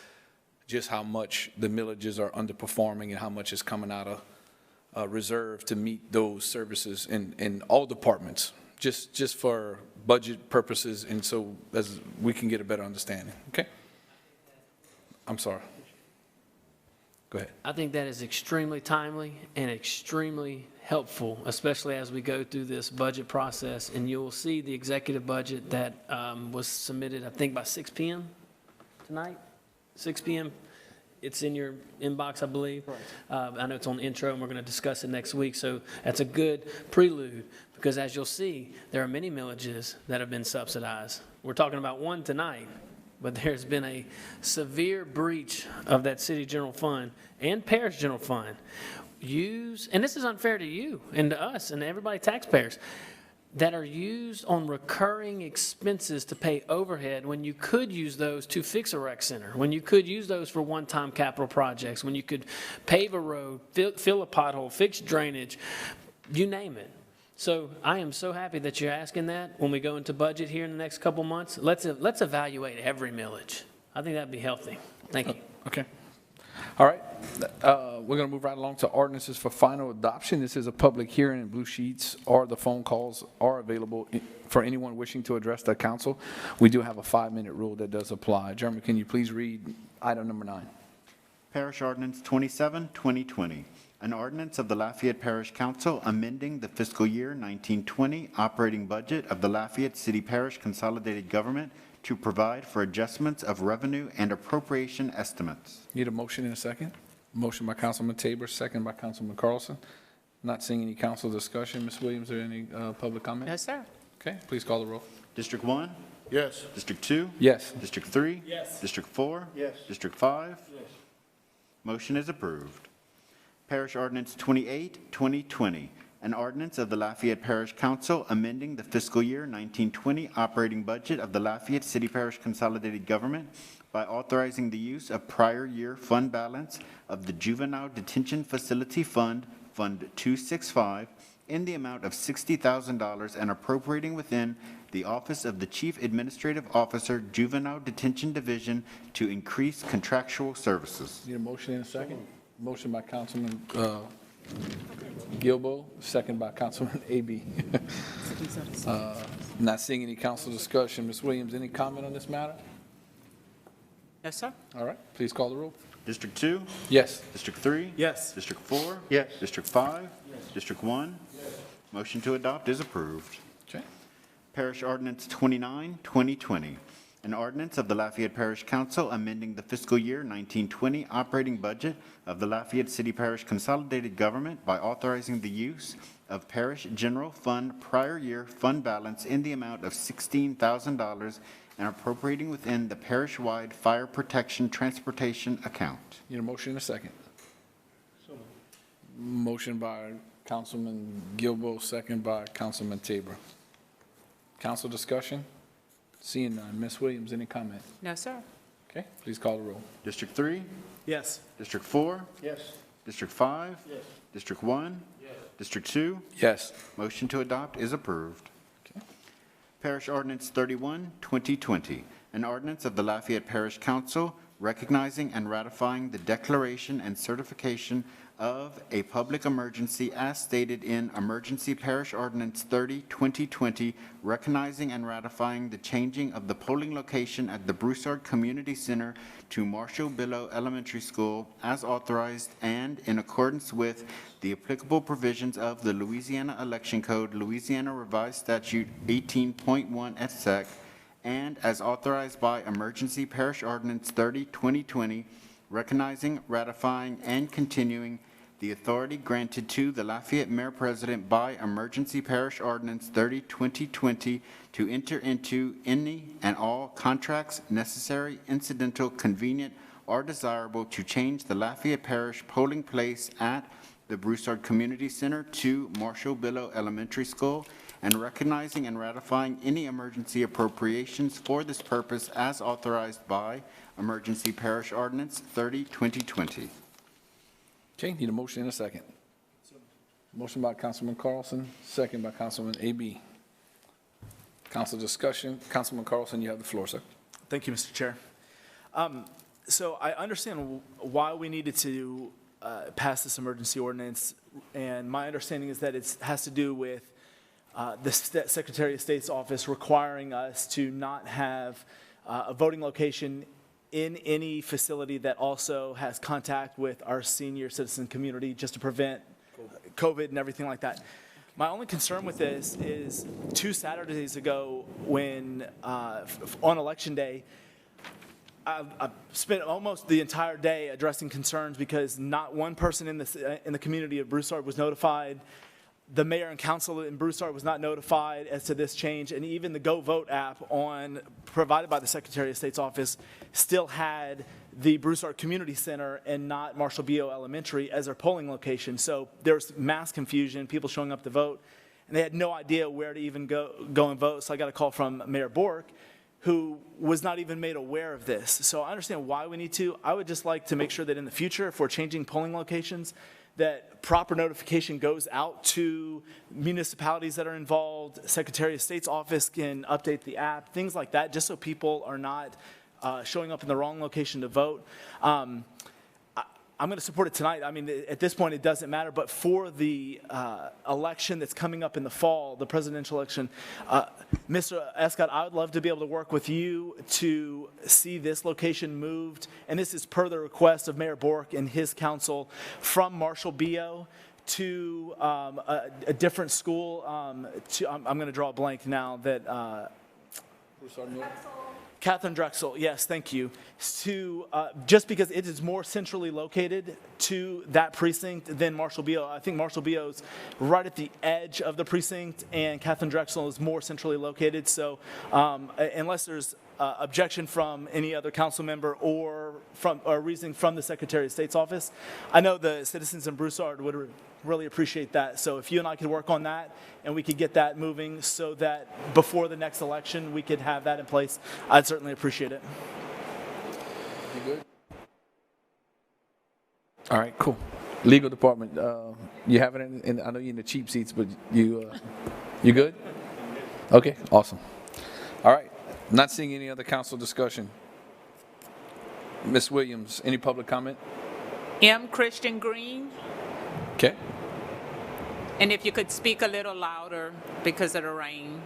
just how much the millages are underperforming and how much is coming out of reserve to meet those services in all departments, just for budget purposes, and so as we can get a better understanding, okay? I'm sorry. Go ahead. I think that is extremely timely and extremely helpful, especially as we go through this budget process. And you'll see the executive budget that was submitted, I think, by 6 p.m. tonight, 6 p.m. It's in your inbox, I believe. I know it's on the intro, and we're going to discuss it next week. So that's a good prelude, because as you'll see, there are many millages that have been subsidized. We're talking about one tonight, but there's been a severe breach of that city general fund and parish general fund. And this is unfair to you and to us and to everybody, taxpayers, that are used on recurring expenses to pay overhead when you could use those to fix a rec center, when you could use those for one-time capital projects, when you could pave a road, fill a pothole, fix drainage, you name it. So I am so happy that you're asking that. When we go into budget here in the next couple months, let's evaluate every millage. I think that'd be healthy. Thank you. Okay. All right. We're going to move right along to ordinances for final adoption. This is a public hearing, and blue sheets or the phone calls are available for anyone wishing to address the council. We do have a 5-minute rule that does apply. Jeremy, can you please read item number 9? Parish Ordinance 27, 2020. An ordinance of the Lafayette Parish Council amending the fiscal year 1920 operating budget of the Lafayette City Parish Consolidated Government to provide for adjustments of revenue and appropriation estimates. Need a motion in a second? Motion by Councilman Tabor, second by Councilman Carlson. Not seeing any council discussion. Ms. Williams, are there any public comment? No, sir. Okay, please call the roll. District 1? Yes. District 2? Yes. District 3? Yes. District 4? Yes. District 5? Yes. Motion is approved. Parish Ordinance 28, 2020. An ordinance of the Lafayette Parish Council amending the fiscal year 1920 operating budget of the Lafayette City Parish Consolidated Government by authorizing the use of prior year fund balance of the Juvenile Detention Facility Fund, Fund 265, in the amount of $60,000 and appropriating within the Office of the Chief Administrative Officer, Juvenile Detention Division, to increase contractual services. Need a motion in a second? Motion by Councilman Gilbo, second by Councilman AB. Not seeing any council discussion. Ms. Williams, any comment on this matter? Yes, sir. All right, please call the roll. District 2? Yes. District 3? Yes. District 4? Yes. District 5? District 1? Motion to adopt is approved. Okay. Parish Ordinance 29, 2020, an ordinance of the Lafayette Parish Council amending the fiscal year 1920 operating budget of the Lafayette City Parish Consolidated Government by authorizing the use of Parish General Fund prior year fund balance in the amount of $16,000 and appropriating within the parish-wide fire protection transportation account. Need a motion and a second. Motion by Councilman Gilbo, second by Councilman Tabor. Council discussion? Seeing none. Ms. Williams, any comment? No, sir. Okay, please call the roll. District 3? Yes. District 4? Yes. District 5? Yes. District 1? Yes. District 2? Yes. Motion to adopt is approved. Okay. Parish Ordinance 31, 2020, an ordinance of the Lafayette Parish Council recognizing and ratifying the declaration and certification of a public emergency as stated in Emergency Parish Ordinance 30, 2020, recognizing and ratifying the changing of the polling location at the Broussard Community Center to Marshall Billow Elementary School as authorized and in accordance with the applicable provisions of the Louisiana Election Code, Louisiana Revised Statute 18.1 et sec, and as authorized by Emergency Parish Ordinance 30, 2020, recognizing, ratifying, and continuing the authority granted to the Lafayette Mayor President by Emergency Parish Ordinance 30, 2020 to enter into any and all contracts necessary, incidental, convenient, or desirable to change the Lafayette Parish polling place at the Broussard Community Center to Marshall Billow Elementary School, and recognizing and ratifying any emergency appropriations for this purpose as authorized by Emergency Parish Ordinance 30, 2020. Okay, need a motion and a second. Motion by Councilman Carlson, second by Councilman A.B. Council discussion. Councilman Carlson, you have the floor, sir. Thank you, Mr. Chair. So I understand why we needed to pass this emergency ordinance, and my understanding is that it has to do with the Secretary of State's office requiring us to not have a voting location in any facility that also has contact with our senior citizen community, just to prevent COVID and everything like that. My only concern with this is 2 Saturdays ago when, on Election Day, I spent almost the entire day addressing concerns because not one person in the community of Broussard was notified. The mayor and council in Broussard was not notified as to this change, and even the Go Vote app provided by the Secretary of State's office still had the Broussard Community Center and not Marshall Billow Elementary as their polling location. So there's mass confusion, people showing up to vote, and they had no idea where to even go and vote. So I got a call from Mayor Bork, who was not even made aware of this. So I understand why we need to. I would just like to make sure that in the future, if we're changing polling locations, that proper notification goes out to municipalities that are involved. Secretary of State's office can update the app, things like that, just so people are not showing up in the wrong location to vote. I'm going to support it tonight. I mean, at this point, it doesn't matter. But for the election that's coming up in the fall, the presidential election, Mr. Escott, I would love to be able to work with you to see this location moved. And this is per the request of Mayor Bork and his council from Marshall Billow to a different school. I'm going to draw a blank now that. Catherine Drexel, yes, thank you. Just because it is more centrally located to that precinct than Marshall Billow. I think Marshall Billow's right at the edge of the precinct, and Catherine Drexel is more centrally located. So unless there's objection from any other council member or reasoning from the Secretary of State's office, I know the citizens in Broussard would really appreciate that. So if you and I could work on that and we could get that moving so that before the next election we could have that in place, I'd certainly appreciate it. You good? All right, cool. Legal department, you have it in I know you're in the cheap seats, but you good? Okay, awesome. All right, not seeing any other council discussion. Ms. Williams, any public comment? M. Christian Green. Okay. And if you could speak a little louder because of the rain.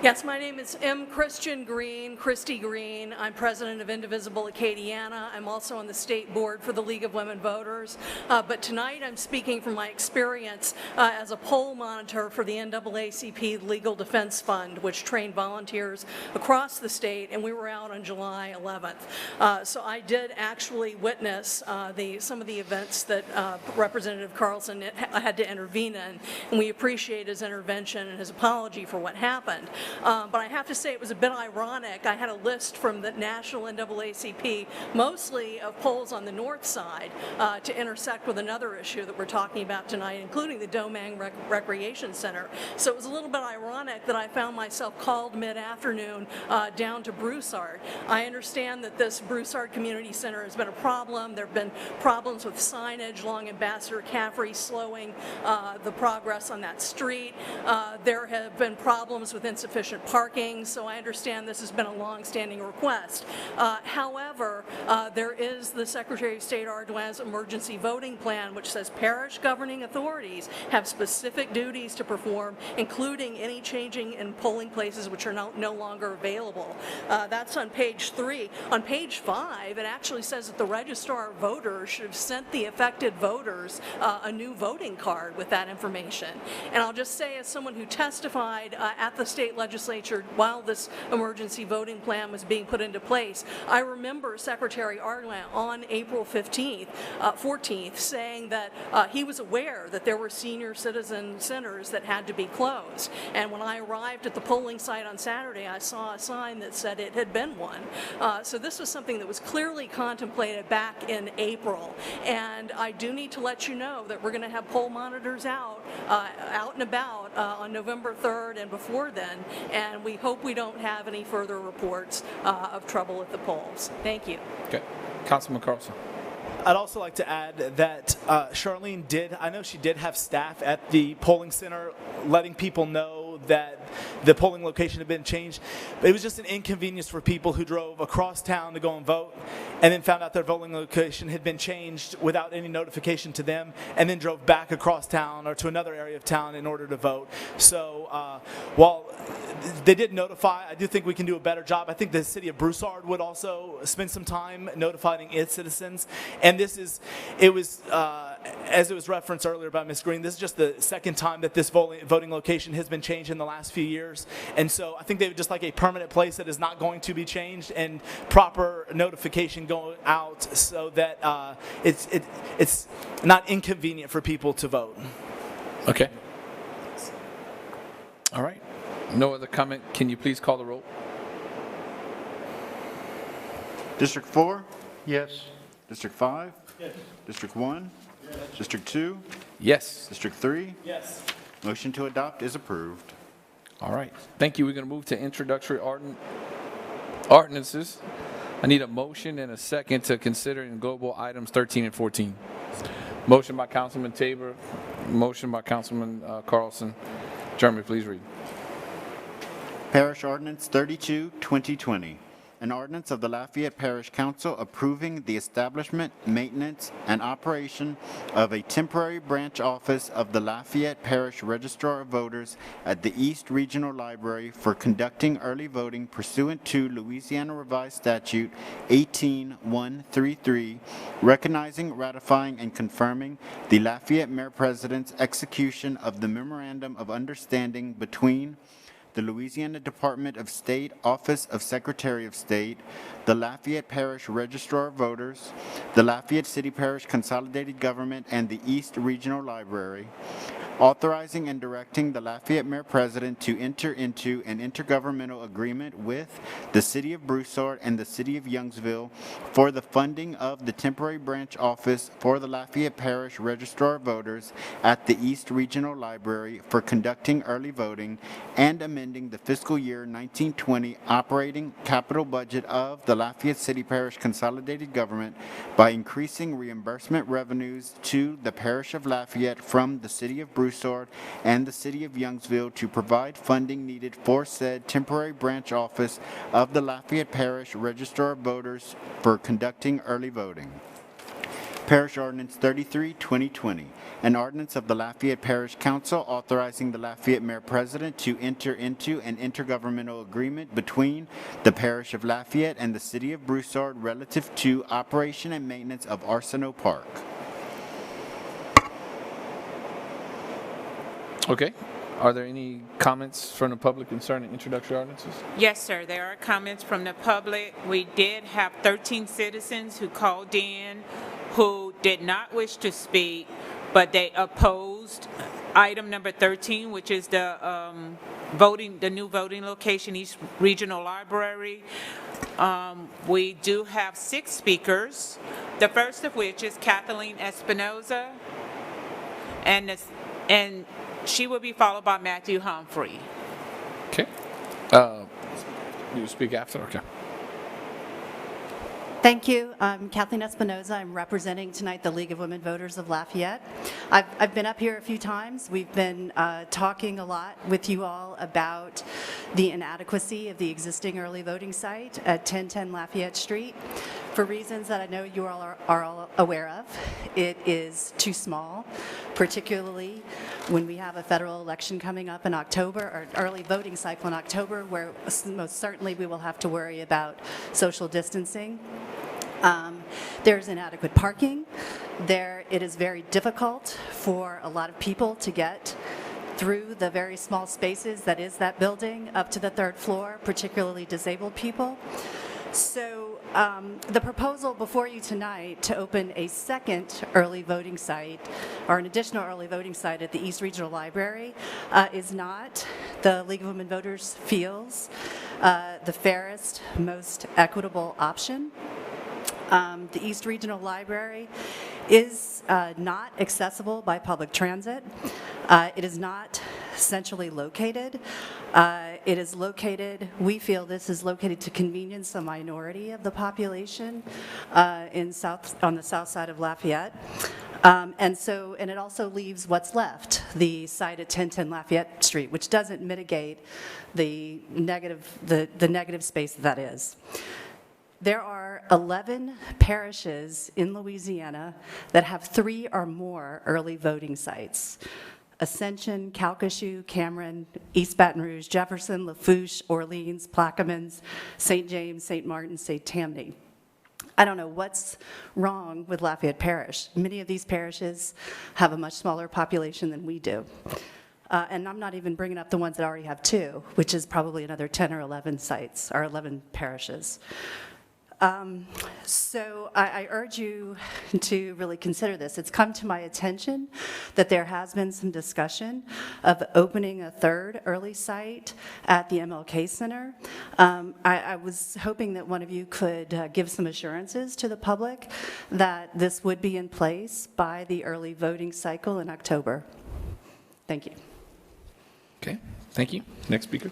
Yes, my name is M. Christian Green, Christy Green. I'm president of Indivisible Acadiana. I'm also on the state board for the League of Women Voters. But tonight I'm speaking from my experience as a poll monitor for the NAACP Legal Defense Fund, which trained volunteers across the state, and we were out on July 11th. So I did actually witness some of the events that Representative Carlson had to intervene in, and we appreciate his intervention and his apology for what happened. But I have to say it was a bit ironic. I had a list from the national NAACP, mostly of polls on the north side, to intersect with another issue that we're talking about tonight, including the Domingue Recreation Center. So it was a little bit ironic that I found myself called mid-afternoon down to Broussard. I understand that this Broussard Community Center has been a problem. There have been problems with signage along Ambassador Caffrey slowing the progress on that street. There have been problems with insufficient parking, so I understand this has been a long-standing request. However, there is the Secretary of State Ardoin's emergency voting plan, which says parish governing authorities have specific duties to perform, including any changing in polling places which are no longer available. That's on page 3. On page 5, it actually says that the registrar of voters should have sent the affected voters a new voting card with that information. And I'll just say, as someone who testified at the state legislature while this emergency voting plan was being put into place, I remember Secretary Ardoin on April 14th saying that he was aware that there were senior citizen centers that had to be closed. And when I arrived at the polling site on Saturday, I saw a sign that said it had been one. So this was something that was clearly contemplated back in April. And I do need to let you know that we're going to have poll monitors out and about on November 3rd and before then, and we hope we don't have any further reports of trouble at the polls. Thank you. Okay. Councilman Carlson. I'd also like to add that Charlene I know she did have staff at the polling center letting people know that the polling location had been changed, but it was just an inconvenience for people who drove across town to go and vote and then found out their voting location had been changed without any notification to them, and then drove back across town or to another area of town in order to vote. So while they did notify, I do think we can do a better job. I think the city of Broussard would also spend some time notifying its citizens. And as it was referenced earlier by Ms. Green, this is just the second time that this voting location has been changed in the last few years. And so I think they would just like a permanent place that is not going to be changed and proper notification going out so that it's not inconvenient for people to vote. Okay. All right. No other comment. Can you please call the roll? District 4? Yes. District 5? Yes. District 1? Yes. District 2? Yes. District 3? Yes. Motion to adopt is approved. All right. Thank you. We're going to move to introductory ordinances. I need a motion and a second to consider in global items 13 and 14. Motion by Councilman Tabor. Motion by Councilman Carlson. Jeremy, please read. Parish Ordinance 32, 2020. An ordinance of the Lafayette Parish Council approving the establishment, maintenance, and operation of a temporary branch office of the Lafayette Parish Registrar of Voters at the East Regional Library for conducting early voting pursuant to Louisiana Revised Statute 18133, recognizing, ratifying, and confirming the Lafayette Mayor President's execution of the Memorandum of Understanding between the Louisiana Department of State Office of Secretary of State, the Lafayette Parish Registrar of Voters, the Lafayette City Parish Consolidated Government, and the East Regional Library, authorizing and directing the Lafayette Mayor President to enter into an intergovernmental agreement with the City of Broussard and the City of Youngsville for the funding of the temporary branch office for the Lafayette Parish Registrar of Voters at the East Regional Library for conducting early voting, and amending the fiscal year 1920 operating capital budget of the Lafayette City Parish Consolidated Government by increasing reimbursement revenues to the Parish of Lafayette from the City of Broussard and the City of Youngsville to provide funding needed for said temporary branch office of the Lafayette Parish Registrar of Voters for conducting early voting. Parish Ordinance 33, 2020, an ordinance of the Lafayette Parish Council authorizing the Lafayette Mayor President to enter into an intergovernmental agreement between the Parish of Lafayette and the City of Broussard relative to operation and maintenance of Arsenault Park. Okay. Are there any comments from the public concerning introductory ordinances? Yes, sir, there are comments from the public. We did have 13 citizens who called in who did not wish to speak, but they opposed item number 13, which is the new voting location, East Regional Library. We do have 6 speakers, the first of which is Kathleen Espinoza, and she will be followed by Matthew Humphrey. Okay. You speak after? Okay. Thank you. I'm Kathleen Espinoza. I'm representing tonight the League of Women Voters of Lafayette. I've been up here a few times. We've been talking a lot with you all about the inadequacy of the existing early voting site at 1010 Lafayette Street. For reasons that I know you all are all aware of, it is too small, particularly when we have a federal election coming up in October, or an early voting cycle in October, where most certainly we will have to worry about social distancing. There's inadequate parking. It is very difficult for a lot of people to get through the very small spaces that is that building up to the 3rd floor, particularly disabled people. So the proposal before you tonight to open a second early voting site, or an additional early voting site at the East Regional Library, is not, the League of Women Voters feels, the fairest, most equitable option. The East Regional Library is not accessible by public transit. It is not centrally located. It is located, we feel this is located to convenience a minority of the population on the south side of Lafayette. And it also leaves what's left, the site at 1010 Lafayette Street, which doesn't mitigate the negative space that is. There are 11 parishes in Louisiana that have 3 or more early voting sites: Ascension, Calcasieu, Cameron, East Baton Rouge, Jefferson, Lafourche, Orleans, Plaquemines, St. James, St. Martin, St. Tammany. I don't know what's wrong with Lafayette Parish. Many of these parishes have a much smaller population than we do. And I'm not even bringing up the ones that already have 2, which is probably another 10 or 11 sites, or 11 parishes. So I urge you to really consider this. It's come to my attention that there has been some discussion of opening a 3rd early site at the MLK Center. I was hoping that one of you could give some assurances to the public that this would be in place by the early voting cycle in October. Thank you. Okay, thank you. Next speaker.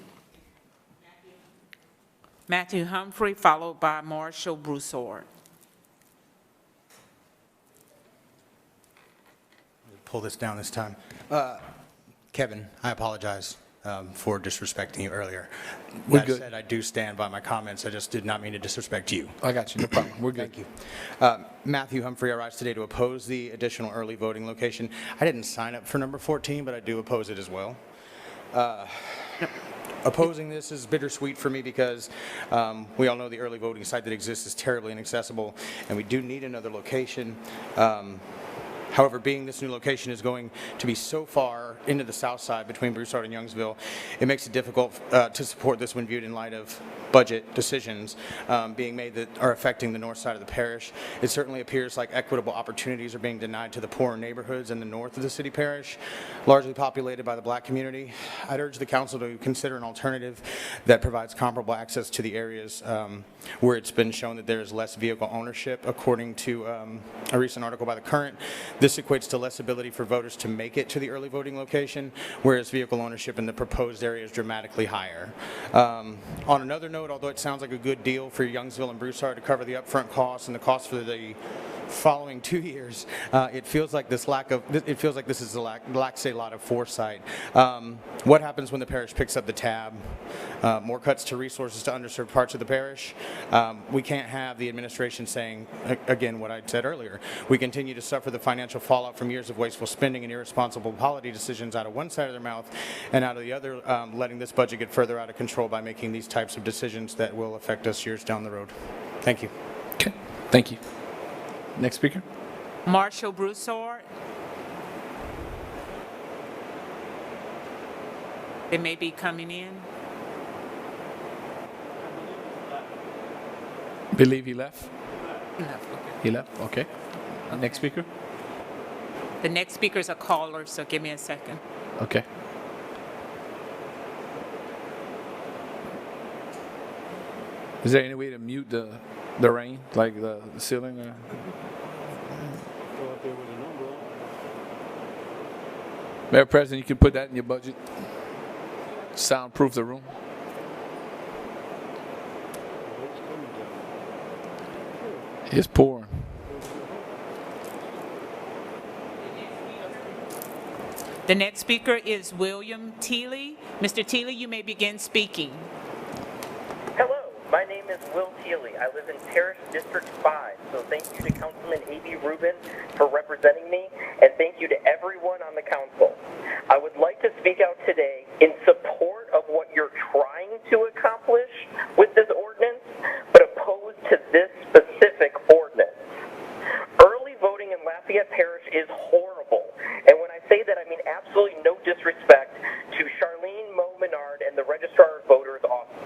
Matthew Humphrey, followed by Marshall Broussard. Pull this down this time. Kevin, I apologize for disrespecting you earlier. That said, I do stand by my comments. I just did not mean to disrespect you. I got you, no problem. We're good. Thank you. Matthew Humphrey arrives today to oppose the additional early voting location. I didn't sign up for number 14, but I do oppose it as well. Opposing this is bittersweet for me because we all know the early voting site that exists is terribly inaccessible, and we do need another location. However, being this new location is going to be so far into the south side between Broussard and Youngsville, it makes it difficult to support this when viewed in light of budget decisions being made that are affecting the north side of the parish. It certainly appears like equitable opportunities are being denied to the poorer neighborhoods in the north of the city parish, largely populated by the black community. I'd urge the council to consider an alternative that provides comparable access to the areas where it's been shown that there is less vehicle ownership. According to a recent article by The Current, this equates to less ability for voters to make it to the early voting location, whereas vehicle ownership in the proposed area is dramatically higher. On another note, although it sounds like a good deal for Youngsville and Broussard to cover the upfront costs and the cost for the following 2 years, it feels like this is lacks a lot of foresight. What happens when the parish picks up the tab? More cuts to resources to underserved parts of the parish. We can't have the administration saying, again, what I said earlier. We continue to suffer the financial fallout from years of wasteful spending and irresponsible policy decisions out of one side of their mouth and out of the other, letting this budget get further out of control by making these types of decisions that will affect us years down the road. Thank you. Okay, thank you. Next speaker. Marshall Broussard. They may be coming in. Believe he left? He left, okay. He left, okay. Next speaker. The next speaker is a caller, so give me a second. Okay. Is there any way to mute the rain, like the ceiling? Or? Mayor President, you can put that in your budget. Soundproof the room. It's pouring. The next speaker is William Teeley. Mr. Teeley, you may begin speaking. Hello, my name is Will Teeley. I live in Parish District 5, so thank you to Councilman A.B. Rubin for representing me, and thank you to everyone on the council. I would like to speak out today in support of what you're trying to accomplish with this ordinance, but opposed to this specific ordinance. Early voting in Lafayette Parish is horrible, and when I say that, I mean absolutely no disrespect to Charlene Moe Menard and the Registrar of Voters office.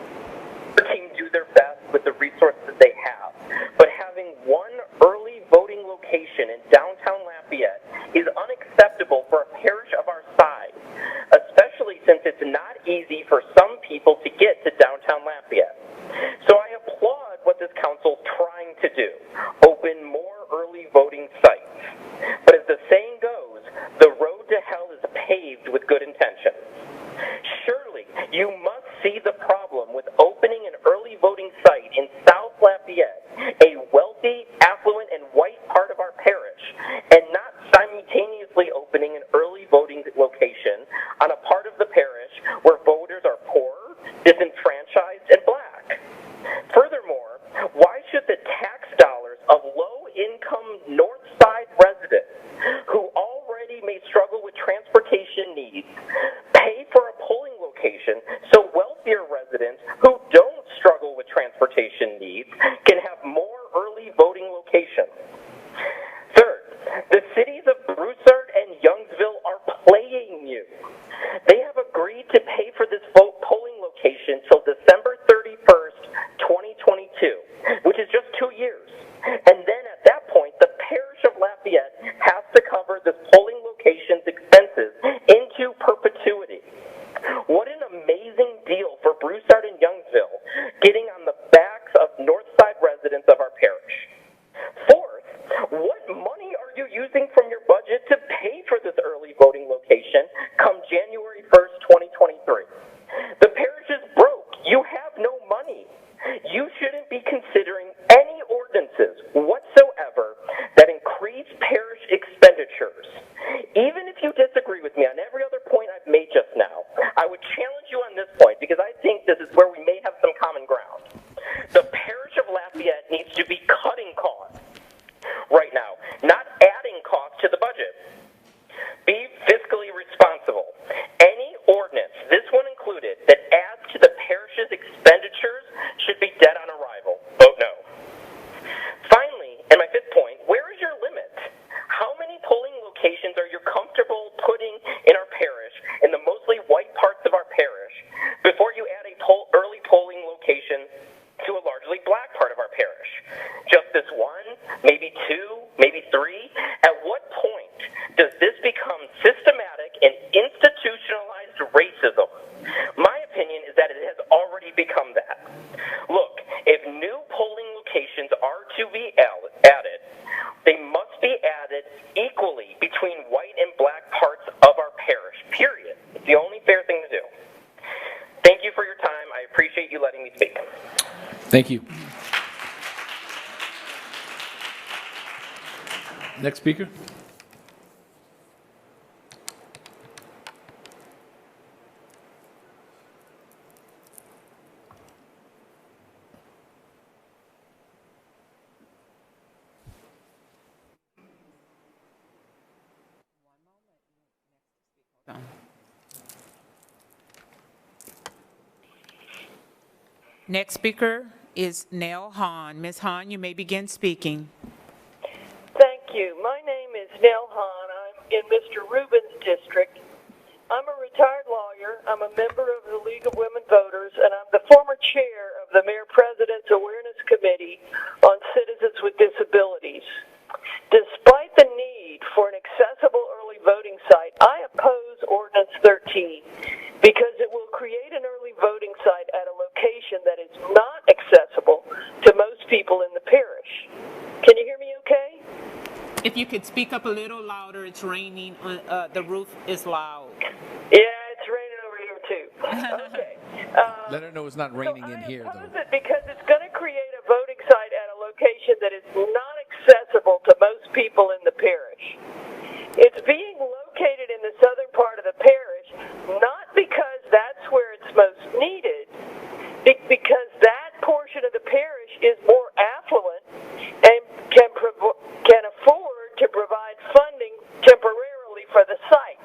Their team do their best with the resources that they have, but having one early voting location in downtown Lafayette is unacceptable for a parish of our size, especially since it's not easy for some people to get to downtown Lafayette. So I applaud what this council is trying to do, open more early voting sites. But as the saying goes, the road to hell is paved with good intentions. Surely, you must see the problem with opening an early voting site in South Lafayette, a wealthy, affluent, and white part of our parish, and not simultaneously opening an early voting location on a part of the parish where voters are poor, disenfranchised, and black. Furthermore, why should the tax dollars of low-income North Side residents who already may struggle with transportation needs pay for a polling location so wealthier residents who don't struggle with transportation needs can have more early voting locations? Third, the cities of Broussard and Youngsville are playing you. They have agreed to pay for this polling location till December 31st, 2022, which is just 2 years. And then at that point, the parish of Lafayette has to cover this polling location's expenses into perpetuity. What an amazing deal for Broussard and Youngsville, getting on the backs of Northside residents of our parish. Fourth, what money are you using from your budget to pay for this early voting location come January 1st, 2023? The parish is broke. You have no money. You shouldn't be considering any ordinances whatsoever that increase parish expenditures. Even if you disagree with me on every other point I've made just now, I would challenge you on this point because I think this is where we may have some common ground. The parish of Lafayette needs to be cutting costs right now, not adding costs to the budget. Be fiscally responsible. Any ordinance, this one included, that adds to the parish's expenditures should be dead on arrival. Vote no. Finally, and my fifth point, where is your limit? How many polling locations are you comfortable putting in our parish, in the mostly white parts of our parish, before you add a early polling location to a largely black part of our parish? Just this one? Maybe two? Maybe three? At what point does this become systematic and institutionalized racism? My opinion is that it has already become that. Look, if new polling locations are to be added, they must be added equally between white and black parts of our parish, period. It's the only fair thing to do. Thank you for your time. I appreciate you letting me speak. Thank you. Next speaker. Next speaker is Nell Hahn. Ms. Hahn, you may begin speaking. Thank you. My name is Nell Hahn. I'm in Mr. Rubin's district. I'm a retired lawyer. I'm a member of the League of Women Voters, and I'm the former chair of the Mayor President's Awareness Committee on Citizens with Disabilities. Despite the need for an accessible early voting site, I oppose Ordinance 13 because it will create an early voting site at a location that is not accessible to most people in the parish. Can you hear me okay? If you could speak up a little louder, it's raining. The roof is loud. Yeah, it's raining over here too. Okay. Let her know it's not raining in here, though. It because it's going to create a voting site at a location that is not accessible to most people in the parish. It's being located in the southern part of the parish, not because that's where it's most needed, because that portion of the parish is more affluent and can afford to provide funding temporarily for the site.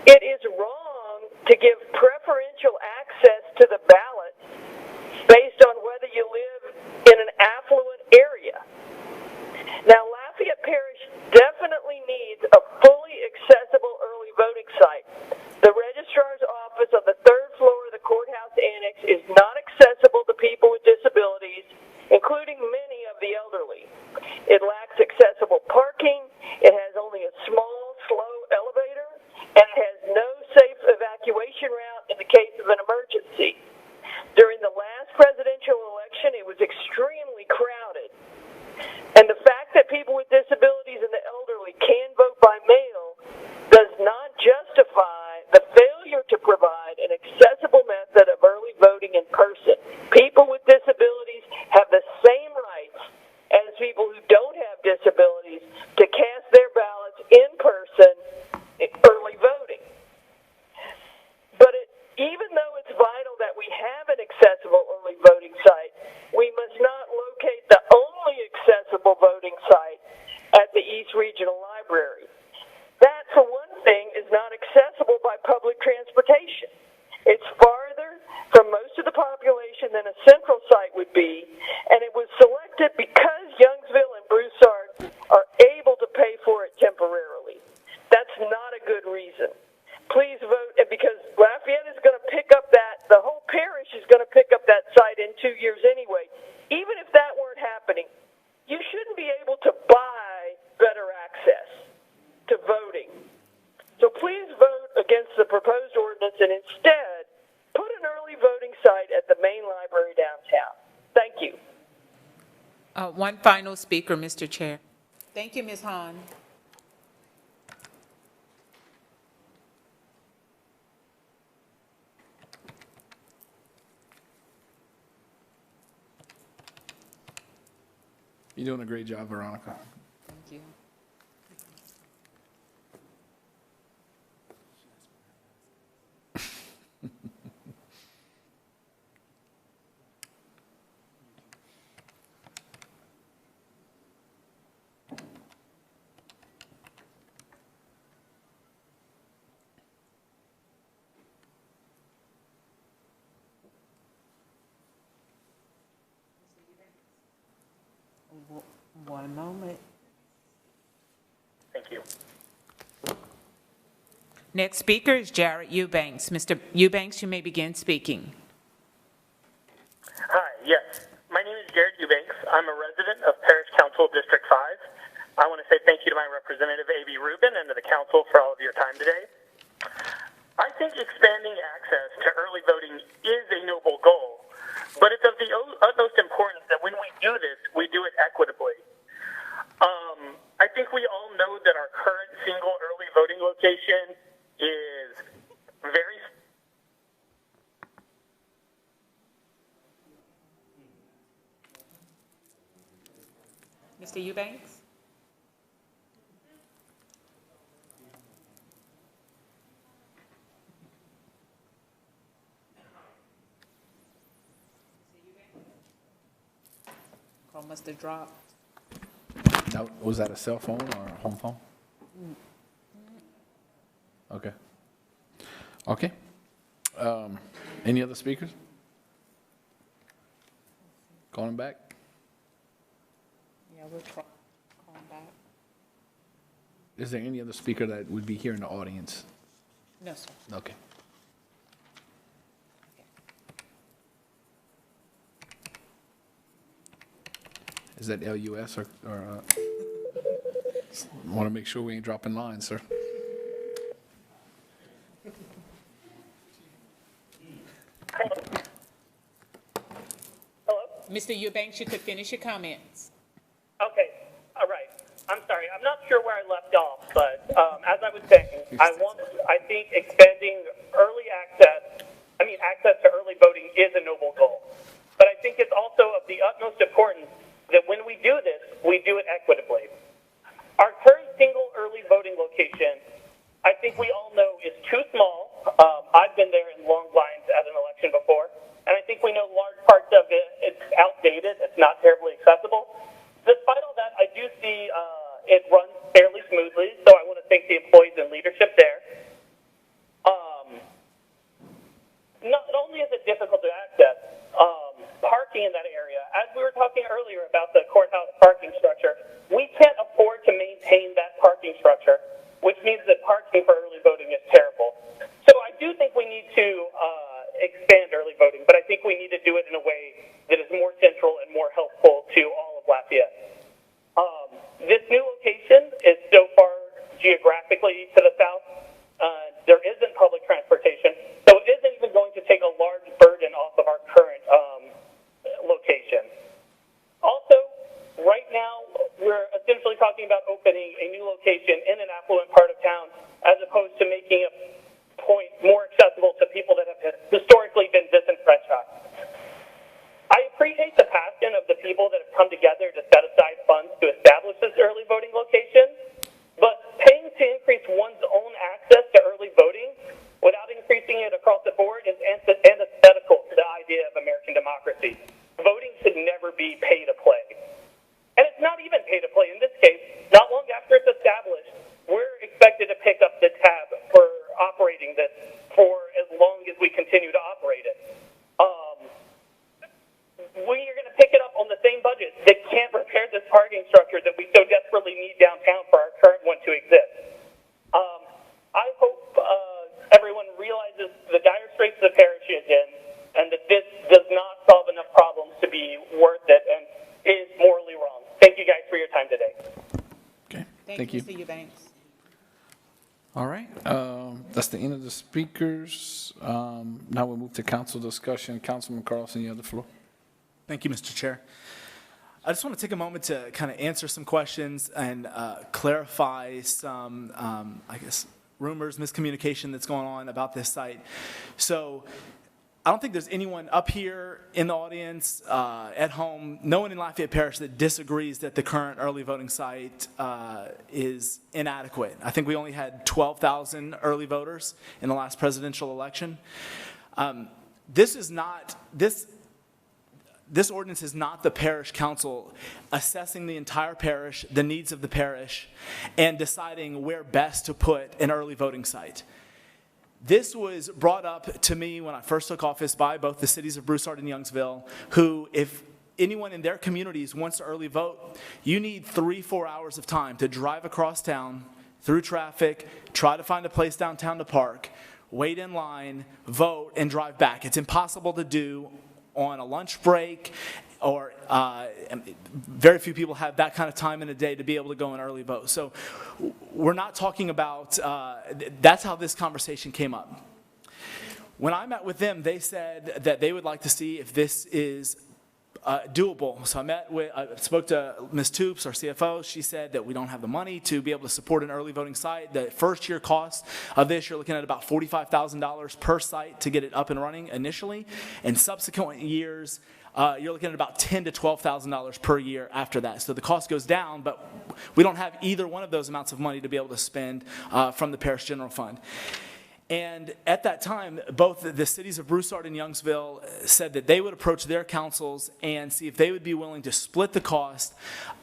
It is wrong to give preferential access to the ballot based on whether you live in an affluent area. Now, Lafayette Parish definitely needs a fully accessible early voting site. The registrar's office on the third floor of the courthouse annex is not accessible to people with disabilities, including many of the elderly. It lacks accessible parking, it has only a small, slow elevator, and it has no safe evacuation route in the case of an emergency. During the last presidential election, it was extremely crowded. And the fact that people with disabilities and the elderly can vote by mail does not justify the failure to provide an accessible method of early voting in person. People with disabilities have the same rights as people who don't have disabilities to cast their ballots in person, early voting. But even though it's vital that we have an accessible early voting site, we must not locate the only accessible voting site at the East Regional Library. That, for one thing, is not accessible by public transportation. It's farther from most of the population than a central site would be, and it was selected because Youngsville and Broussard are able to pay for it temporarily. That's not a good reason. Please vote, and because Lafayette is going to pick up the whole parish is going to pick up that site in 2 years anyway. Even if that weren't happening, you shouldn't be able to buy better access to voting. So please vote against the proposed ordinance and instead put an early voting site at the main library downtown. Thank you. One final speaker, Mr. Chair. Thank you, Ms. Hahn. You're doing a great job, Veronica. Thank you. One moment. Thank you. Next speaker is Jared Eubanks. Mr. Eubanks, you may begin speaking. Hi, yes. My name is Jared Eubanks. I'm a resident of Parish Council District 5. I want to say thank you to my representative, A.B. Rubin, and to the council for all of your time today. I think expanding access to early voting is a noble goal, but it's of the utmost importance that when we do this, we do it equitably. I think we all know that our current single early voting location is very... Mr. Eubanks? microphone must have dropped. Now, was that a cell phone or a home phone? Okay. Okay. Any other speakers? Calling back? Yeah, we'll try. Calling back. Is there any other speaker that would be here in the audience? No, sir. Okay. Is that LUS or want to make sure we ain't dropping lines, sir? Mr. Eubanks, you could finish your comments. Okay, all right. I'm sorry, I'm not sure where I left off, but as I was saying, I think expanding access to early voting is a noble goal. But I think it's also of the utmost importance that when we do this, we do it equitably. Our current single early voting location, I think we all know, is too small. I've been there in long lines at an election before, and I think we know large parts of it, it's outdated, it's not terribly accessible. Despite all that, I do see it runs fairly smoothly, so I want to thank the employees and leadership there. Not only is it difficult to access, parking in that area, as we were talking earlier about the courthouse parking structure, we can't afford to maintain that parking structure, which means that parking for early voting is terrible. So I do think we need to expand early voting, but I think we need to do it in a way that is more central and more helpful to all of Lafayette. This new location is so far geographically to the south. There isn't public transportation, so it isn't even going to take a large burden off of our current location. Also, right now, we're essentially talking about opening a new location in an affluent part of town as opposed to making a point more accessible to people that have historically been disenfranchised. I appreciate the passion of the people that have come together to set aside funds to establish this early voting location, but paying to increase one's own access to early voting without increasing it across the board is antithetical to the idea of American democracy. Voting should never be pay to play. And it's not even pay to play in this case. Not long after it's established, we're expected to pick up the tab for operating this for as long as we continue to operate it. We are going to pick it up on the same budget that can't repair this parking structure that we so desperately need downtown for our current one to exist. I hope everyone realizes the dire straits the parish is in and that this does not solve enough problems to be worth it and is morally wrong. Thank you guys for your time today. Okay, Thank you, Mr. Eubanks. All right, that's the end of the speakers. Now we'll move to council discussion. Councilman Carlson, you have the floor. Thank you, Mr. Chair. I just want to take a moment to kind of answer some questions and clarify some, rumors, miscommunication that's going on about this site. So I don't think there's anyone up here in the audience, at home, no one in Lafayette Parish that disagrees that the current early voting site is inadequate. I think we only had 12,000 early voters in the last presidential election. This ordinance is not the parish council assessing the entire parish, the needs of the parish, and deciding where best to put an early voting site. This was brought up to me when I first took office by both the cities of Broussard and Youngsville, who, if anyone in their communities wants to early vote, you need 3-4 hours of time to drive across town, through traffic, try to find a place downtown to park, wait in line, vote, and drive back. It's impossible to do on a lunch break, or very few people have that kind of time in a day to be able to go and early vote. So we're not talking about, that's how this conversation came up. When I met with them, they said that they would like to see if this is doable. So I spoke to Ms. Toops, our CFO. She said that we don't have the money to be able to support an early voting site. The first year cost of this, you're looking at about $45,000 per site to get it up and running initially. And subsequent years, you're looking at about $10,000 to $12,000 per year after that. So the cost goes down, but we don't have either one of those amounts of money to be able to spend from the parish general fund. And at that time, both the cities of Broussard and Youngsville said that they would approach their councils and see if they would be willing to split the cost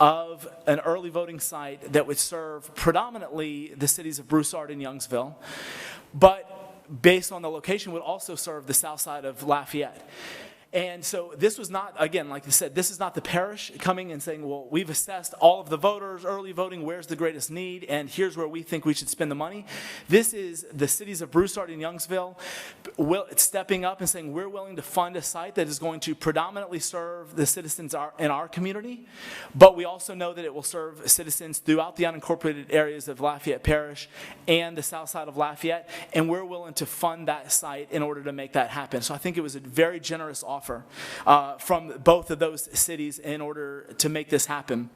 of an early voting site that would serve predominantly the cities of Broussard and Youngsville, but based on the location would also serve the south side of Lafayette. And so this was not, again, like I said, this is not the parish coming and saying, well, we've assessed all of the voters, early voting, where's the greatest need, and here's where we think we should spend the money. This is the cities of Broussard and Youngsville stepping up and saying, we're willing to fund a site that is going to predominantly serve the citizens in our community, but we also know that it will serve citizens throughout the unincorporated areas of Lafayette Parish and the south side of Lafayette, and we're willing to fund that site in order to make that happen. So I think it was a very generous offer from both of those cities in order to make this happen.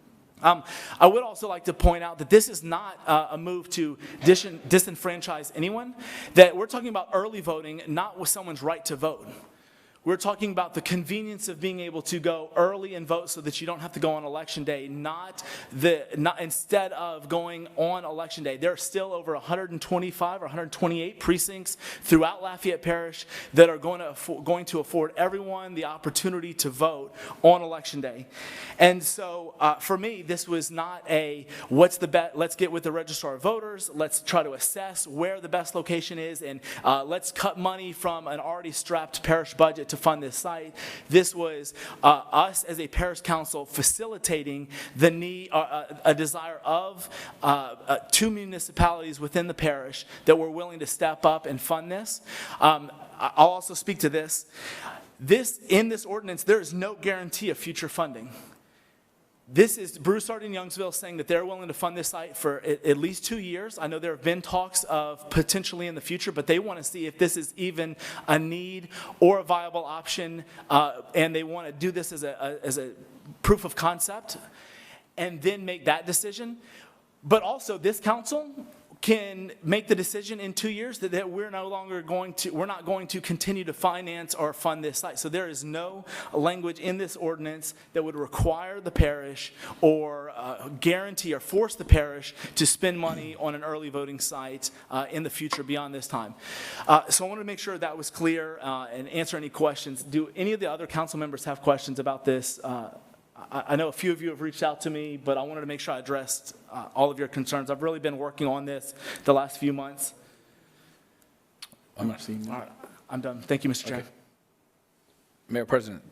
I would also like to point out that this is not a move to disenfranchise anyone, that we're talking about early voting, not with someone's right to vote. We're talking about the convenience of being able to go early and vote so that you don't have to go on election day, not instead of going on election day. There are still over 125 or 128 precincts throughout Lafayette Parish that are going to afford everyone the opportunity to vote on election day. And so for me, this was not a what's the best, let's get with the registrar of voters, let's try to assess where the best location is, and let's cut money from an already strapped parish budget to fund this site. This was us as a parish council facilitating the need, a desire of two municipalities within the parish that were willing to step up and fund this. I'll also speak to this. In this ordinance, there is no guarantee of future funding. This is Broussard and Youngsville saying that they're willing to fund this site for at least 2 years. I know there have been talks of potentially in the future, but they want to see if this is even a need or a viable option, and they want to do this as a proof of concept and then make that decision. But also, this council can make the decision in 2 years that we're not going to continue to finance or fund this site. So there is no language in this ordinance that would require the parish or guarantee or force the parish to spend money on an early voting site in the future beyond this time. So I wanted to make sure that was clear and answer any questions. Do any of the other council members have questions about this? I know a few of you have reached out to me, but I wanted to make sure I addressed all of your concerns. I've really been working on this the last few months. I'm not seeing that. All right, I'm done. Thank you, Mr. Chair. Okay. Mayor President.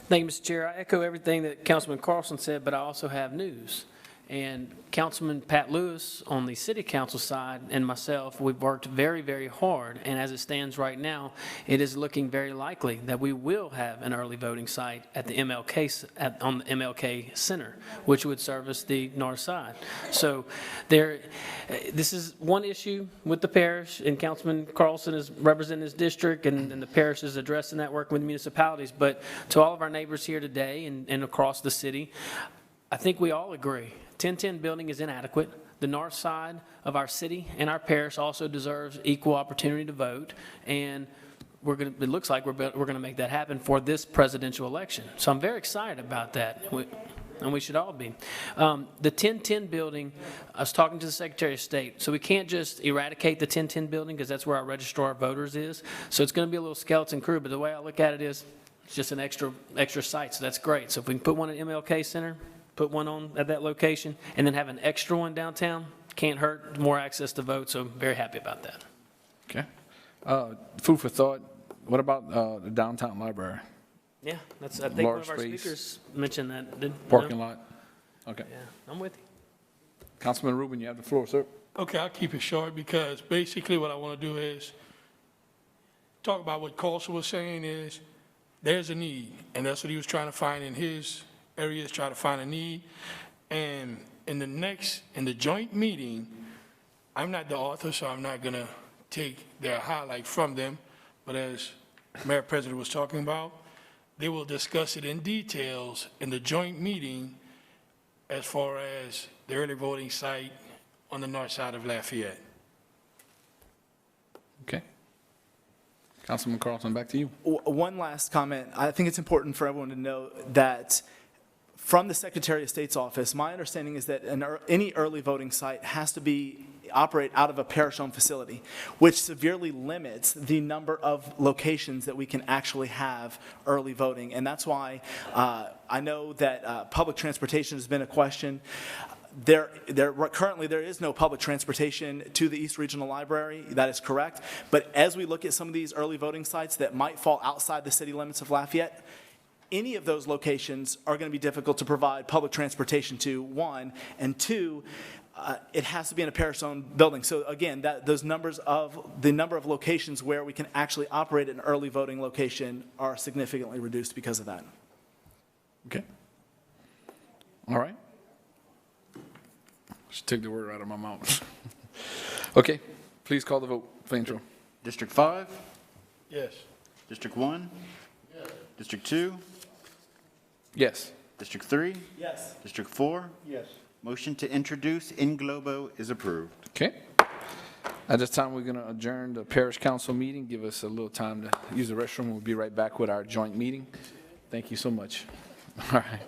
Thank you, Mr. Chair. I echo everything that Councilman Carlson said, but I also have news. And Councilman Pat Lewis on the city council side and myself, we've worked very, very hard. And as it stands right now, it is looking very likely that we will have an early voting site at the on the MLK Center, which would service the north side. So this is one issue with the parish, and Councilman Carlson is representing his district, and the parish is addressing that, working with municipalities. But to all of our neighbors here today and across the city, I think we all agree. 1010 building is inadequate. The north side of our city and our parish also deserves equal opportunity to vote, and it looks like we're going to make that happen for this presidential election. So I'm very excited about that, and we should all be. The 1010 building, I was talking to the Secretary of State, so we can't just eradicate the 1010 building because that's where our registrar of voters is. So it's going to be a little skeleton crew, but the way I look at it is it's just an extra site, so that's great. So if we can put one at MLK Center, put one on at that location, and then have an extra one downtown, can't hurt, more access to vote, so I'm very happy about that. Okay. Food for thought, what about the downtown library? Yeah, I think one Large of our space, speakers mentioned that. Parking lot? Okay. Yeah, I'm with you. Councilman Rubin, you have the floor, sir. Okay, I'll keep it short because basically what I want to do is talk about what Carlson was saying is there's a need, and that's what he was trying to find in his areas, try to find a need. And in the joint meeting, I'm not the author, so I'm not going to take their highlight from them, but as Mayor President was talking about, they will discuss it in details in the joint meeting as far as the early voting site on the north side of Lafayette. Okay. Councilman Carlson, back to you. One last comment. I think it's important for everyone to know that from the Secretary of State's office, my understanding is that any early voting site has to be operate out of a parish-owned facility, which severely limits the number of locations that we can actually have early voting. And that's why I know that public transportation has been a question. Currently, there is no public transportation to the East Regional Library. That is correct. But as we look at some of these early voting sites that might fall outside the city limits of Lafayette, any of those locations are going to be difficult to provide public transportation to, one, and two, it has to be in a parish-owned building. So again, the number of locations where we can actually operate an early voting location are significantly reduced because of that. Okay. All right. Just took the word out of my mouth. Okay, please call the vote. Intro. District 5? Yes. District 1? Yes. District 2? Yes. District 3? Yes. District 4? Yes. Motion to introduce in globo is approved. Okay. At this time, we're going to adjourn the Parish Council meeting. Give us a little time to use the restroom. We'll be right back with our joint meeting. Thank you so much. All right.